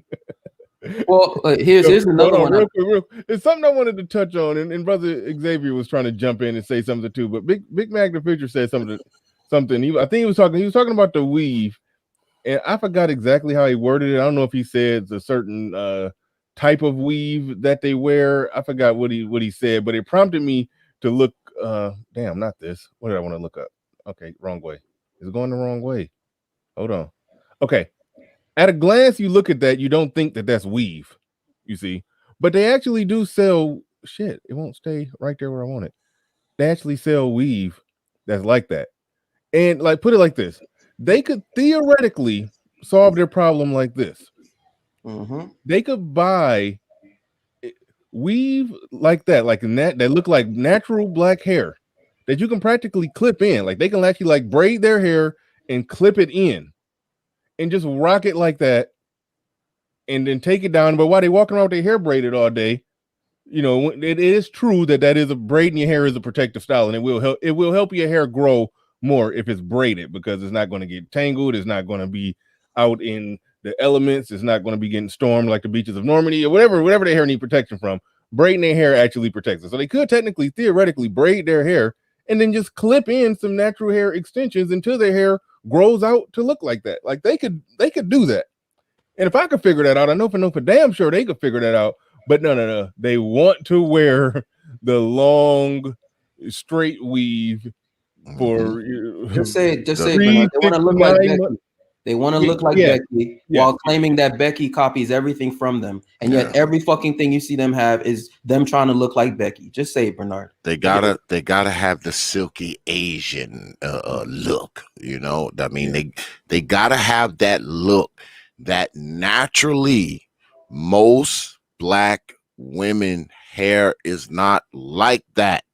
Well, here's another one. Real quick. It's something I wanted to touch on, and brother Xavier was trying to jump in and say something too. But Big Mac the Picture said something. I think he was talking about the weave, and I forgot exactly how he worded it. I don't know if he said it's a certain type of weave that they wear. I forgot what he said, but it prompted me to look. Damn, not this. What did I want to look up? Okay, wrong way. It's going the wrong way. Hold on. Okay. At a glance, you look at that, you don't think that that's weave, you see, but they actually do sell shit. It won't stay right there where I want it. They actually sell weave that's like that. And like, put it like this, they could theoretically solve their problem like this. They could buy weave like that, like that look like natural black hair that you can practically clip in. Like they can actually like braid their hair and clip it in and just rock it like that, and then take it down. But while they walking around with their hair braided all day, you know, it is true that is a braiding your hair is a protective style, and it will help your hair grow more if it's braided, because it's not going to get tangled. It's not going to be out in the elements. It's not going to be getting stormed like the beaches of Normandy or whatever their hair need protection from. Braiding their hair actually protects it. So they could theoretically braid their hair and then just clip in some natural hair extensions until their hair grows out to look like that. Like they could do that. And if I could figure that out, I know for damn sure they could figure that out. But no. They want to wear the long straight weave for just say Bernard, they want to look like Becky. They want to look like Becky while claiming that Becky copies everything from them. And yet every fucking thing you see them have is them trying to look like Becky. Just say it, Bernard. They gotta have the silky Asian look, you know. I mean, they gotta have that look that naturally most black women hair is not like that.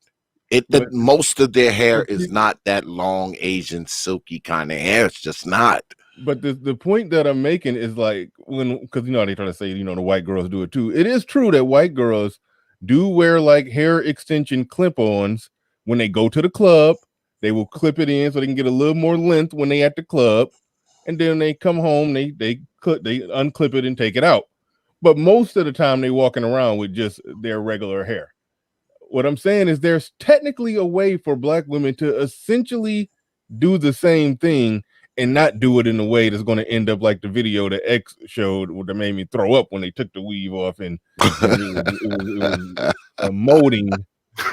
Most of their hair is not that long Asian silky kind of hair. It's just not. But the point that I'm making is like, because you know they try to say, you know, the white girls do it too. It is true that white girls do wear like hair extension clip-ons when they go to the club. They will clip it in so they can get a little more length when they at the club, and then they come home, they unclip it and take it out. But most of the time they walking around with just their regular hair. What I'm saying is there's technically a way for black women to essentially do the same thing and not do it in a way that's going to end up like the video that X showed that made me throw up when they took the weave off and it was a molding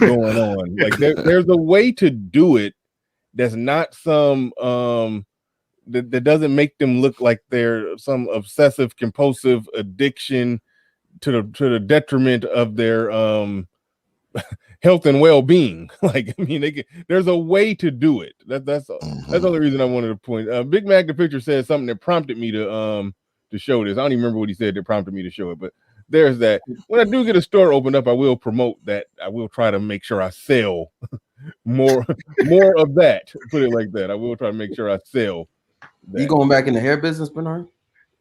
going on. Like there's a way to do it that's not some that doesn't make them look like they're some obsessive compulsive addiction to the detriment of their health and well-being. Like, I mean, there's a way to do it. That's the only reason I wanted to point. Big Mac the picture said something that prompted me to show this. I don't even remember what he said that prompted me to show it, but there's that. When I do get a store opened up, I will promote that. I will try to make sure I sell more of that. Put it like that. I will try to make sure I sell that. You going back in the hair business, Bernard?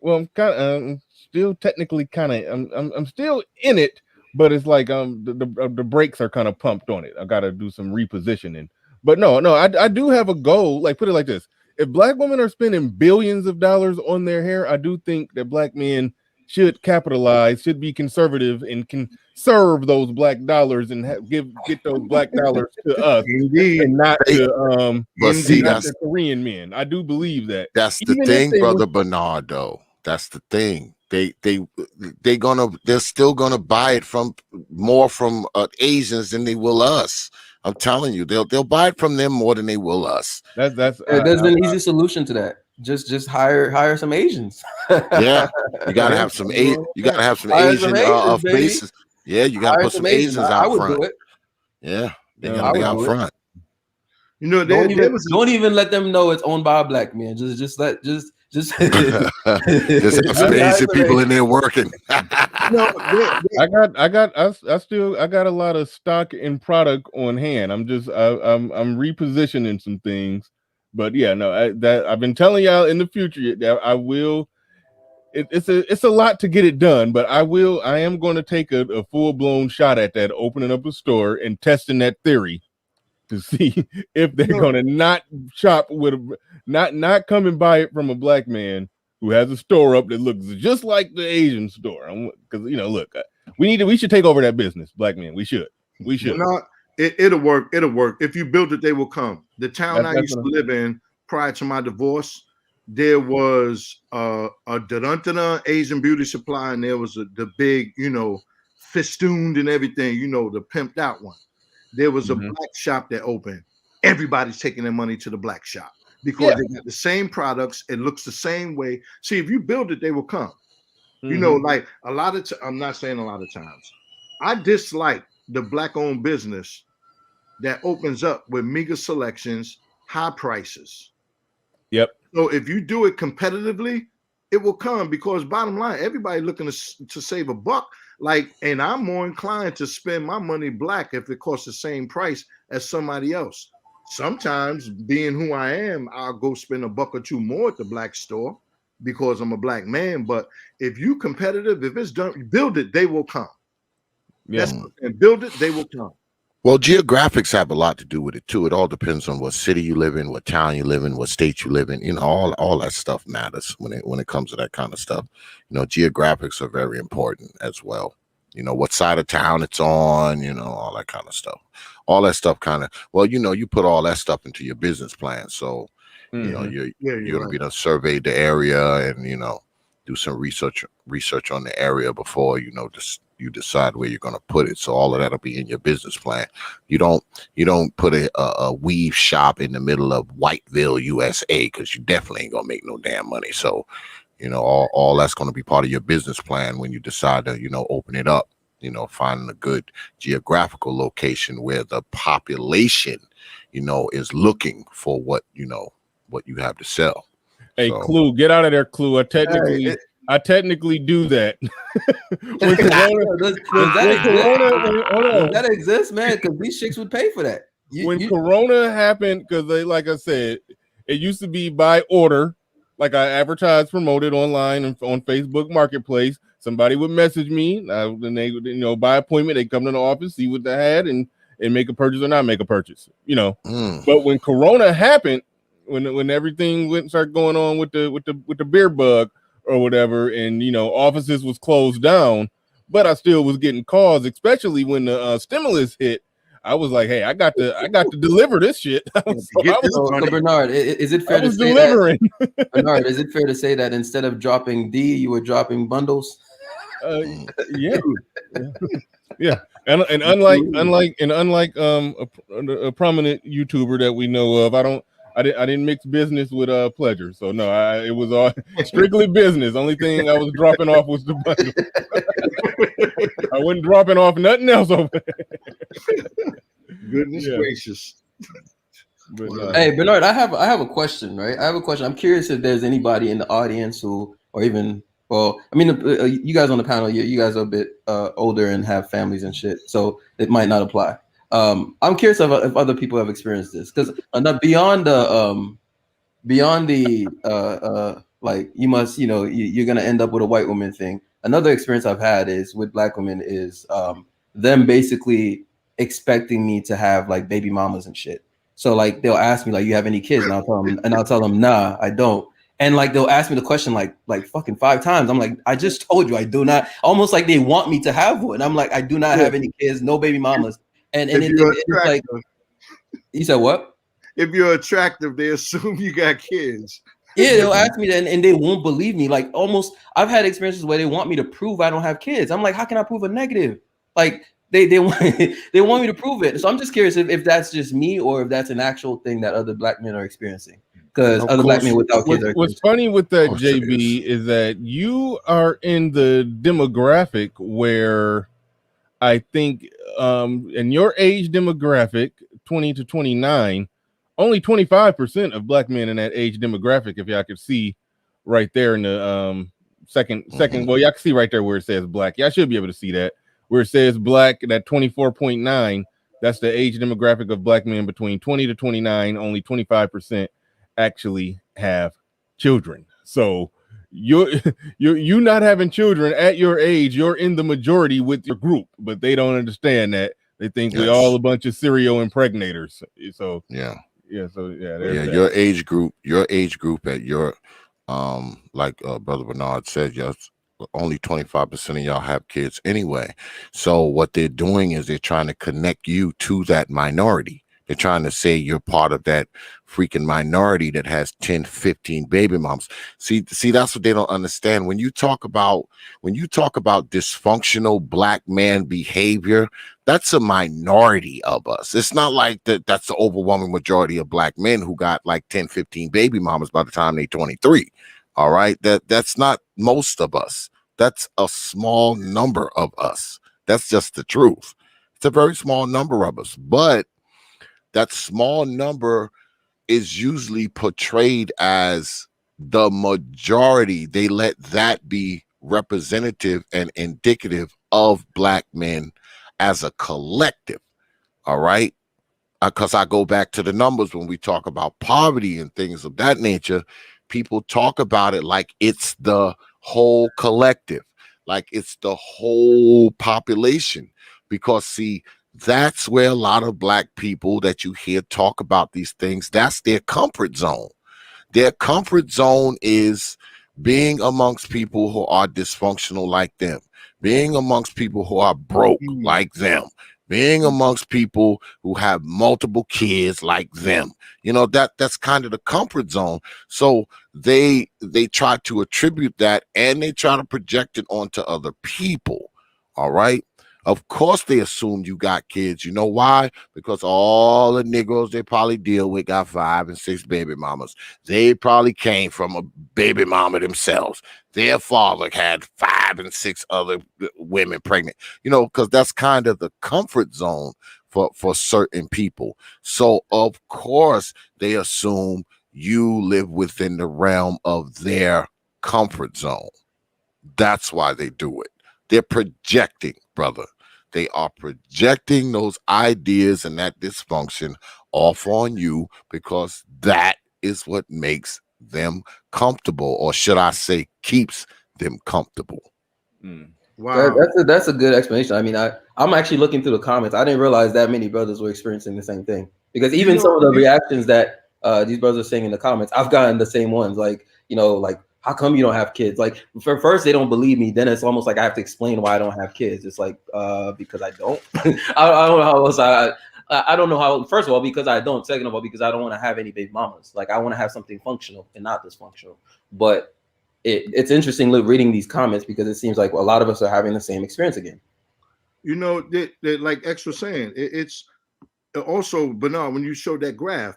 Well, I'm kind of still technically kind of I'm still in it, but it's like the brakes are kind of pumped on it. I got to do some repositioning. But no, I do have a goal. Like, put it like this: if Black women are spending billions of dollars on their hair, I do think that Black men should capitalize, should be conservative, and can serve those Black dollars and get those Black dollars to us, and not to not to Korean men. I do believe that. That's the thing, brother Bernard. Though that's the thing. They're still gonna buy it from more from Asians than they will us. I'm telling you, they'll buy it from them more than they will us. There's an easy solution to that. Just hire some Asians. Yeah, you gotta have some Asian faces. Yeah, you gotta put some Asians out front. Do it. Yeah, they gotta be out front. You know, don't even let them know it's owned by a Black man. Just have some Asian people in there working. I got a lot of stock and product on hand. I'm repositioning some things, but yeah, no, I've been telling y'all in the future that I will. It's a lot to get it done, but I am going to take a full blown shot at that, opening up a store and testing that theory to see if they're going to not shop with not come and buy it from a Black man who has a store up that looks just like the Asian store. Because look, we should take over that business, Black men. We should. No, it'll work. It'll work. If you build it, they will come. The town I used to live in prior to my divorce, there was a Asian beauty supply, and there was the big, festooned and everything, the pimped out one. There was a Black shop that opened. Everybody's taking their money to the Black shop because they got the same products. It looks the same way. See, if you build it, they will come. Like a lot of I'm not saying a lot of times. I dislike the Black-owned business that opens up with meager selections, high prices. Yep. So if you do it competitively, it will come because bottom line, everybody looking to save a buck. Like, and I'm more inclined to spend my money Black if it costs the same price as somebody else. Sometimes, being who I am, I'll go spend a buck or two more at the Black store because I'm a Black man. But if you competitive, if it's done, build it, they will come. Yes, and build it, they will come. Well, geographics have a lot to do with it too. It all depends on what city you live in, what town you live in, what state you live in. All that stuff matters when it comes to that kind of stuff. Geographics are very important as well. What side of town it's on, all that kind of stuff. All that stuff you put all that stuff into your business plan. So, you're gonna be to survey the area and do some research on the area before you decide where you're going to put it. So all of that'll be in your business plan. You don't put a weave shop in the middle of Whiteville, USA, because you definitely ain't gonna make no damn money. So, all that's going to be part of your business plan when you decide to, open it up, finding a good geographical location where the population, is looking for what you have to sell. Hey, so, Clue, get out of there, Clue. I technically do that. Does that exist, man? Because these chicks would pay for that. Corona happened, because like I said, it used to be by order. Like I advertised, promoted online and on Facebook Marketplace. Somebody would message me, and they would, by appointment, they come to the office, see what they had, and make a purchase or not make a purchase. But when Corona happened, when everything started going on with the beer bug or whatever, and offices was closed down, but I still was getting calls, especially when the stimulus hit. I was like, hey, I got to deliver this shit. So Bernard, is it fair to say that? Bernard, is it fair to say that instead of dropping D, you were dropping bundles? Yeah. And unlike a prominent YouTuber that we know of, I I didn't mix business with pleasure. So no, it was all strictly business. Only thing I was dropping off was the bundle. I wasn't dropping off nothing else over there. Goodness Yeah. gracious. But, Wow. Hey Bernard, I have a question, right? I have a question. I'm curious if there's anybody in the audience who, or even, well, I mean, you guys on the panel, you guys are a bit older and have families and shit, so it might not apply. I'm curious if other people have experienced this, because beyond the like you must, you're gonna end up with a white woman thing. Another experience I've had is with Black women is them basically expecting me to have like baby mamas and shit. So like they'll ask me like, you have any kids? And I'll tell them, nah, I don't. And like they'll ask me the question like fucking 5 times. I'm like, I just told you I do not. Almost like they want me to have one. I'm like, I do not have any kids, no baby mamas. And it's like, you said what? If you're attractive, they assume you got kids. Yeah, they'll ask me that, and they won't believe me. Like almost, I've had experiences where they want me to prove I don't have kids. I'm like, how can I prove a negative? Like they want they want me to prove it. So I'm just curious if that's just me or if that's an actual thing that other Black men are experiencing. Because other Black men without kids are. What's funny with that, JB, is that you are in the demographic where I think in your age demographic, 20 to 29, only 25% of Black men in that age demographic, if y'all could see right there in the second, well, y'all can see right there where it says Black. Y'all should be able to see that. Where it says Black, that 24.9, that's the age demographic of Black men between 20 to 29. Only 25% actually have children. So you're not having children at your age. You're in the majority with your group, but they don't understand that. They think we're all a bunch of serial impregnators. So your age group at your like Brother Bernard said, yes, only 25% of y'all have kids anyway. So what they're doing is they're trying to connect you to that minority. They're trying to say you're part of that freaking minority that has 10, 15 baby moms. See, that's what they don't understand. When you talk about dysfunctional Black man behavior, that's a minority of us. It's not like that's the overwhelming majority of Black men who got like 10, 15 baby mamas by the time they're 23. All right. That's not most of us. That's a small number of us. That's just the truth. It's a very small number of us, but that small number is usually portrayed as the majority. They let that be representative and indicative of Black men as a collective. All right. Because I go back to the numbers when we talk about poverty and things of that nature, people talk about it like it's the whole collective, like it's the whole population. Because see, that's where a lot of Black people that you hear talk about these things, that's their comfort zone. Their comfort zone is being amongst people who are dysfunctional like them, being amongst people who are broke like them, being amongst people who have multiple kids like them. That's kind of the comfort zone. So they try to attribute that and they try to project it onto other people. All right. Of course, they assume you got kids. You know why? Because all the Negroes they probably deal with got 5 and 6 baby mamas. They probably came from a baby mama themselves. Their father had 5 and 6 other women pregnant, because that's kind of the comfort zone for certain people. So, of course, they assume you live within the realm of their comfort zone. That's why they do it. They're projecting, brother. They are projecting those ideas and that dysfunction off on you because that is what makes them comfortable, or should I say keeps them comfortable. Wow. That's a good explanation. I mean, I'm actually looking through the comments. I didn't realize that many brothers were experiencing the same thing, because even some of the reactions that these brothers are saying in the comments, I've gotten the same ones. Like, like, how come you don't have kids? Like, for first they don't believe me, then it's almost like I have to explain why I don't have kids. It's like because I don't. I don't know how else I don't know how. First of all, because I don't. Second of all, because I don't want to have any baby mamas. Like, I want to have something functional and not dysfunctional. But it's interesting reading these comments, because it seems like a lot of us are having the same experience again. Like X was saying, it's also, Bernard, when you showed that graph,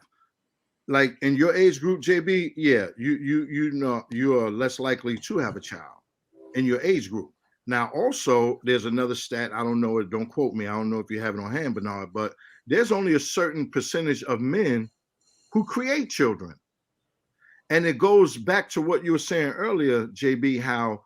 like in your age group, JB, yeah, you know you are less likely to have a child in your age group. Now, also, there's another stat. I don't know it. Don't quote me. I don't know if you have it on hand, Bernard. But there's only a certain percentage of men who create children, and it goes back to what you were saying earlier, JB. How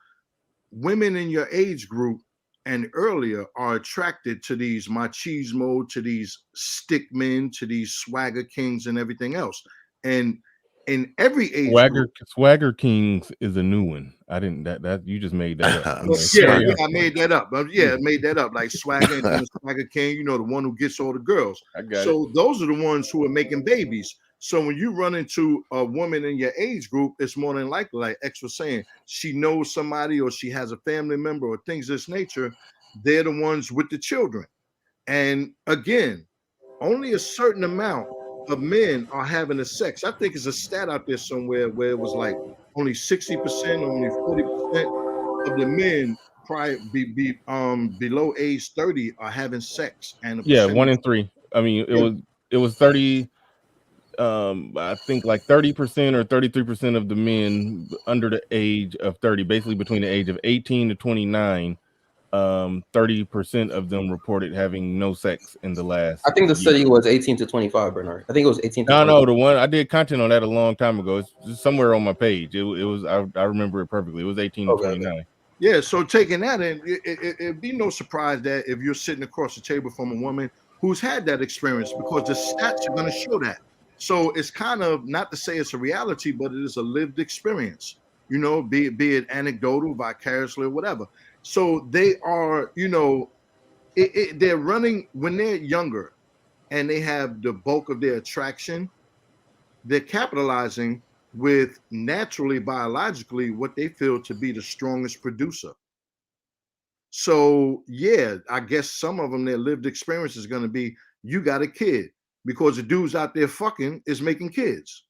women in your age group and earlier are attracted to these machismo, to these stick men, to these swagger kings, and everything else. And in every age group, Swagger Kings is a new one. I didn't that you just made that up. yeah, I made that up. Yeah, I made that up. Like swagger and the swagger king, you know, the one who gets all the girls. I got So those are the ones who are making babies. So when you run into a woman in your age group, it's more than likely, like X was saying, she knows somebody or she has a family member or things of this nature. They're the ones with the children. And again, only a certain amount of men are having a sex. I think it's a stat out there somewhere where it was like only 60%, only 40% of the men below age 30 are having sex. And Yeah, 1 in 3. I mean, it was 30. I think like 30% or 33% of the men under the age of 30, basically between the age of 18 to 29, 30% of them reported having no sex in the last. I think the year. study was 18 to 25, Bernard. I think it was 18 to 25. No, the one I did content on that a long time ago. It's just somewhere on my page. It was I remember it perfectly. It was 18 to 29. Yeah, so taking that in, it'd be no surprise that if you're sitting across the table from a woman who's had that experience, because the stats are going to show that. So it's kind of, not to say it's a reality, but it is a lived experience, you know, be it anecdotal, vicariously, or whatever. So they are, you know, they're running when they're younger and they have the bulk of their attraction, they're capitalizing with naturally, biologically, what they feel to be the strongest producer. So yeah, I guess some of them, their lived experience is going to be, you got a kid, because the dudes out there fucking is making kids.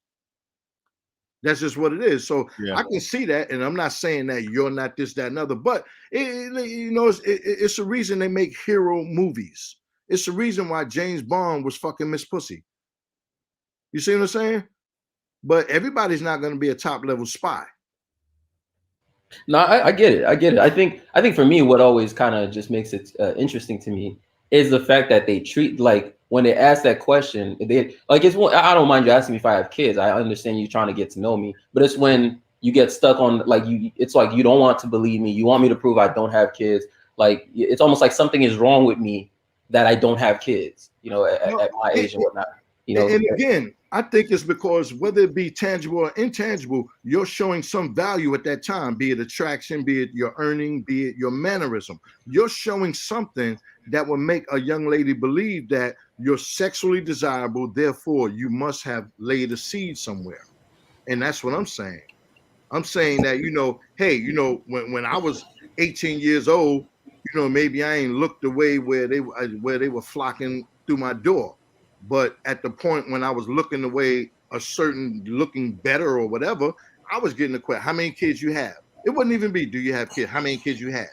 That's just what it is. So I can see that, and I'm not saying that you're not this, that, and other, but you know, it's a reason they make hero movies. It's the reason why James Bond was fucking Miss Pussy. You see what I'm saying? But everybody's not going to be a top level spy. No, I get it. I get it. I think for me, what always kind of just makes it interesting to me is the fact that they treat, like, when they ask that question, they like, it's one, I don't mind you asking me if I have kids. I understand you trying to get to know me, but it's when you get stuck on, like, it's like you don't want to believe me. You want me to prove I don't have kids. Like, it's almost like something is wrong with me that I don't have kids, you know, at my age and whatnot. You know, and again, I think it's because whether it be tangible or intangible, you're showing some value at that time, be it attraction, be it your earning, be it your mannerism. You're showing something that will make a young lady believe that you're sexually desirable, therefore you must have laid a seed somewhere. And that's what I'm saying. I'm saying that, you know, hey, you know, when I was 18 years old, you know, maybe I ain't looked the way where they were flocking through my door. But at the point when I was looking the way a certain looking better or whatever, I was getting the question, how many kids you have? It wouldn't even be, do you have kids? How many kids you have?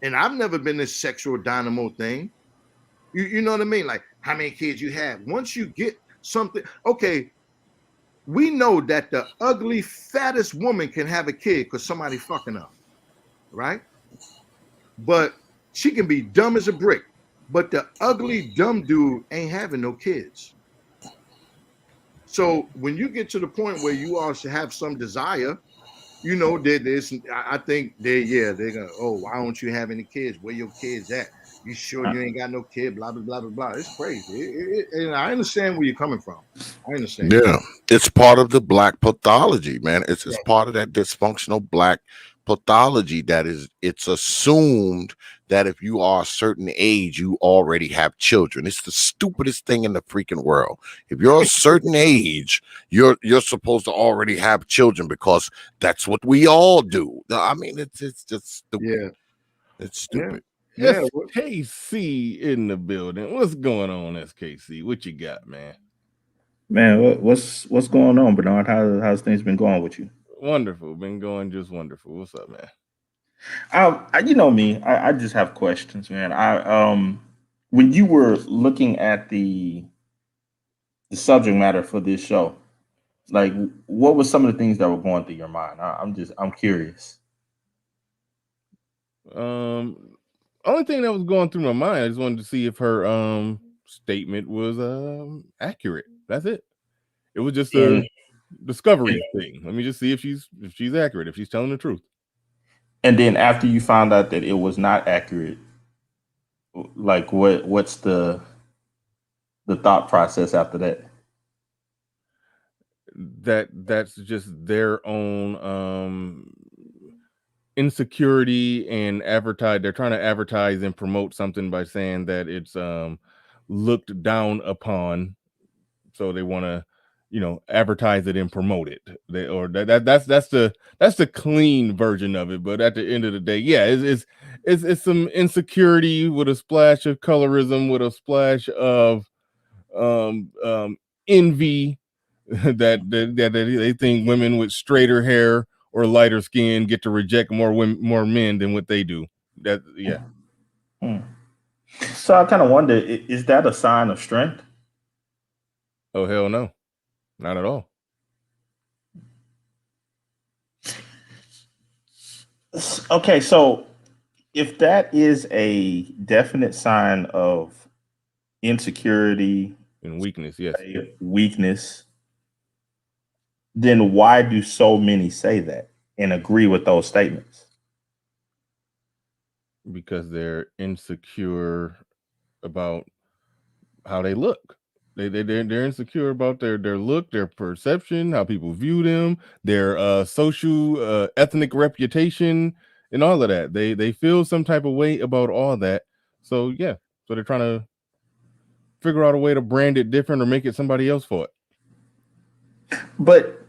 And I've never been this sexual dynamo thing. You know what I mean? Like, how many kids you have? Once you get something, okay, we know that the ugly, fattest woman can have a kid because somebody fucking her, right? But she can be dumb as a brick. But the ugly, dumb dude ain't having no kids. So when you get to the point where you also have some desire, you know, I think they're gonna, oh, why don't you have any kids? Where your kids at? You sure you ain't got no kid? Blah, blah, blah, blah, blah. It's crazy. And I understand where you're coming from. I understand. Yeah, it's part of the black pathology, man. It's part of that dysfunctional black pathology that it's assumed that if you are a certain age, you already have children. It's the stupidest thing in the freaking world. If you're a certain age, you're supposed to already have children because that's what we all do. I mean, it's just stupid. Yeah, it's stupid. Yeah. SKC in the building. What's going on, SKC? What you got, man? Man, what's going on, Bernard? How's things been going with you? Wonderful. Been going just wonderful. What's up, man? You know me. I just have questions, man. When you were looking at the the subject matter for this show, like what were some of the things that were going through your mind? I'm curious. Only thing that was going through my mind, I just wanted to see if her statement was accurate. That's it. It was just a And discovery thing. Let me just see if she's accurate, if she's telling the truth. and then after you found out that it was not accurate, like what's the thought process after that? That's just their own insecurity and advertise. They're trying to advertise and promote something by saying that it's looked down upon, so they want to advertise it and promote it. That's the clean version of it. But at the end of the day, yeah, it's some insecurity with a splash of colorism, with a splash of envy that they think women with straighter hair or lighter skin get to reject more men than what they do. That yeah. So I kind of wonder, is that a sign of strength? Oh hell no, not at all. Okay, so if that is a definite sign of insecurity and weakness, yes, then why do so many say that and agree with those statements? Because they're insecure about how they look. They're insecure about their look, their perception, how people view them, their social ethnic reputation, and all of that. They feel some type of way about all that. So yeah, so they're trying to figure out a way to brand it different or make it somebody else for it. But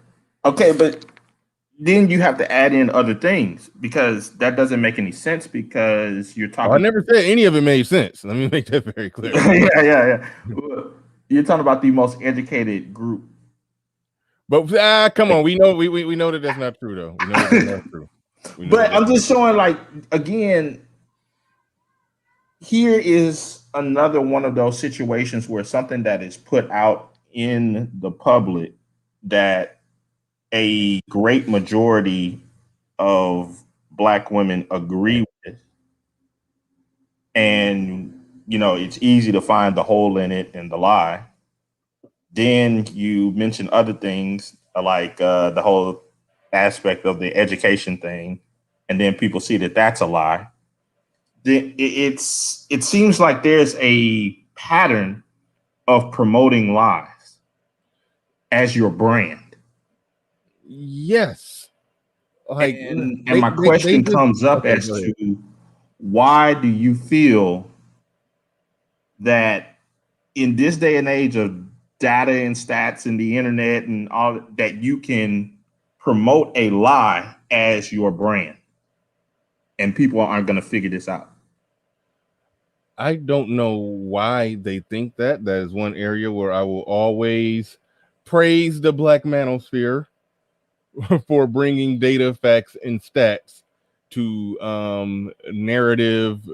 then you have to add in other things, because that doesn't make any sense, because you're talking. I never said any of it made sense. Let me make that very clear. yeah. You're talking about the most educated group. But come on, we know we know that that's not true though. We know that's not true. But I'm just showing, like, again, here is another one of those situations where something that is put out in the public that a great majority of Black women agree with, and it's easy to find the hole in it and the lie. Then you mention other things like the whole aspect of the education thing, and then people see that that's a lie. It seems like there's a pattern of promoting lies as your brand. Yes. Like, and my question comes up as to, why do you feel that in this day and age of data and stats and the internet and all that, you can promote a lie as your brand and people aren't going to figure this out? I don't know why they think that. That is one area where I will always praise the Black manosphere for bringing data, facts, and stats to narrative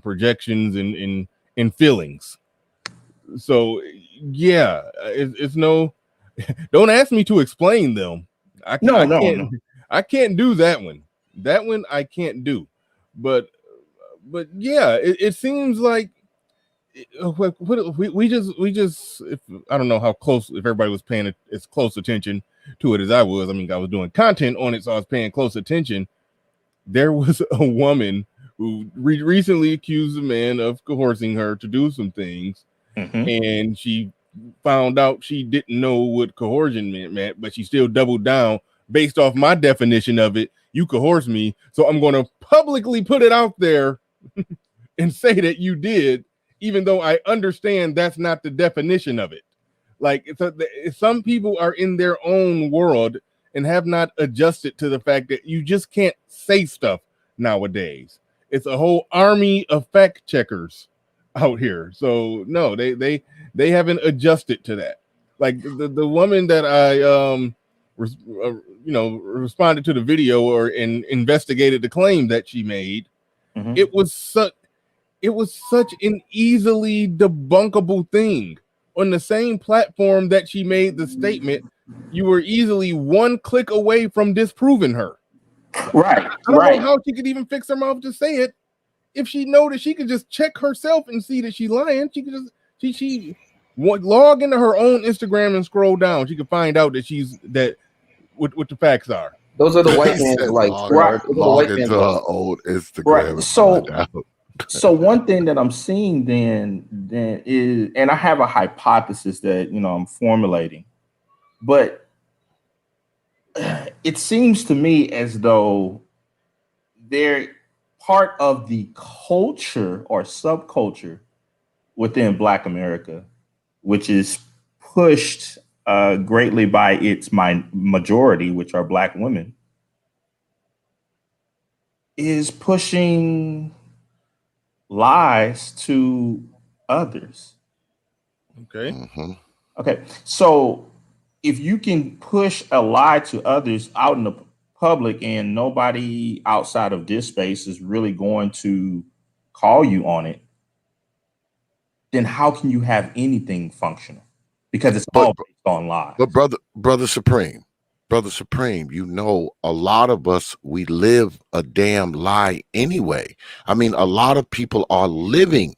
projections and feelings. So yeah, it's no. Don't ask me to explain them. I can't do that one. That one I can't do. But yeah, it seems like we just if, I don't know how close, if everybody was paying as close attention to it as I was. I mean, I was doing content on it, so I was paying close attention. There was a woman who recently accused a man of coercing her to do some things, and she found out she didn't know what coercion meant, but she still doubled down based off my definition of it. You coerce me, so I'm going to publicly put it out there and say that you did, even though I understand that's not the definition of it. Like, some people are in their own world and have not adjusted to the fact that you just can't say stuff nowadays. It's a whole army of fact checkers out here. So no, they haven't adjusted to that. Like the woman that I responded to the video and investigated the claim that she made. It was such an easily debunkable thing. on the same platform that she made the statement, you were easily one click away from disproving her. Right. I don't know how she could even fix her mouth to say it. If she know that she could just check herself and see that she's lying, she could just she log into her own Instagram and scroll down. She could find out that she's that what the facts are. Those are the white He man's said likes, bro. Those are the log white man's into her likes. old Instagram Right. and So, find out. so one thing that I'm seeing then is, and I have a hypothesis that I'm formulating, but it seems to me as though they're part of the culture or subculture within Black America, which is pushed greatly by its majority, which are Black women, is pushing lies to others. Okay. Mhm. Okay. So if you can push a lie to others out in the public and nobody outside of this space is really going to call you on it, then how can you have anything functional? Because it's But all based on lies. but brother Supreme, a lot of us, we live a damn lie anyway. I mean, a lot of people are living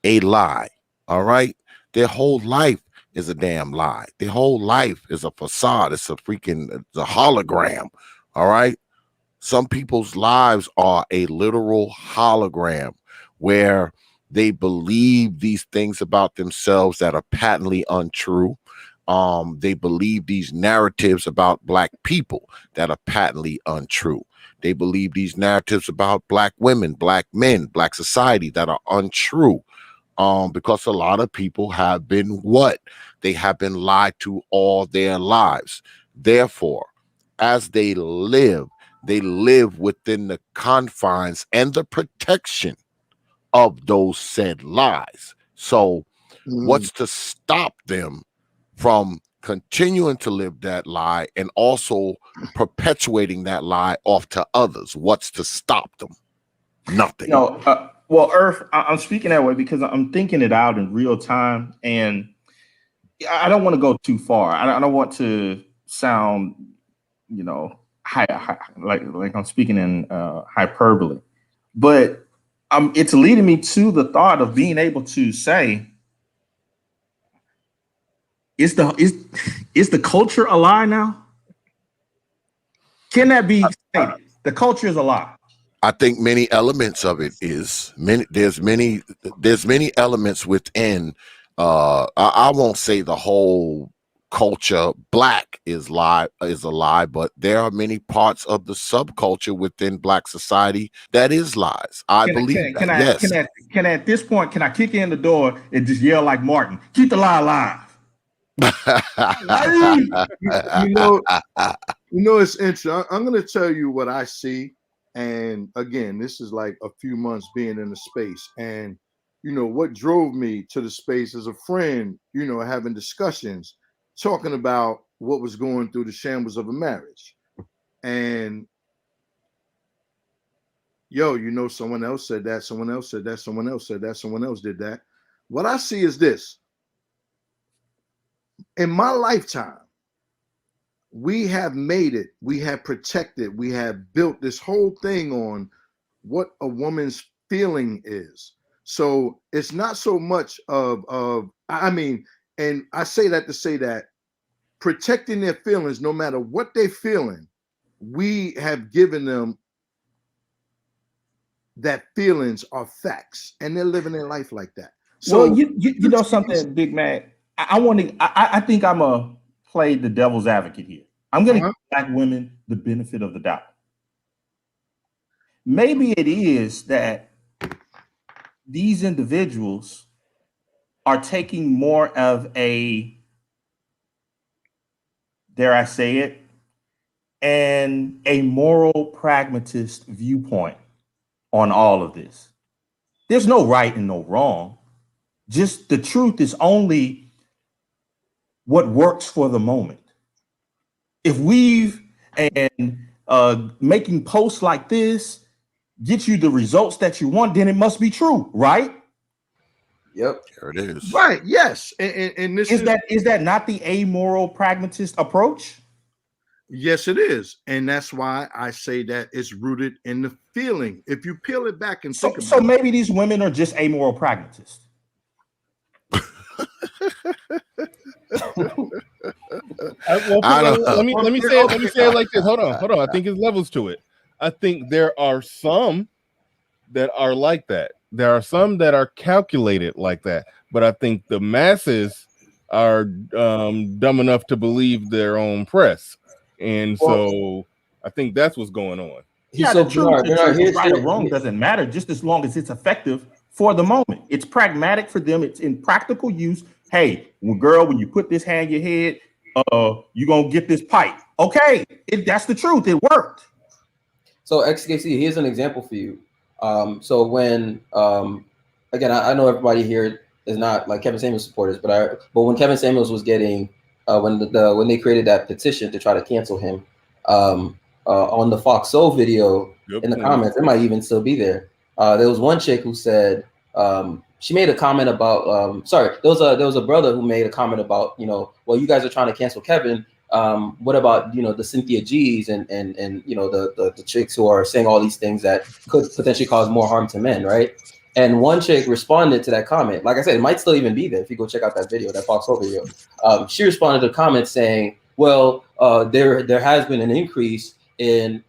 a lie. All right, their whole life is a damn lie. Their whole life is a facade. It's a hologram. All right. Some people's lives are a literal hologram where they believe these things about themselves that are patently untrue. They believe these narratives about Black people that are patently untrue. They believe these narratives about Black women, Black men, Black society that are untrue. Because a lot of people have been they have been lied to all their lives. Therefore, as they live within the confines and the protection of those said lies. So what's to stop them from continuing to live that lie and also perpetuating that lie off to others? What's to stop them? Nothing. Well, Earth, I'm speaking that way because I'm thinking it out in real time, and I don't want to go too far. I don't want to sound, like I'm speaking in hyperbole, but it's leading me to the thought of being able to say, is the culture a lie now? Can that be stated? The culture is a lie. I think many elements of it is there's many elements within I won't say the whole culture Black is a lie, but there are many parts of the subculture within Black society that is lies. I believe that. Yes. Can at this point, can I kick in the door and just yell like Martin, keep the lie alive? It's interesting. I'm going to tell you what I see. And again, this is like a few months being in the space. And, what drove me to the space as a friend, having discussions, talking about what was going through the shambles of a marriage. And, someone else said that, someone else said that, someone else said that, someone else did that. What I see is this. In my lifetime, we have made it, we have protected, we have built this whole thing on what a woman's feeling is. So it's not so much and I say that to say that protecting their feelings, no matter what they're feeling, we have given them that feelings are facts and they're living their life like that. So well, you know something, Big Mac. I think I'm a play the devil's advocate here. I'm going to give Black women the benefit of the doubt. Maybe it is that these individuals are taking more of a, dare I say it, and a moral pragmatist viewpoint on all of this. There's no right and no wrong. Just the truth is only what works for the moment. If making posts like this get you the results that you want, then it must be true, right? Yep. There it is. Right. Yes. And this Is that not the amoral pragmatist approach? Yes, it is. And that's why I say that it's rooted in the feeling. If you peel it back and think about So maybe these women are just amoral pragmatists. I don't know. Let me say it like this. Hold on. I think there's levels to it. I think there are some that are like that. There are some that are calculated like that. But I think the masses are dumb enough to believe their own press, and so I think that's what's going on. Yeah, So the truth Bernard, right or wrong doesn't matter, just as long as it's effective for the moment. It's pragmatic for them. It's in practical use. Hey, girl, when you put this hand in your head, you're gonna get this pipe. Okay, that's the truth. It worked. So XKC, here's an example for you. So when again, I know everybody here is not like Kevin Samuels supporters, but when Kevin Samuels was getting when they created that petition to try to cancel him, on the Fox Soul video, in the comments, it might even still be there. There was one chick who said she made a comment about there was a brother who made a comment about, well, you guys are trying to cancel Kevin. What about the Cynthia G's and the chicks who are saying all these things that could potentially cause more harm to men, right? And one chick responded to that comment. Like I said, it might still even be there if you go check out that video, that Fox Soul video. She responded to a comment saying, well, there has been an increase in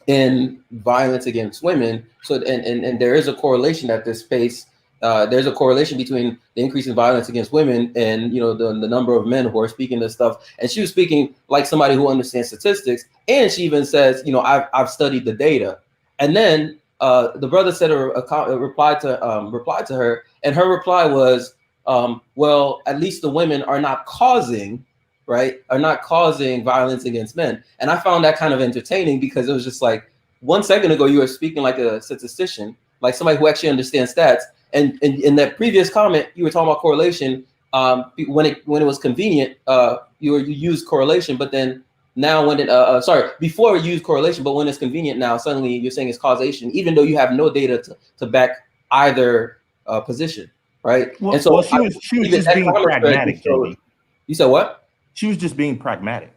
in violence against women. So and there is a correlation that this space. There's a correlation between the increase in violence against women and the number of men who are speaking this stuff. And she was speaking like somebody who understands statistics. And she even says, I've studied the data. And then the brother said replied to her, and her reply was, well, at least the women are not causing violence against men. And I found that kind of entertaining because it was just like 1 second ago you were speaking like a statistician, like somebody who actually understands stats. And in that previous comment, you were talking about correlation. When it was convenient, you used correlation, but then now before you used correlation, but when it's convenient now, suddenly you're saying it's causation, even though you have no data to back either position, right? Well, and so she was just being pragmatic. You said what? She was just being pragmatic.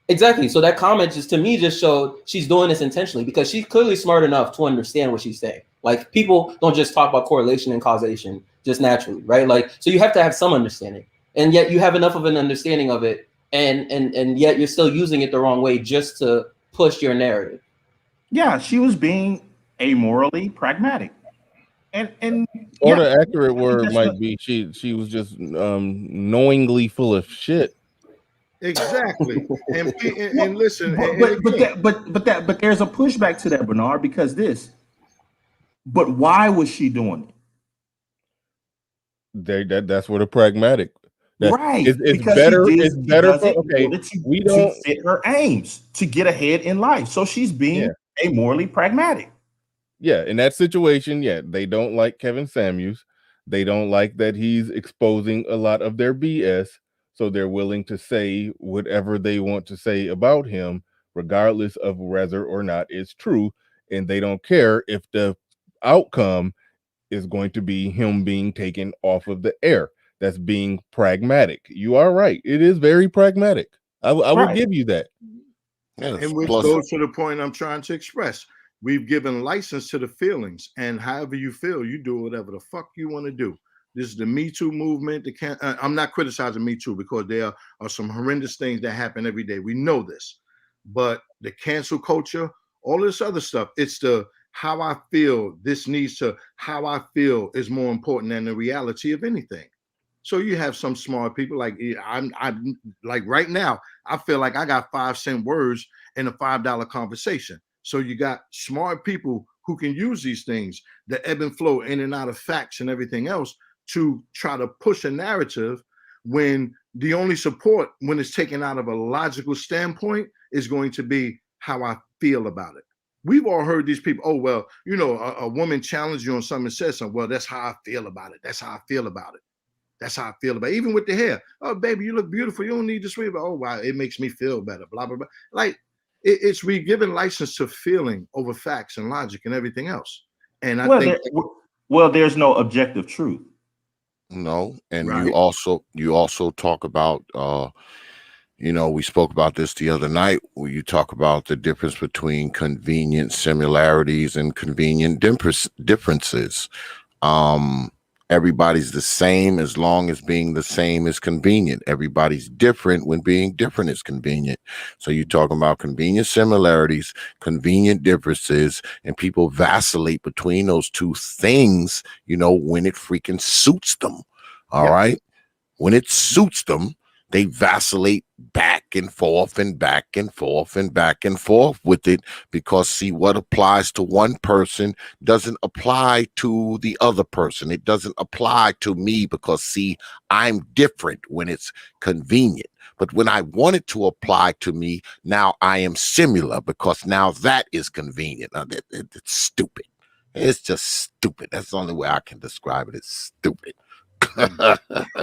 Exactly. So that comment to me showed she's doing this intentionally because she's clearly smart enough to understand what she's saying. Like, people don't just talk about correlation and causation just naturally, right? Like, so you have to have some understanding, and yet you have enough of an understanding of it, and yet you're still using it the wrong way just to push your narrative. Yeah, she was being amorally pragmatic, and the accurate word might be she was just knowingly full of shit. Exactly. and listen, but there's a pushback to that, Bernard, because but why was she doing it? That's what a pragmatic. Right. It's better. It's better for to fit her aims to get ahead in life. So she's being amorally pragmatic. Yeah, in that situation, they don't like Kevin Samuels. They don't like that he's exposing a lot of their BS. So they're willing to say whatever they want to say about him, regardless of whether or not it's true. And they don't care if the outcome is going to be him being taken off of the air. That's being pragmatic. You are right. It is very pragmatic. I will give you that. And which goes to the point I'm trying to express. We've given license to the feelings, and however you feel, you do whatever the fuck you want to do. This is the Me Too movement. I'm not criticizing Me Too because there are some horrendous things that happen every day. We know this. But the cancel culture, all this other stuff, it's the how I feel. How I feel is more important than the reality of anything. So you have some smart people like I'm like right now, I feel like I got 5-cent words in a $5 conversation. So you got smart people who can use these things, the ebb and flow in and out of facts and everything else, to try to push a narrative when the only support, when it's taken out of a logical standpoint, is going to be how I feel about it. We've all heard these people, oh, well, a woman challenged you on something and says something. Well, that's how I feel about it. That's how I feel about it. That's how I feel about it. Even with the hair. Oh, baby, you look beautiful. You don't need to sweet. Oh, wow, it makes me feel better. Blah, blah, blah. Like, we giving license to feeling over facts and logic and everything else. And I think Well, there's no objective truth. No, and Right. you also talk about we spoke about this the other night where you talk about the difference between convenient similarities and convenient differences. Everybody's the same as long as being the same is convenient. Everybody's different when being different is convenient. So you're talking about convenient similarities, convenient differences, and people vacillate between those two things, when it freaking suits them. All right. When it suits them, they vacillate back and forth and back and forth and back and forth with it because, see, what applies to one person doesn't apply to the other person. It doesn't apply to me because, see, I'm different when it's convenient. But when I want it to apply to me, now I am similar because now that is convenient. Now, it's stupid. It's just stupid. That's the only way I can describe it. It's stupid.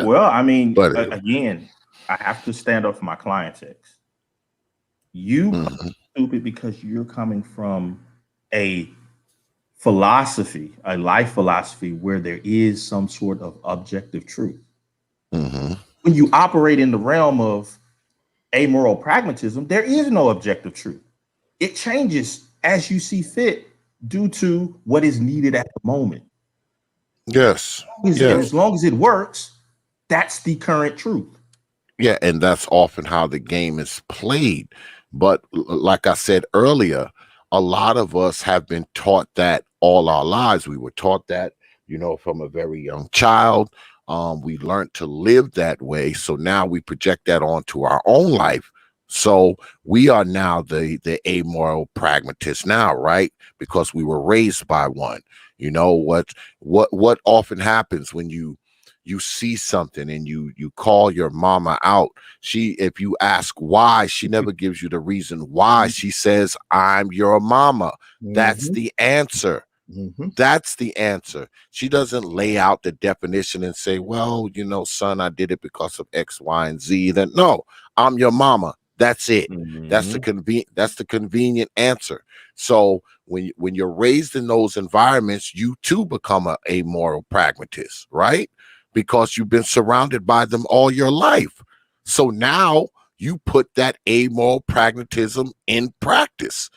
Well, I mean, But again, I have to stand up for my clients. You stupid because you're coming from a philosophy, a life philosophy where there is some sort of objective truth. When you operate in the realm of amoral pragmatism, there is no objective truth. It changes as you see fit due to what is needed at the moment. Yes. As long as it works, that's the current truth. Yeah, and that's often how the game is played. But like I said earlier, a lot of us have been taught that all our lives. We were taught that, from a very young child. We learned to live that way. So now we project that onto our own life. So we are now the amoral pragmatists now, right? Because we were raised by one. What often happens when you see something and you call your mama out, if you ask why, she never gives you the reason why. She says, I'm your mama. That's the answer. That's the answer. She doesn't lay out the definition and say, well, son, I did it because of X, Y, and Z. Then no, I'm your mama. That's it. That's the convenient answer. So when you're raised in those environments, you too become a amoral pragmatist, right? Because you've been surrounded by them all your life. So now you put that amoral pragmatism in practice.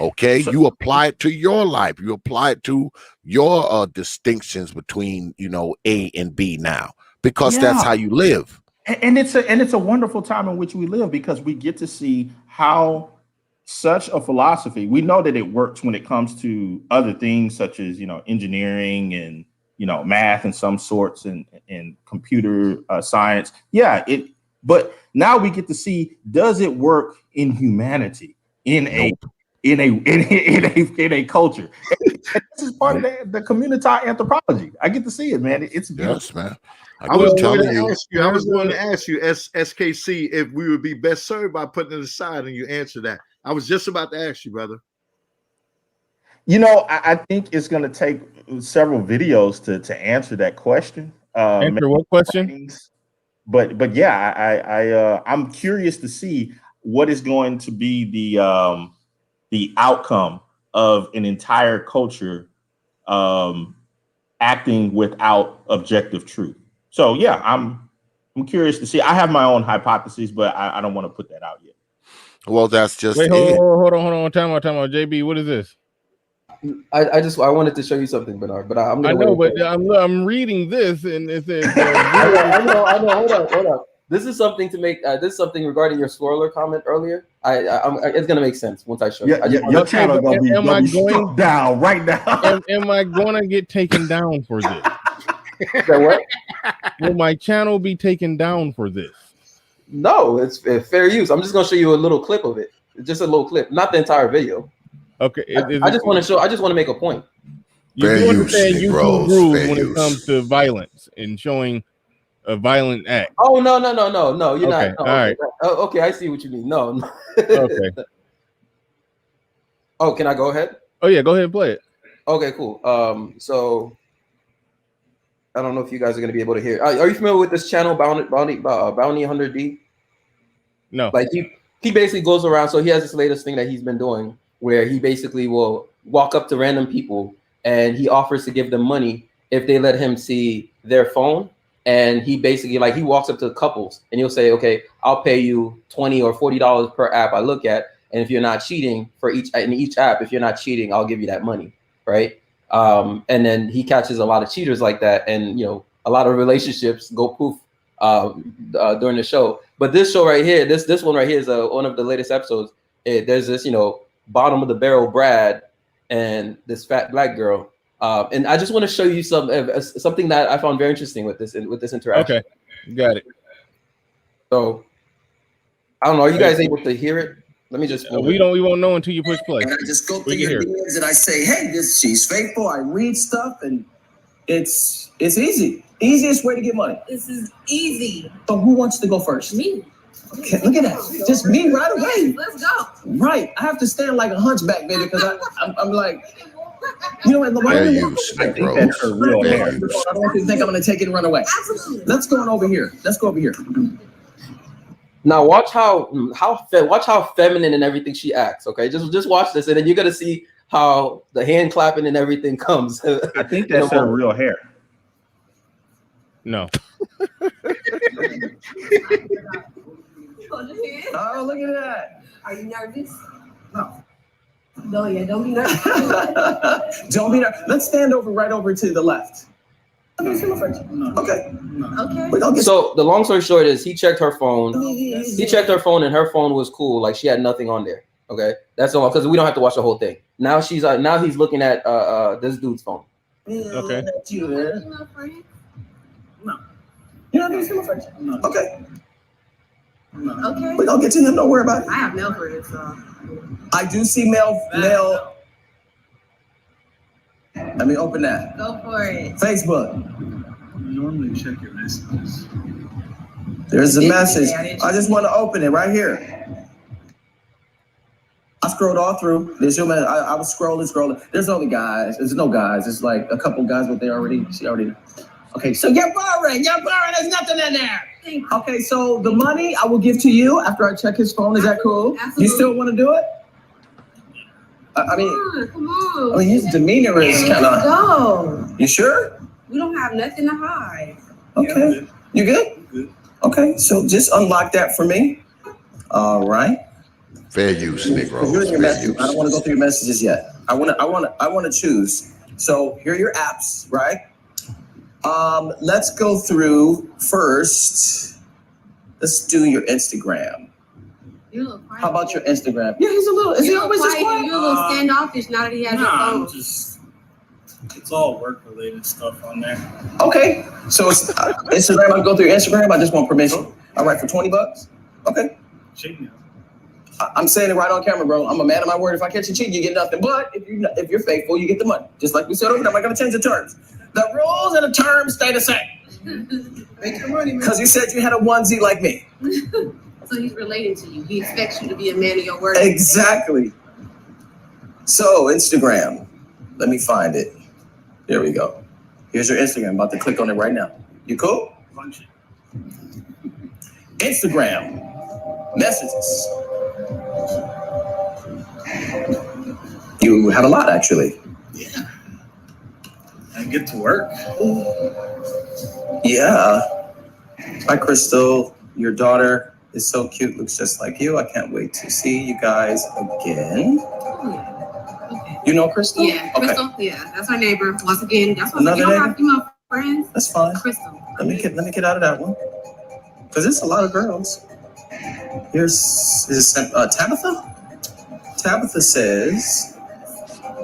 Okay, you apply it to your life. You apply it to your distinctions between, A and B now, because that's how you live. And it's a wonderful time in which we live because we get to see how such a philosophy, we know that it works when it comes to other things such as, engineering and, math and some sorts and computer science. But now we get to see, does it work in humanity, in a culture? And this is part of the community anthropology. I get to see it, man. It's beautiful. Yes, man. I was going to ask you, SKC, if we would be best served by putting it aside, and you answer that. I was just about to ask you, brother. I think it's going to take several videos to answer that question. Answer what question? But yeah, I'm curious to see what is going to be the outcome of an entire culture acting without objective truth. So yeah, I'm curious to see. I have my own hypotheses, but I don't want to put that out yet. Well, that's just Wait, hold on. Time out. JB, what is this? I wanted to show you something, Bernard, but I'm gonna know, but I'm reading this and it says I know. Hold on. This is something to make. This is something regarding your spoiler comment earlier. It's gonna make sense once I show you. Your channel gonna be struck down right now. Am I gonna get taken down for this? What? Will my channel be taken down for this? No, it's fair use. I'm just gonna show you a little clip of it. Just a little clip, not the entire video. Okay. I just want to show. I just want to make a point. You do understand YouTube rules when it comes to violence and showing a violent act. Oh no! You're not. All right. Okay, I see what you mean. No. Okay. Oh, can I go ahead? Oh yeah, go ahead and play it. Okay, cool. So I don't know if you guys are gonna be able to hear. Are you familiar with this channel, Bounty Hunter D? No. Like he basically goes around. So he has this latest thing that he's been doing, where he basically will walk up to random people and he offers to give them money if they let him see their phone, and he basically like he walks up to couples and he'll say, okay, I'll pay you $20 or $40 per app I look at, and if you're not cheating in each app, if you're not cheating, I'll give you that money, right? And then he catches a lot of cheaters like that, and a lot of relationships go poof during the show. But this show right here, this one right here is one of the latest episodes. There's this bottom of the barrel Brad and this fat black girl, and I just want to show you something that I found very interesting with this interaction. Okay, got it. So I don't know. Are you guys able to hear it? Let me just. We won't know until you push play. And I just go through your DMs and I say, hey, she's faithful. I read stuff, and it's easy. Easiest way to get money. This is easy. So who wants to go first? Me. Okay, look at that. Just me right away. Let's go. Right. I have to stand like a hunchback, baby, because I'm like, what? Fair use, Negroes. I don't want you to think I'm going to take it and run away. Absolutely. Let's go over here. Now watch how feminine and everything she acts. Okay, just watch this, and then you're gonna see how the hand clapping and everything comes. I think that's her real hair. No. Oh, look at that. Are you nervous? No. No, yeah, don't be nervous. Don't be nervous. Let's stand right over to the left. Okay. Okay. So the long story short is he checked her phone. He checked her phone, and her phone was cool. Like she had nothing on there. Okay, that's all, because we don't have to watch the whole thing. Now he's looking at this dude's phone. Okay. No. You're not doing my friends? No. Okay. No. Okay. We're gonna get to him, don't worry about it. I have male friends, so. I do see male. Let me open that. Go for it. Facebook. You normally check your messages. There's a message. I just want to open it right here. I scrolled all through. There's your man. I was scrolling. There's only guys. There's no guys. It's like a couple guys, but she already. Okay, so you're borrowing. There's nothing in there. Okay, so the money I will give to you after I check his phone. Is that cool? Absolutely. You still want to do it? I mean, come on. I mean, his demeanor is kind of. Go. You sure? We don't have nothing to hide. Okay. Yeah, You good? good. Okay, so just unlock that for me. All right. Fair use, Negroes. You're in your Fair messages. use. I don't want to go through your messages yet. I want to choose. So here are your apps, right? Let's go through first. Let's do your Instagram. You're a little quiet. How about your Instagram? Yeah, he's a little. Is he always this quiet? You're a little standoffish now that he has your phone. It's all work related stuff on there. Okay, so it's Instagram. I'll go through your Instagram. I just want permission. All right, for $20. Okay. Cheating. I'm saying it right on camera, bro. I'm a man of my word. If I catch you cheating, you get nothing. But if you're faithful, you get the money. Just like we said over there. I'm not gonna change the terms. The rules and the terms stay the same. Make your money, man. Because you said you had a onesie like me. So he's relating to you. He expects you to be a man of your word. Exactly. So Instagram. Let me find it. There we go. Here's your Instagram. I'm about to click on it right now. You cool? Punch it. Instagram. Messages. You have a lot, actually. Yeah. And get to work. Yeah. Hi, Crystal. Your daughter is so cute. Looks just like you. I can't wait to see you guys again. Okay. You know Crystal? Yeah, Crystal. Okay. Yeah, that's our neighbor. Once again, that's what you Another don't neighbor? have female friends. That's fine. Crystal. Let me get out of that one. Because there's a lot of girls. Is it Tabitha? Tabitha says,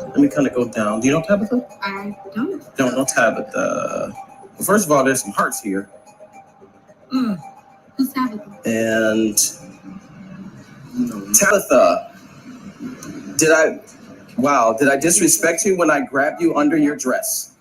let me kind of go down. Do you know Tabitha? I don't. Don't know Tabitha. Well, first of all, there's some hearts here. Who's Tabitha? And Tabitha, did I disrespect you when I grabbed you under your dress?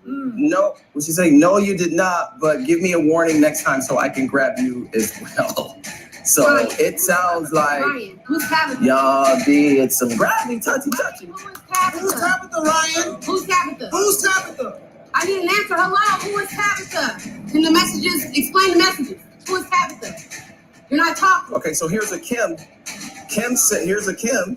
No. Would she say, no, you did not, but give me a warning next time so I can grab you as well. So Ryan. It sounds like Ryan. Who's Tabitha? y'all did some grabby, touchy. Who is Tabitha? Who's Tabitha, Ryan? Who's Tabitha? Who's Tabitha? I need an answer. Hello, who is Tabitha? Can the messages explain the messages? Who is Tabitha? You're not talking. Okay, so here's a Kim. Kim said, here's a Kim.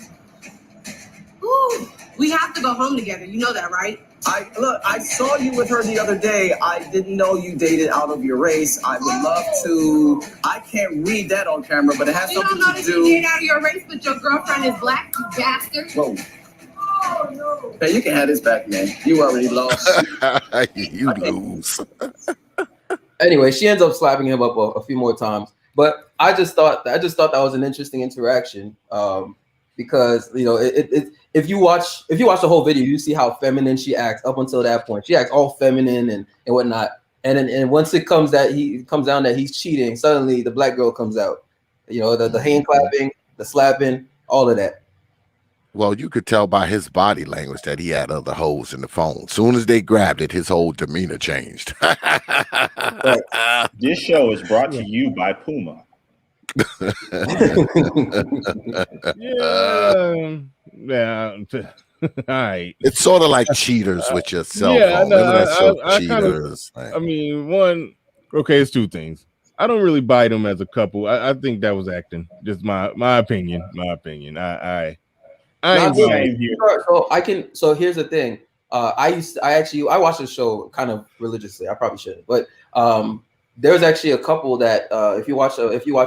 Ooh, we have to go home together. You know that, right? I saw you with her the other day. I didn't know you dated out of your race. I would love to. I can't read that on camera, but it has You don't something know to that you do. date out of your race, but your girlfriend is black, you bastard. Whoa. Man, you can have this back, man. You already lost. You lose. Anyway, she ends up slapping him up a few more times. But I just thought that was an interesting interaction, because if you watch the whole video, you see how feminine she acts up until that point. She acts all feminine and whatnot, and once it comes down that he's cheating, suddenly the black girl comes out. The hand clapping, the slapping, all of that. Well, you could tell by his body language that he had other hoes in the phone. Soon as they grabbed it, his whole demeanor changed. This show is brought to you by Puma. Yeah. All right. It's sort of like Cheaters with your cell phone. No, Remember that show, I Cheaters? I mean, it's two things. I don't really buy them as a couple. I think that was acting. Just my opinion. I So here's the thing. I watched the show kind of religiously. I probably shouldn't, but there's actually a couple that if you watch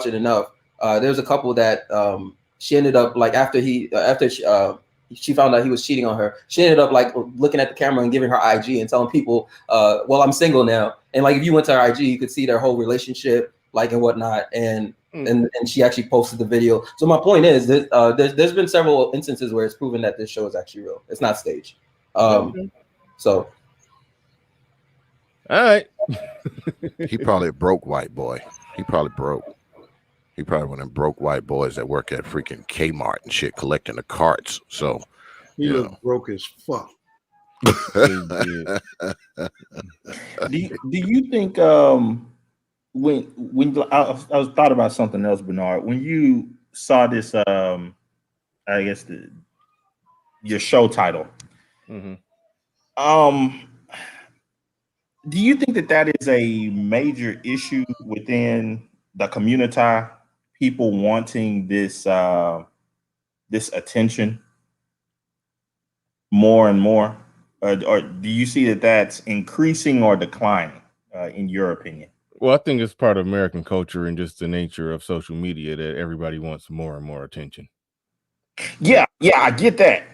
it enough, there's a couple that she ended up like after she found out he was cheating on her. She ended up like looking at the camera and giving her IG and telling people, "Well, I'm single now." And like if you went to her IG, you could see their whole relationship, like and whatnot. And she actually posted the video. So my point is that there's been several instances where it's proven that this show is actually real. It's not staged. So, all right. He probably a broke white boy. He probably one of them broke white boys that work at freaking Kmart and shit collecting the carts. So he look broke as fuck. Do you think when I was thought about something else, Bernard, when you saw this I guess your show title, do you think that is a major issue within the community, people wanting this this attention more and more, or do you see that that's increasing or declining in your opinion? Well, I think it's part of American culture and just the nature of social media that everybody wants more and more attention. Yeah, I get that.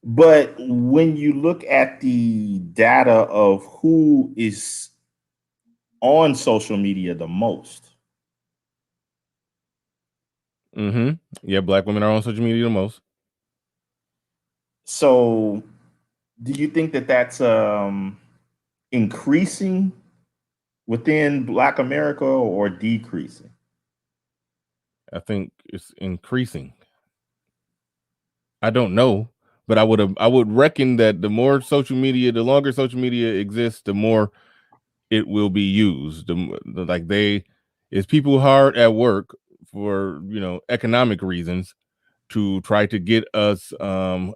But when you look at the data of who is on social media the most. Yeah, black women are on social media the most. So do you think that that's increasing within Black America or decreasing? I think it's increasing. I don't know, but I would reckon that the longer social media exists, the more it will be used. It's people hard at work for economic reasons to try to get us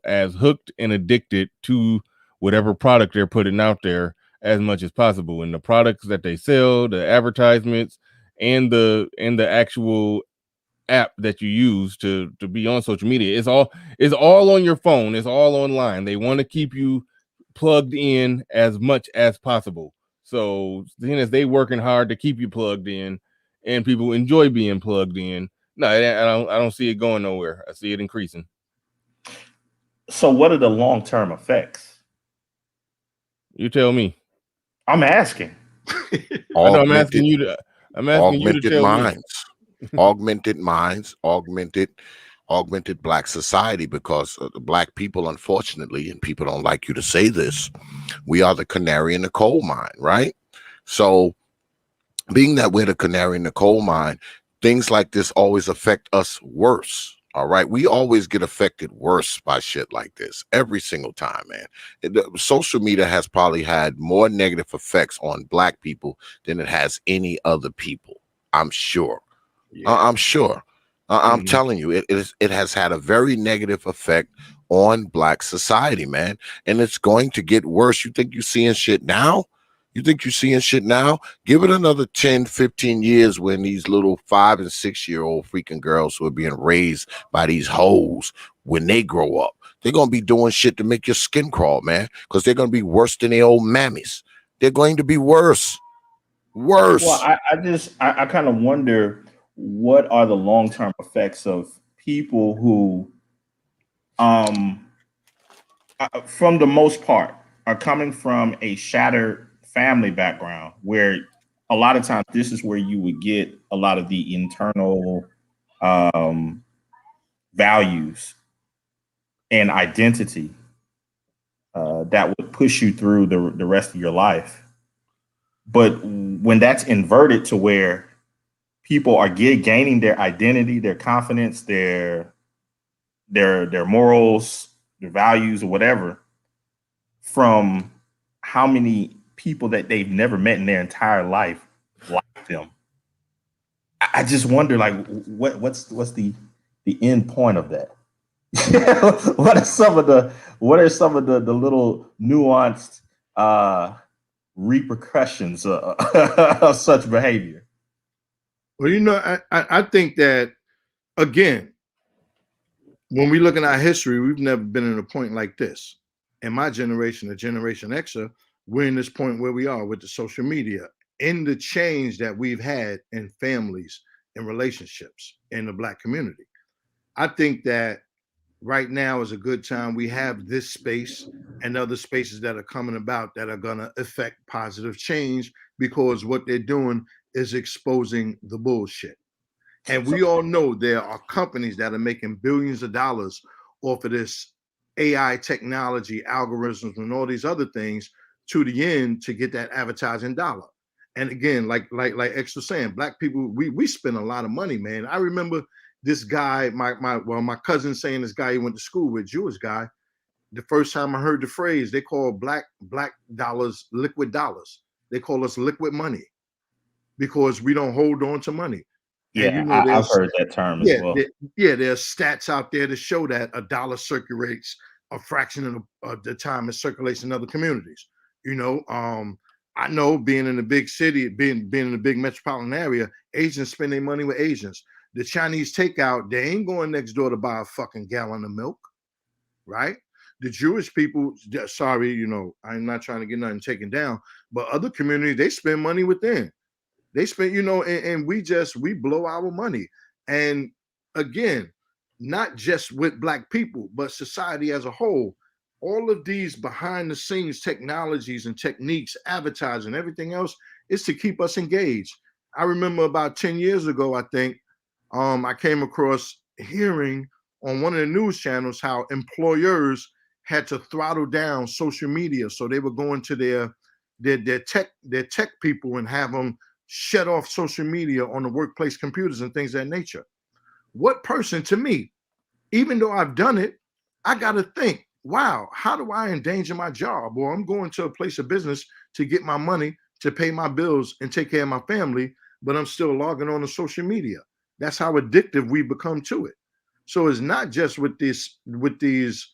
as hooked and addicted to whatever product they're putting out there as much as possible. And the products that they sell, the advertisements, and the actual app that you use to be on social media, it's all on your phone, it's all online. They want to keep you plugged in as much as possible. So seeing as they working hard to keep you plugged in and people enjoy being plugged in, no, I don't see it going nowhere. I see it increasing. So what are the long-term effects? You tell me. I'm asking. I'm asking you to tell me. Augmented minds, augmented Black society, because the Black people, unfortunately, and people don't like you to say this, we are the canary in the coal mine, right? So being that we're the canary in the coal mine, things like this always affect us worse. All right. We always get affected worse by shit like this every single time, man. Social media has probably had more negative effects on Black people than it has any other people. I'm sure. Yeah. I'm sure. I'm telling you, it has had a very negative effect on Black society, man. And it's going to get worse. You think you're seeing shit now? Give it another 10, 15 years when these little 5 and 6 year old freaking girls who are being raised by these hoes, when they grow up, They're going to be doing shit to make your skin crawl, man, because they're going to be worse than their old mammies. They're going to be worse. Worse. Well, I kind of wonder what are the long-term effects of people who, from the most part, are coming from a shattered family background where a lot of times this is where you would get a lot of the internal values and identity that would push you through the rest of your life. But when that's inverted to where people are gaining their identity, their confidence, their morals, their values, or whatever, from how many people that they've never met in their entire life like them. I just wonder, like, what's the end point of that? What are some of the little nuanced repercussions of such behavior? Well, you know, I think that, again, when we look at our history, we've never been in a point like this. In my generation, the Generation Xer, we're in this point where we are with the social media, in the change that we've had in families and relationships in the Black community. I think that right now is a good time. We have this space and other spaces that are coming about that are going to affect positive change, because what they're doing is exposing the bullshit. And we all know there are companies that are making billions of dollars off of this AI technology, algorithms, and all these other things to the end to get that advertising dollar. And again, like X was saying, Black people, we spend a lot of money, man. I remember this guy, my cousin saying, this guy he went to school with, Jewish guy, the first time I heard the phrase, they call black dollars liquid dollars. They call us liquid money because we don't hold on to money. Yeah, and you know, I've heard that term as well. There's stats out there to show that a dollar circulates a fraction of the time it circulates in other communities. You know, I know, being in a big city, being in a big metropolitan area, Asians spend their money with Asians. The Chinese takeout, they ain't going next door to buy a fucking gallon of milk, right? The Jewish people, sorry, you know, I'm not trying to get nothing taken down, but other communities, they spend money within. They spend, you know, and we blow our money. And again, not just with Black people, but society as a whole. All of these behind the scenes technologies and techniques, advertising, everything else is to keep us engaged. I remember about 10 years ago, I think, I came across hearing on one of the news channels how employers had to throttle down social media. So they were going to their tech people and have them shut off social media on the workplace computers and things of that nature. What person, to me, even though I've done it, I got to think, wow, how do I endanger my job? Or I'm going to a place of business to get my money, to pay my bills and take care of my family, but I'm still logging on to social media. That's how addictive we become to it. So it's not just with these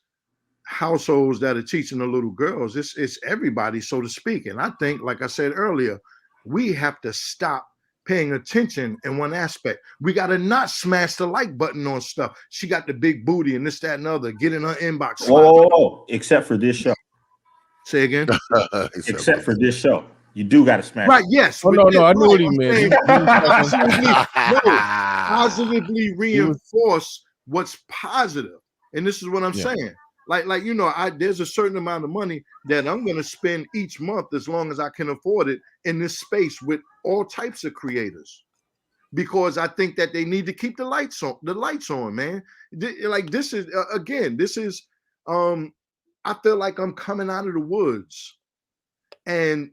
households that are teaching the little girls, it's everybody, so to speak. And I think, like I said earlier, we have to stop paying attention in one aspect. We got to not smash the like button on stuff. She got the big booty and this, that, and other. Get in her inbox. Whoa, except for this show. Say again. Except for this show. You do got to smash. Right, yes. Oh, no, I knew what he meant. Positively reinforce what's positive. And this is what I'm saying. Like you know, there's a certain amount of money that I'm going to spend each month, as long as I can afford it, in this space with all types of creators, because I think that they need to keep the lights on, man. Like this is I feel like I'm coming out of the woods and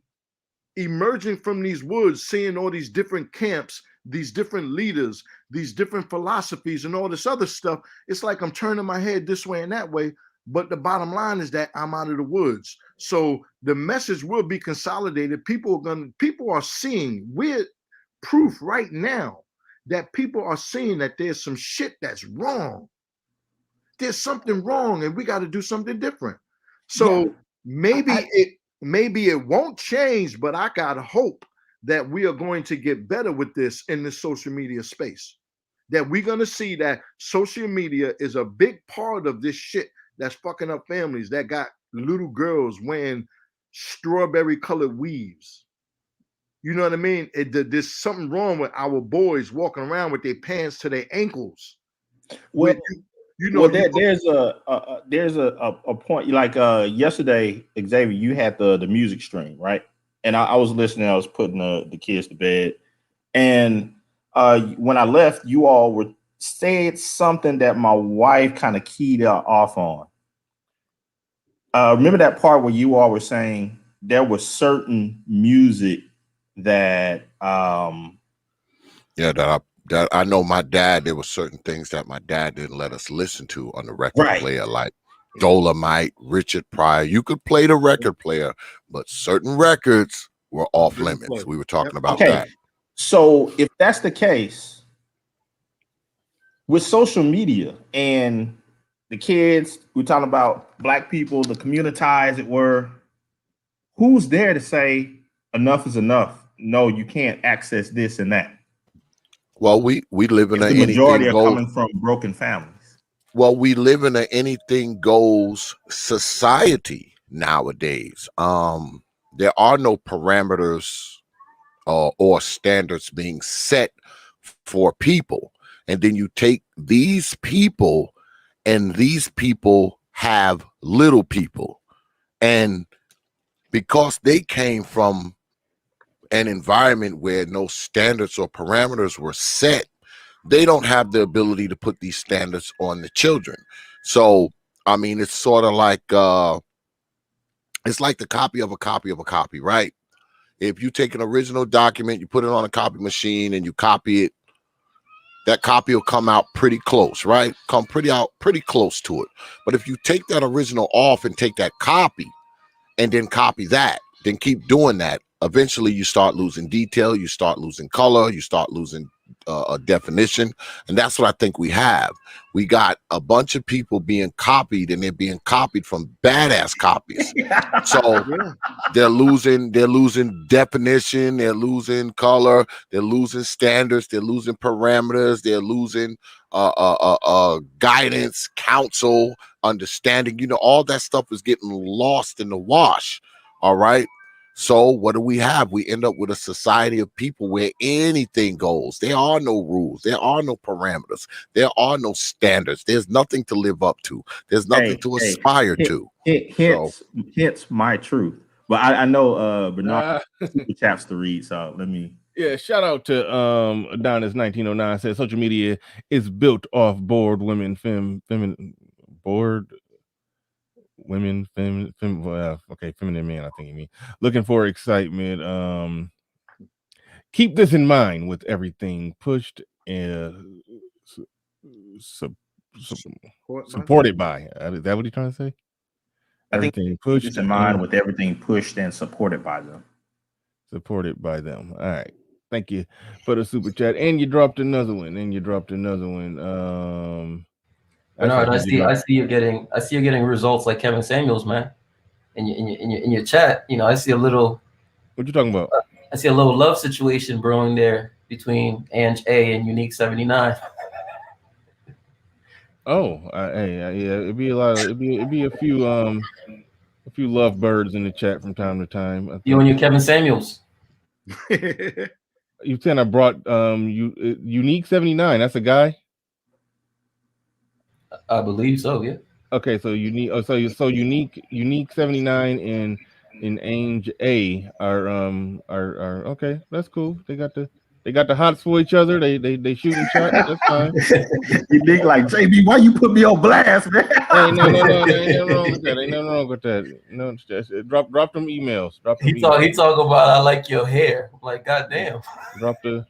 emerging from these woods, seeing all these different camps, these different leaders, these different philosophies and all this other stuff. It's like I'm turning my head this way and that way. But the bottom line is that I'm out of the woods. So the message will be consolidated. People are seeing, we're proof right now that people are seeing that there's some shit that's wrong. There's something wrong and we got to do something different. So maybe it won't change, but I got hope that we are going to get better with this in the social media space. That we're going to see that social media is a big part of this shit that's fucking up families, that got little girls wearing strawberry colored weaves. You know what I mean? There's something wrong with our boys walking around with their pants to their ankles. Well, Well, there's a point like yesterday, Xavier, you had the music stream, right? And I was listening, I was putting the kids to bed, and when I left, you all were said something that my wife kind of keyed off on. Remember that part where you all were saying there was certain music that that I know my dad, there were certain things that my dad didn't let us listen to on the record player, like Dolomite, Richard Pryor. You could play the record player, but certain records were off limits. We were talking about that. So if that's the case, with social media and the kids, we're talking about black people, the community, as it were, who's there to say enough is enough? No, you can't access this and that. Well, we live in the majority are coming from broken families. Well, we live in an anything goes society nowadays. There are no parameters or standards being set for people. And then you take these people, and these people have little people. And because they came from an environment where no standards or parameters were set, they don't have the ability to put these standards on the children. So, I mean, it's sort of like, it's like the copy of a copy of a copy, right? If you take an original document, you put it on a copy machine and you copy it, that copy will come out pretty close, right? Come pretty close to it. But if you take that original off and take that copy and then copy that, then keep doing that, eventually you start losing detail, you start losing color, you start losing a definition. And that's what I think we have. We got a bunch of people being copied, and they're being copied from badass copies. So they're losing definition, they're losing color, they're losing standards, they're losing parameters, they're losing guidance, counsel, understanding. You know, all that stuff is getting lost in the wash. All right. So what do we have? We end up with a society of people where anything goes. There are no rules. There are no parameters. There are no standards. There's nothing to live up to. There's nothing to aspire to. Hence my truth. But I know Bernard super chaps to read, so let me. Yeah, shout out to Adonis 1909 says social media is built off bored women, feminine man, I think you mean. Looking for excitement. Keep this in mind with everything pushed and supported by. Is that what he's trying to say? Everything pushed in mind with everything pushed and supported by them. Supported by them. All right. Thank you for the super chat. And you dropped another one. Bernard, I see you're getting results like Kevin Samuels, man. In your chat, you know, I see a little. What you talking about? I see a little love situation brewing there between Ange A and Unique 79. Oh, yeah, it'd be a few lovebirds in the chat from time to time. You and your Kevin Samuels. You said I brought Unique 79. That's a guy. I believe so. Yeah. Okay, so unique. Oh, so unique 79 and Ange A are okay. That's cool. They got the hots for each other. They shooting shots. That's fine. Unique like JB. Why you put me on blast, man? Hey, no. Ain't nothing wrong with that. No, just drop them emails. He talk about I like your hair. I'm like, goddamn. Drop the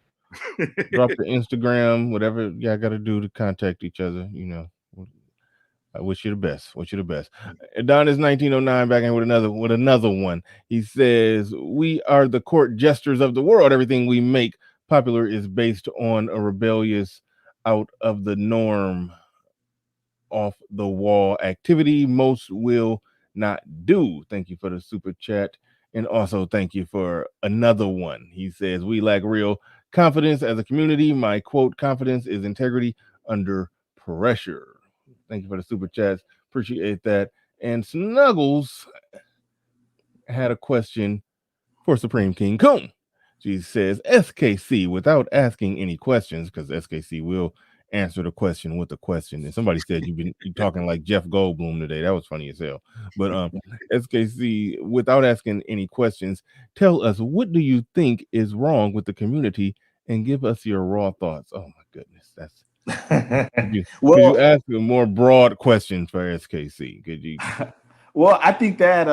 Instagram. Whatever y'all got to do to contact each other. You know. I wish you the best. Adonis 1909 back in with another one. He says, "We are the court jesters of the world. Everything we make popular is based on a rebellious, out of the norm, off the wall activity most will not do." Thank you for the super chat. And also thank you for another one. He says, "We lack real confidence as a community. My quote, confidence is integrity under pressure." Thank you for the super chats. Appreciate that. And Snuggles had a question for Supreme King Coon. She says SKC without asking any questions, because SKC will answer the question with a question. And somebody said you're talking like Jeff Goldblum today. That was funny as hell. But SKC, without asking any questions, tell us, what do you think is wrong with the community, and give us your raw thoughts. Oh my goodness, that's could you ask a more broad question for SKC? Could you? Well, I think that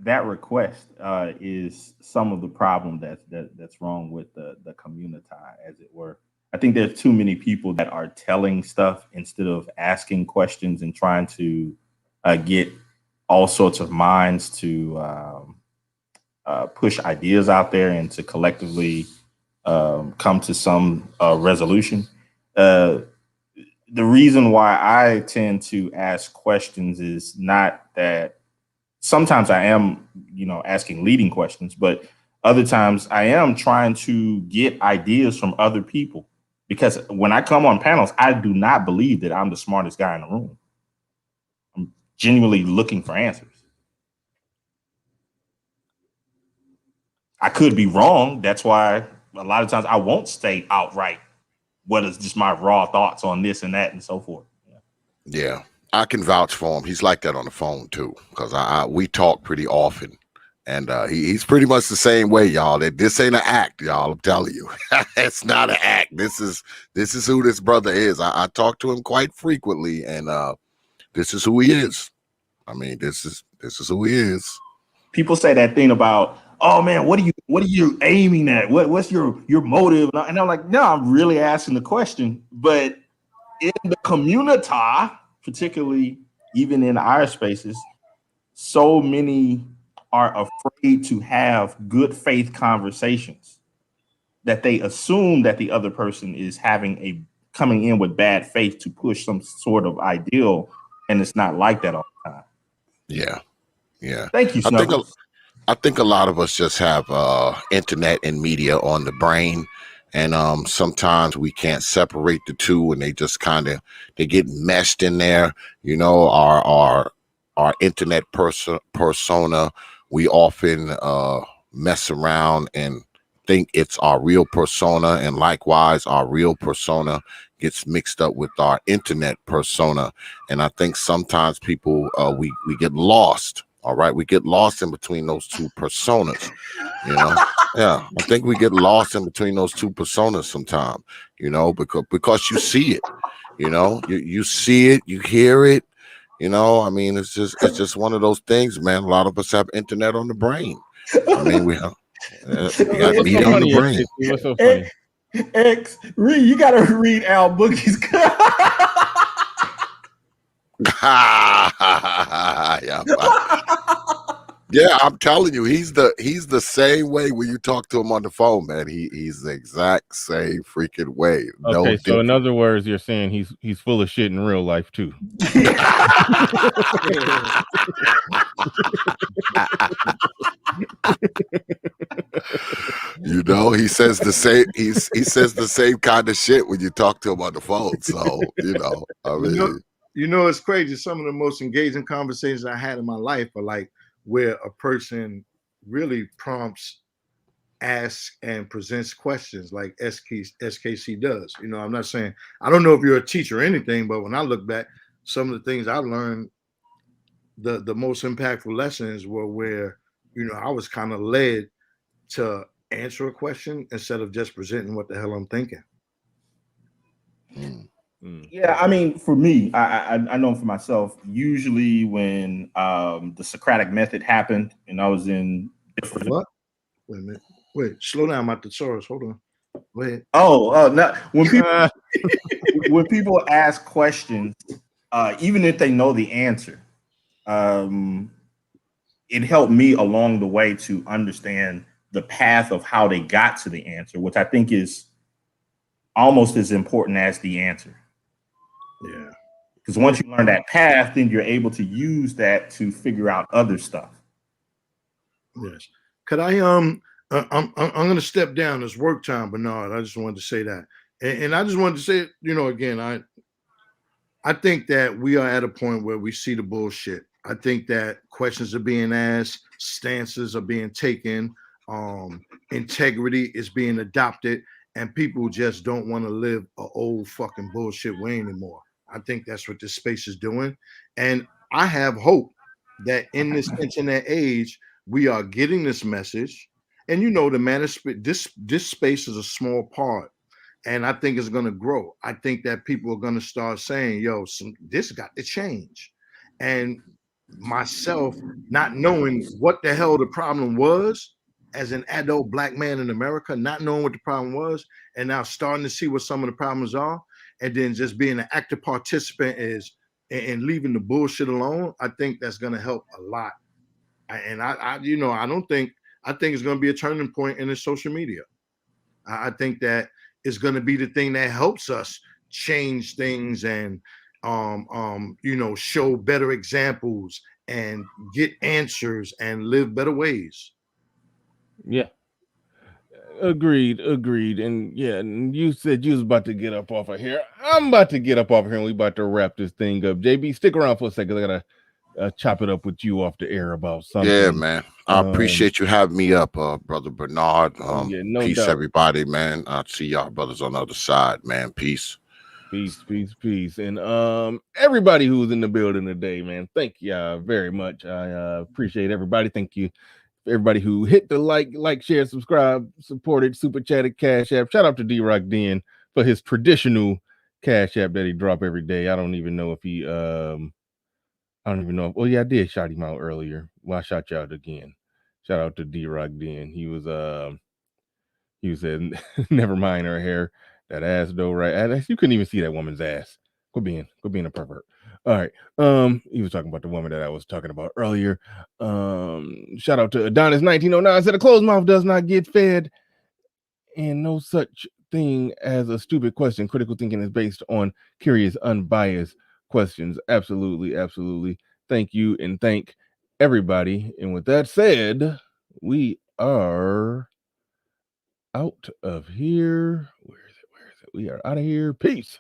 that request is some of the problem that's wrong with the community, as it were. I think there's too many people that are telling stuff instead of asking questions and trying to get all sorts of minds to push ideas out there and to collectively come to some resolution. The reason why I tend to ask questions is not that sometimes I am, asking leading questions, but other times I am trying to get ideas from other people. Because when I come on panels, I do not believe that I'm the smartest guy in the room. I'm genuinely looking for answers. I could be wrong. That's why a lot of times I won't state outright what is just my raw thoughts on this and that and so forth. Yeah, I can vouch for him. He's like that on the phone too, because we talk pretty often, and he's pretty much the same way, y'all. This ain't an act, y'all. I'm telling you, it's not an act. This is who this brother is. I talk to him quite frequently, and this is who he is. I mean, this is who he is. People say that thing about, oh man, what are you aiming at? What's your motive? And I'm like, no, I'm really asking the question. But in the community, particularly even in our spaces, so many are afraid to have good faith conversations that they assume that the other person is coming in with bad faith to push some sort of ideal, and it's not like that all the time. Yeah. Thank you, Snuggles. I think a lot of us just have internet and media on the brain, and sometimes we can't separate the two, and they just they get meshed in there. Our internet persona, we often mess around and think it's our real persona, and likewise our real persona gets mixed up with our internet persona. And I think sometimes people we get lost. All right, we get lost in between those two personas, Yeah, I think we get lost in between those two personas sometimes, because you see it, you see it, you hear it, I mean, it's just one of those things, man. A lot of us have internet on the brain. I mean, we got media on the brain. What's so funny? You gotta read Al Boogie's. Yeah, I'm telling you, he's the same way when you talk to him on the phone, man. He's the exact same freaking way. Okay, so in other words, you're saying he's full of shit in real life too. He says the same. He says the same kind of shit when you talk to him on the phone. So I mean, it's crazy. Some of the most engaging conversations I had in my life are like where a person really prompts, asks, and presents questions like SKC does. I'm not saying, I don't know if you're a teacher or anything, but when I look back, some of the things I learned, the most impactful lessons were where, I was kind of led to answer a question instead of just presenting what the hell I'm thinking. Yeah, I mean, for me, I know for myself, usually when the Socratic method happened and I was in different... What? Wait a minute. Wait, slow down, my thesaurus. Hold on. Go ahead. No. When people ask questions, even if they know the answer, it helped me along the way to understand the path of how they got to the answer, which I think is almost as important as the answer. Yeah. Because once you learn that path, then you're able to use that to figure out other stuff. Yes. Could I I'm going to step down. It's work time, Bernard. I just wanted to say that. And I just wanted to say, again, I think that we are at a point where we see the bullshit. I think that questions are being asked, stances are being taken, integrity is being adopted, and people just don't want to live an old fucking bullshit way anymore. I think that's what this space is doing. And I have hope that in this internet age, we are getting this message. And you know, the management, this space is a small part. And I think it's going to grow. I think that people are going to start saying, yo, this got to change. And myself not knowing what the hell the problem was as an adult Black man in America, not knowing what the problem was, and now starting to see what some of the problems are, and then just being an active participant is and leaving the bullshit alone, I think that's going to help a lot. And I think it's going to be a turning point in the social media. I think that is going to be the thing that helps us change things and show better examples and get answers and live better ways. Yeah. Agreed. And yeah, and you said you was about to get up off of here. I'm about to get up off of here and we about to wrap this thing up. JB, stick around for a second. I gotta chop it up with you off the air about something. Yeah, man. I appreciate you having me up, Brother Bernard. No peace, doubt. everybody, man. I'll see y'all brothers on the other side, man. Peace. Peace. And everybody who's in the building today, man, thank y'all very much. I appreciate everybody. Thank you. Everybody who hit the like, share, subscribe, supported, super chatted, Cash App. Shout out to D-Rock Den for his traditional Cash App that he drop every day. I don't even know if he I did shout him out earlier. Well, I shot you out again. Shout out to D-Rock Den. He said, never mind her hair. That ass though, right? You couldn't even see that woman's ass. Quit being a pervert. All right. He was talking about the woman that I was talking about earlier. Shout out to Adonis 1909 said a closed mouth does not get fed, and no such thing as a stupid question. Critical thinking is based on curious, unbiased questions. Absolutely. Thank you and thank everybody. And with that said, we are out of here. Where is it? We are out of here. Peace.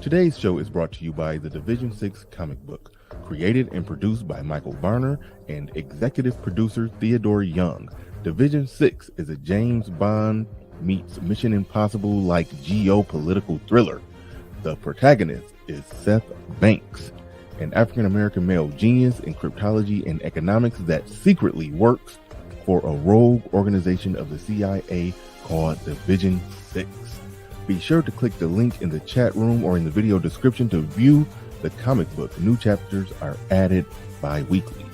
Today's show is brought to you by the Division 6 comic book, created and produced by Michael Varner and executive producer Theodore Young. Division 6 is a James Bond meets Mission Impossible like geopolitical thriller. The protagonist is Seth Banks, an African-American male genius in cryptology and economics that secretly works for a rogue organization of the CIA called Division 6. Be sure to click the link in the chat room or in the video description to view the comic book. New chapters are added bi-weekly.